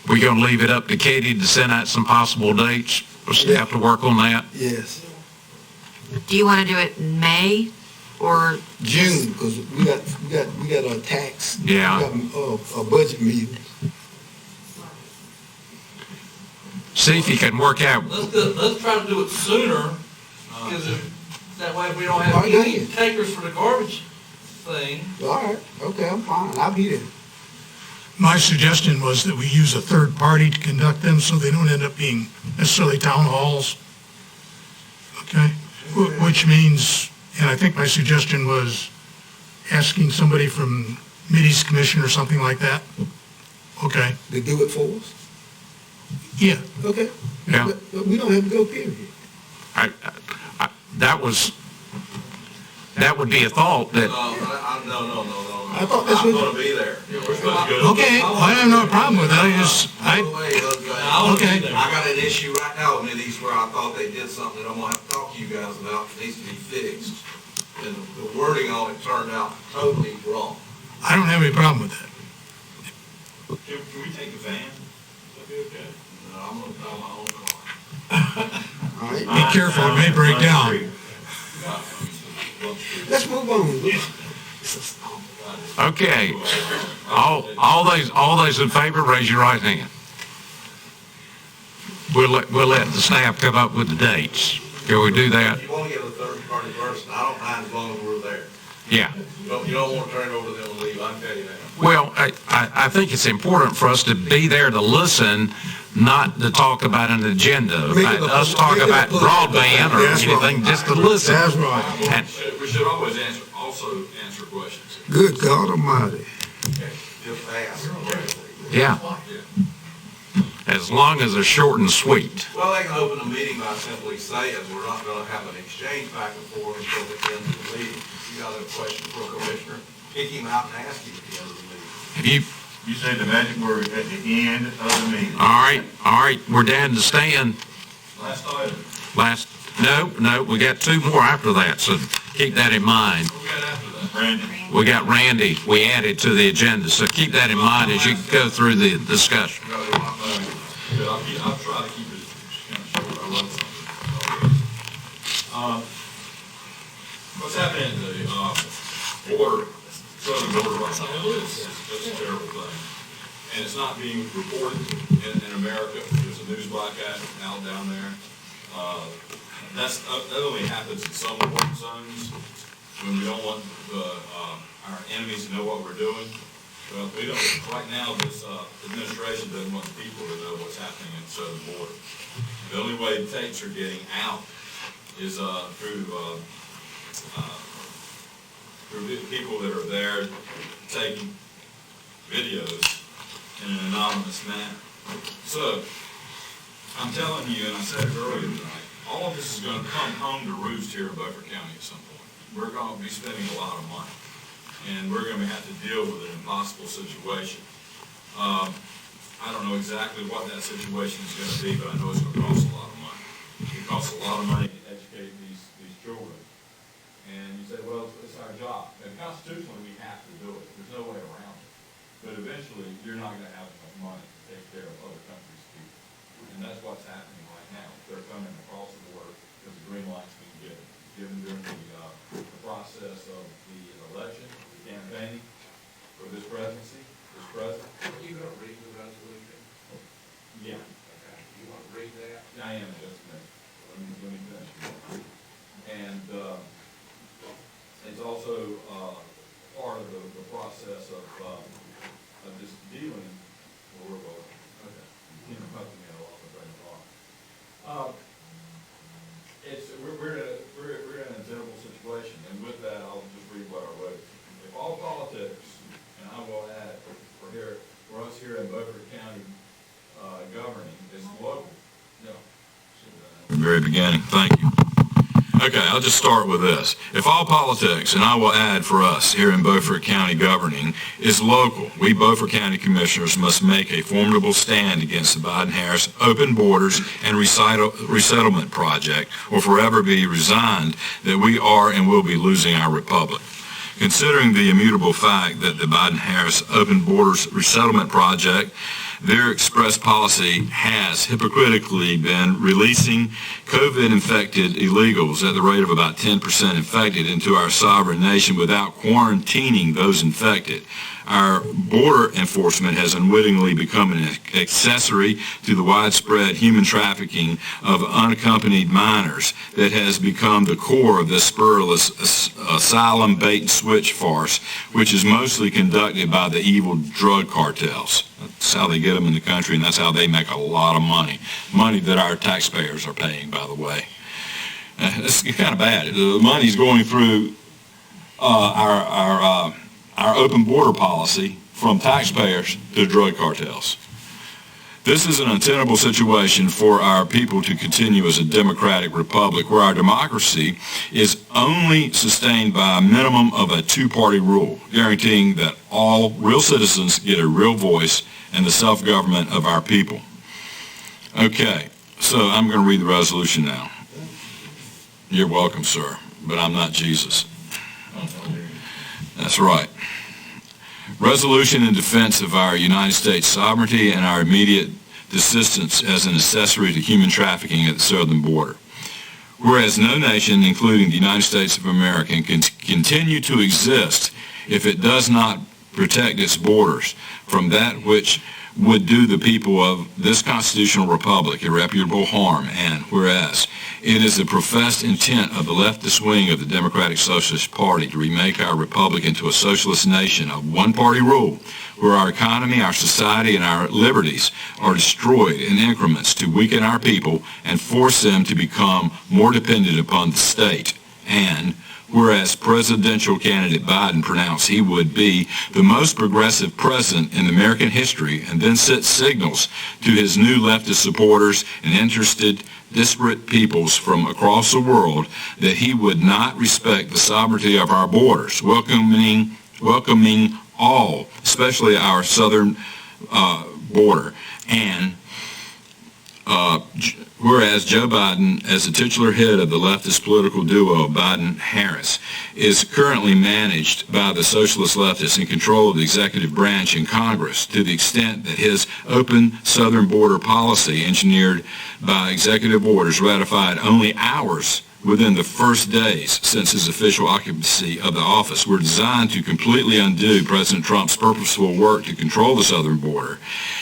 We gonna leave it up to Katie to send out some possible dates for staff to work on that? Yes. Do you want to do it in May or? June, because we got a tax. Yeah. We got a budget meeting. See if you can work out. Let's try to do it sooner, because that way we don't have All right, any takers for the garbage thing. All right, okay, I'm fine, I'll be there. My suggestion was that we use a third party to conduct them so they don't end up being necessarily town halls. Okay? Which means, and I think my suggestion was asking somebody from Mideast Commission or something like that. Okay? They do it for us? Yeah. Okay. Yeah. But we don't have to go, period. That would be a thought that, No. I thought that's I'm what. gonna be there. We're supposed to go. Okay, I have no problem with that, Okay. I got an issue right now with Mideast where I thought they did something that I'm gonna have to talk to you guys about. It needs to be fixed. And the wording on it turned out totally wrong. I don't have any problem with that. Can we take the van? That'd be okay. No, I'm gonna buy my own car. All right. Be careful, it may break down. Let's move on. okay. All those in favor, raise your right hand. We'll let the staff come up with the dates. Can we do that? If you want to get a third-party person, I don't mind as long as we're there. Yeah. You don't want to turn it over to them and leave, I can tell you that. Well, I think it's important for us to be there to listen, not to talk about an agenda. Us talk about broadband or anything, just to listen. That's right. And We should always also answer questions. Good God Almighty. Just ask. yeah. As long as they're short and sweet. Well, they can open a meeting by simply saying, we're not going to have an exchange back and forth until the end of the meeting. If you got a question for a commissioner, pick him out and ask him at the end of the meeting. Have you? You said the magic word at the end of the meeting. All right, we're down to Stan. Last item. No, we got 2 more after that, so keep that in mind. What we got after that? Randy. We got Randy, we added to the agenda, so keep that in mind as you go through the discussion. I'll try to keep it kind of short. I wrote something. What's happening in the border, southern border right now is just a terrible thing. And it's not being reported in America. There's a news blackout out down there. That only happens in some war zones when we don't want our enemies to know what we're doing. Well, we don't, right now, this administration doesn't want the people to know what's happening in the southern border. The only way tapes are getting out is through people that are there taking videos in an anonymous manner. So, I'm telling you, and I said it earlier tonight, all of this is going to come home to roost here in Beaufort County at some point. We're going to be spending a lot of money, and we're going to have to deal with an impossible situation. I don't know exactly what that situation is going to be, but I know it's going to cost a lot of money. It costs a lot of money to educate these children. And you say, well, it's our job. And constitutionally, we have to do it. There's no way around it. But eventually, you're not going to have enough money to take care of other countries' people. And that's what's happening right now. They're coming across the border because the green light's being given during the process of the election, the campaigning for this presidency, this president. Are you going to read the resolution? Yeah. Okay. You want to read that? I am just a minute. Let me finish. And it's also part of the process of just dealing. Well, we're both. Okay. You know, helping me a lot with brain thought. We're in a terrible situation, and with that, I'll just read what I wrote. If all politics here in Beaufort County governing is local. No. At the very beginning, thank you. Okay, I'll just start with this. If all politics, and I will add for us here in Beaufort County governing, is local, we Beaufort County Commissioners must make a formidable stand against the Biden-Harris open borders and resettlement project, or forever be resigned that we are and will be losing our republic. Considering the immutable fact that the Biden-Harris open borders resettlement project, their express policy has hypocritically been releasing COVID-infected illegals at the rate of about 10% infected into our sovereign nation without quarantining those infected. Our border enforcement has unwittingly become an accessory to the widespread human trafficking of unaccompanied minors that has become the core of this spurless asylum bait-and-switch farce, which is mostly conducted by the evil drug cartels. That's how they get them in the country, and that's how they make a lot of money. Money that our taxpayers are paying, by the way. It's kind of bad. The money's going through our open border policy from taxpayers to drug cartels. This is an untenable situation for our people to continue as a democratic republic where our democracy is only sustained by a minimum of a two-party rule, guaranteeing that all real citizens get a real voice in the self-government of our people. Okay, so I'm going to read the resolution now. You're welcome, sir, but I'm not Jesus. That's right. Resolution in defense of our United States sovereignty and our immediate assistance as an accessory to human trafficking at the southern border. Whereas no nation, including the United States of America, can continue to exist if it does not protect its borders from that which would do the people of this constitutional republic irreparable harm, and whereas it is the professed intent of the leftist wing of the Democratic Socialist Party to remake our republic into a socialist nation of one-party rule, where our economy, our society, and our liberties are destroyed in increments to weaken our people and force them to become more dependent upon the state, and whereas presidential candidate Biden pronounced he would be the most progressive president in American history and then sent signals to his new leftist supporters and interested disparate peoples from across the world that he would not respect the sovereignty of our borders, welcoming all, especially our southern border, and whereas Joe Biden, as the titular head of the leftist political duo Biden-Harris, is currently managed by the socialist leftists in control of the executive branch in Congress to the extent that his open southern border policy, engineered by executive orders ratified only hours within the first days since his official occupancy of the office, were designed to completely undo President Trump's purposeful work to control the southern border,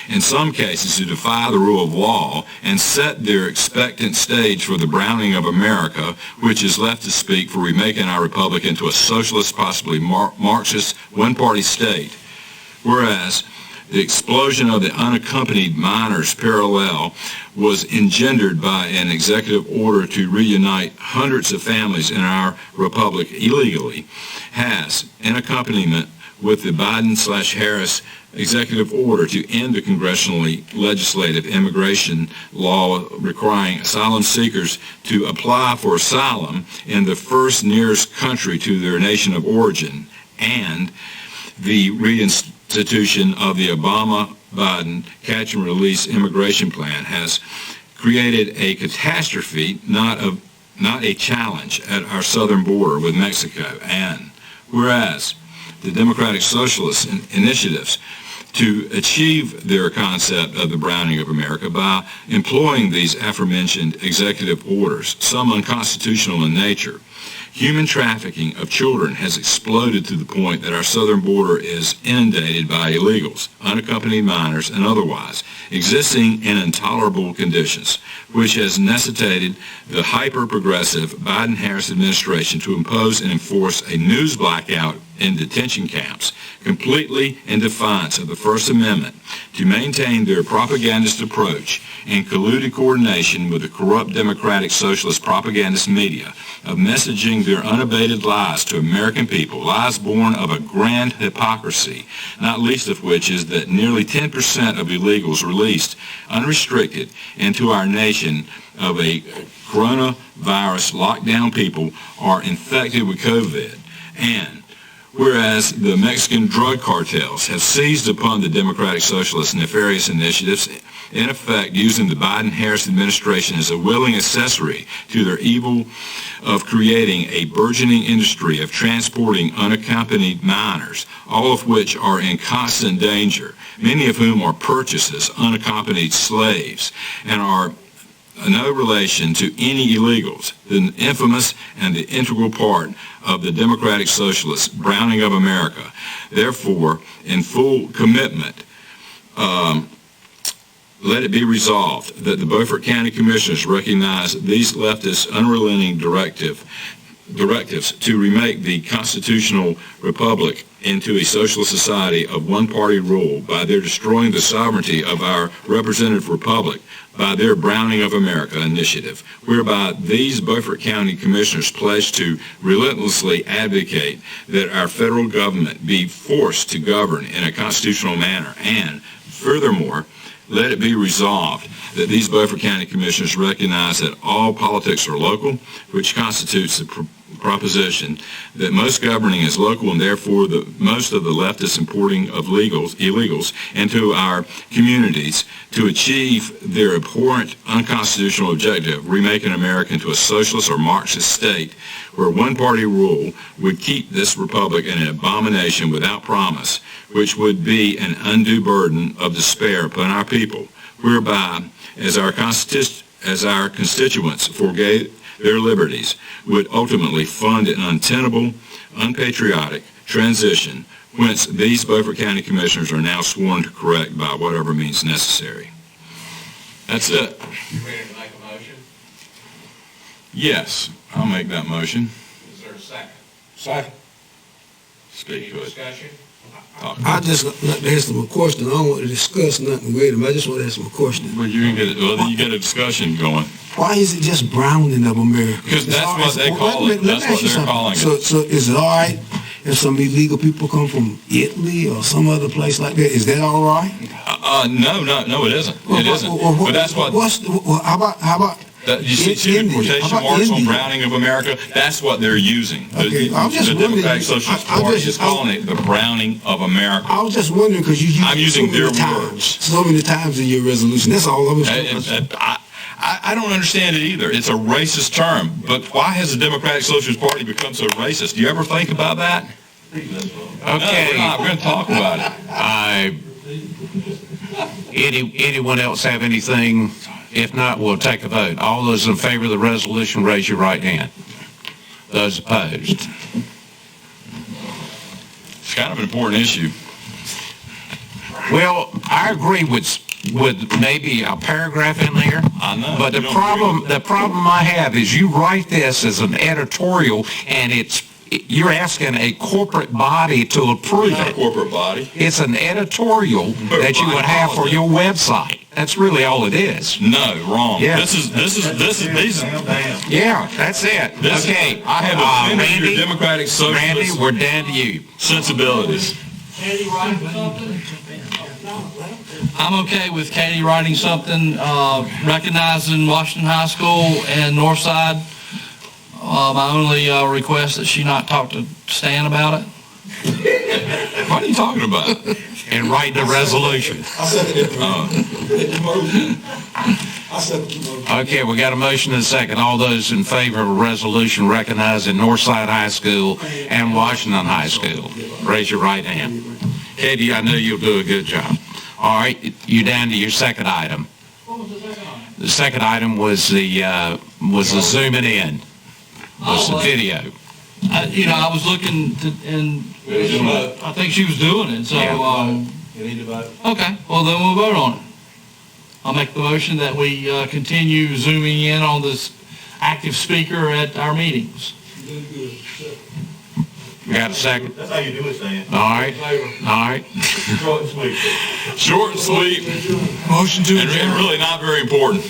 in some cases to defy the rule of law and set their expectant stage for the browning of America, which is left to speak for remaking our republic into a socialist, possibly Marxist, one-party state. Whereas the explosion of the unaccompanied minors parallel was engendered by an executive order to reunite hundreds of families in our republic illegally, has, in accompaniment with the Biden/Harris executive order to end the congressionally legislative immigration law requiring asylum seekers to apply for asylum in the first nearest country to their nation of origin, and the reinstitution of the Obama-Biden catch-and-release immigration plan has created a catastrophe, not a challenge, at our southern border with Mexico. And whereas the Democratic Socialist initiatives to achieve their concept of the browning of America by employing these aforementioned executive orders, some unconstitutional in nature, human trafficking of children has exploded to the point that our southern border is inundated by illegals, unaccompanied minors, and otherwise, existing in intolerable conditions, which has necessitated the hyper-progressive Biden-Harris administration to impose and enforce a news blackout in detention camps, completely in defiance of the First Amendment, to maintain their propagandist approach in colluded coordination with the corrupt democratic socialist propagandist media of messaging their unabated lies to American people, lies born of a grand hypocrisy, not least of which is that nearly 10% of illegals released unrestricted into our nation of a coronavirus lockdown people are infected with COVID. And whereas the Mexican drug cartels have seized upon the Democratic Socialist nefarious initiatives, in effect using the Biden-Harris administration as a willing accessory to their evil of creating a burgeoning industry of transporting unaccompanied minors, all of which are in constant danger, many of whom are purchased as unaccompanied slaves and are no relation to any illegals, the infamous and the integral part of the Democratic Socialist browning of America. Therefore, in full commitment, let it be resolved that the Beaufort County Commissioners recognize these leftist unrelenting directives to remake the constitutional republic into a socialist society of one-party rule by their destroying the sovereignty of our representative republic by their Browning of America initiative, whereby these Beaufort County Commissioners pledge to relentlessly advocate that our federal government be forced to govern in a constitutional manner, and furthermore, let it be resolved that these Beaufort County Commissioners recognize that all politics are local, which constitutes the proposition that most governing is local, and therefore most of the leftists importing of illegals into our communities to achieve their abhorrent unconstitutional objective, remaking America into a socialist or Marxist state where one-party rule would keep this republic in an abomination without promise, which would be an undue burden of despair upon our people, whereby, as our constituents forgave their liberties, would ultimately fund an untenable, unpatriotic transition, whence these Beaufort County Commissioners are now sworn to correct by whatever means necessary. That's it. You ready to make a motion? Yes, I'll make that motion. Is there a second? Second. Speak Any to it. discussion? I just like to ask them a question. I don't want to discuss nothing with them. I just want to ask them a question. Well, you get a discussion going. Why is it just browning of America? Because that's what they call it. That's what they're calling it. So is it all right if some illegal people come from Italy or some other place like that? Is that all right? No, it isn't. It isn't. But that's what. How about you see the quotation marks on Browning of America? That's what they're using. The Democratic Socialist Party is calling it the Browning of America. I was just wondering because you use using their words so many times in your resolution. That's all I was saying. I don't understand it either. It's a racist term. But why has the Democratic Socialist Party become so racist? Do you ever think about that? Okay. No, we're not. We're going to talk about it. Anyone else have anything? If not, we'll take a vote. All those in favor of the resolution, raise your right hand. Those opposed? It's kind of an important issue. Well, I agree with maybe a paragraph in there. I know. But the problem I have is you write this as an editorial, and you're asking a corporate body to approve it. Not a corporate body. It's an editorial that you would have for your website. That's really all it is. No, wrong. Yeah. This is. Yeah, that's it. Okay. I have offended Randy, your Democratic Socialist. Randy, we're down to you. Sensibilities. Katie writing something? I'm okay with Katie writing something, recognizing Washington High School and Northside. My only request that she not talk to Stan about it. What are you talking about? And write the resolution. Okay, we got a motion and a second. All those in favor of a resolution recognizing Northside High School and Washington High School, raise your right hand. Katie, I know you'll do a good job. All right, you're down to your second item. What was the second item? The second item was the zooming in, was the video. I was looking and I think she was doing it, so, You need to vote. okay, well then we'll vote on it. I'll make the motion that we continue zooming in on this active speaker at our meetings. We got a second? That's how you do it, Stan. All right, all right. Short and sweet. Short and sweet. Motion to And adjourn. really not very important.